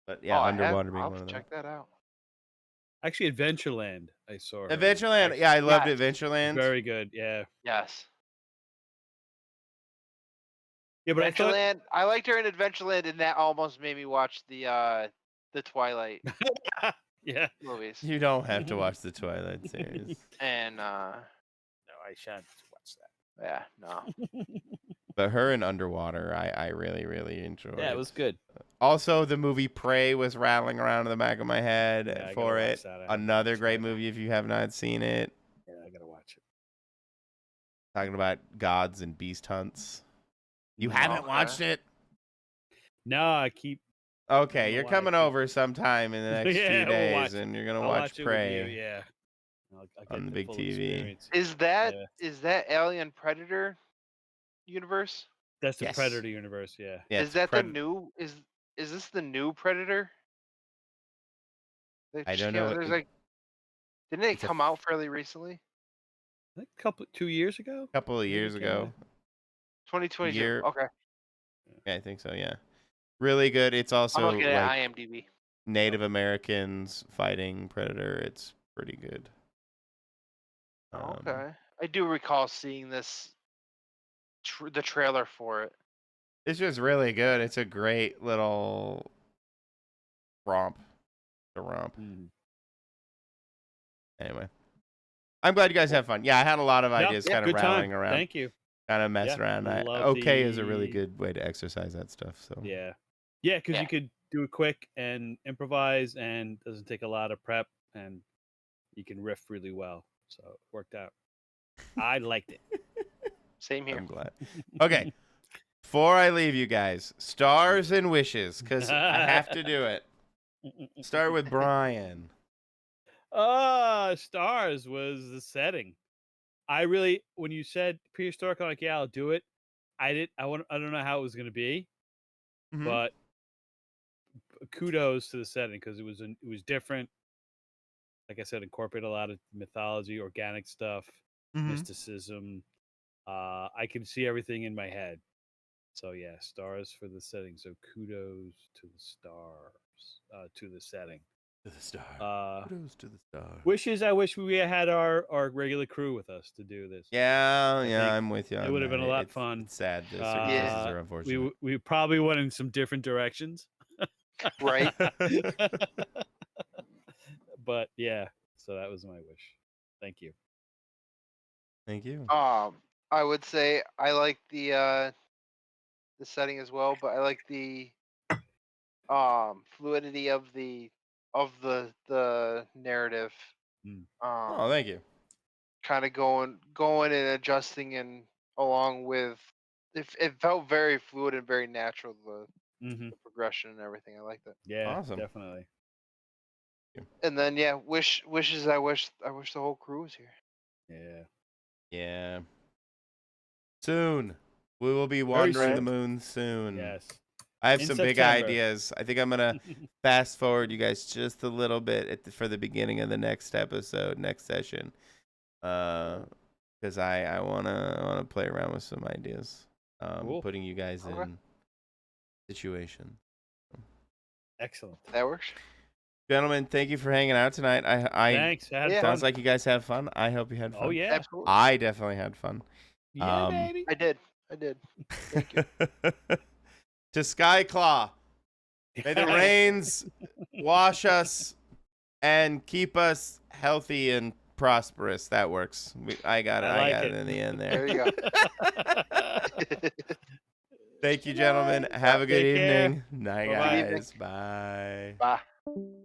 But yeah, Underwater being I'll one of them. check that out. Actually, Adventureland, I saw her in. Adventureland. Yeah, I loved Yes. Adventureland. Very good. Yeah. Yes. Yeah, but Adventureland. I liked her in Adventureland, and that almost made me watch the Twilight yeah. movies. You don't have to watch the Twilight series. And No, I shan't watch that. yeah, no. But her in Underwater, I really, really enjoyed. Yeah, it was good. Also, the movie Prey was rattling around in the back of my head Yeah, I for gotta it. watch that. I haven't Another watched great that. movie if you have not seen it. Yeah, I gotta watch it. Talking about gods and beast hunts. You haven't watched it? No, I keep. Okay, you're coming over sometime in the next Yeah, few we'll days, watch and it. you're gonna I'll watch watch it with Prey. you, yeah. I'll get On the big full TV. experience. Is that Yeah. Alien Predator universe? That's the Yes. Predator universe, yeah. Yeah, Is that the new? Is this the new Predator? I don't know. There's like, didn't it come out fairly recently? I think 2 years ago. A couple of years ago. 2022. Year. Okay. Yeah, I think so. Yeah, really good. It's also I'm looking at like IMDb. Native Americans fighting Predator. It's pretty good. Okay. I do recall seeing this, the trailer for it. It's just really good. It's a great little romp. A romp. Anyway, I'm glad you guys have fun. Yeah, I had a lot of ideas kind of rattling around. Thank you. Kind of mess around. Okay is a really good way to exercise that stuff. So yeah, because you could do it quick and improvise, and doesn't take a lot of prep, and you can riff really well. So it worked out. I liked it. Same here. I'm glad. Okay, before I leave you guys, stars and wishes, because I have to do it. Start with Brian. Stars was the setting. I really, when you said prehistoric, I'm like, yeah, I'll do it. I don't know how it was going to be, but kudos to the setting because it was different. Like I said, incorporate a lot of mythology, organic stuff, mysticism. I can see everything in my head. So yeah, stars for the setting. So kudos to the stars, to the setting. To the star. Kudos to the star. Wishes. I wish we had our regular crew with us to do this. Yeah, I'm with you. It would have been a lot fun. It's sad. The circumstances are unfortunate. We probably went in some different directions. Right. But yeah, so that was my wish. Thank you. Thank you. I would say I like the setting as well, but I like the fluidity of the narrative. Oh, thank you. Kind of going and adjusting and along with it felt very fluid and very natural, the progression and everything. I liked it. Yeah, awesome. Definitely. And then wishes. I wish the whole crew was here. Yeah. Soon we will be wandering the moon soon. Yes. I have some big ideas. I think I'm gonna fast forward you guys just a little bit for the beginning of the next episode, next session. because I wanna play around with some ideas. Cool. Putting you guys Okay. in situation. Excellent. That works. Gentlemen, thank you for hanging out tonight. I Thanks. I had Yeah. fun. sounds like you guys have fun. I hope you had fun. Oh yeah. Absolutely. I definitely had fun. Yeah, baby. I did. Thank you. To Skyclaw, may the rains wash us and keep us healthy and prosperous. That works. I got it. I I like got it. it in the end There there. you go. Thank you, gentlemen. Have a good Take care. evening. Night, Bye-bye. guys. Bye. Bye.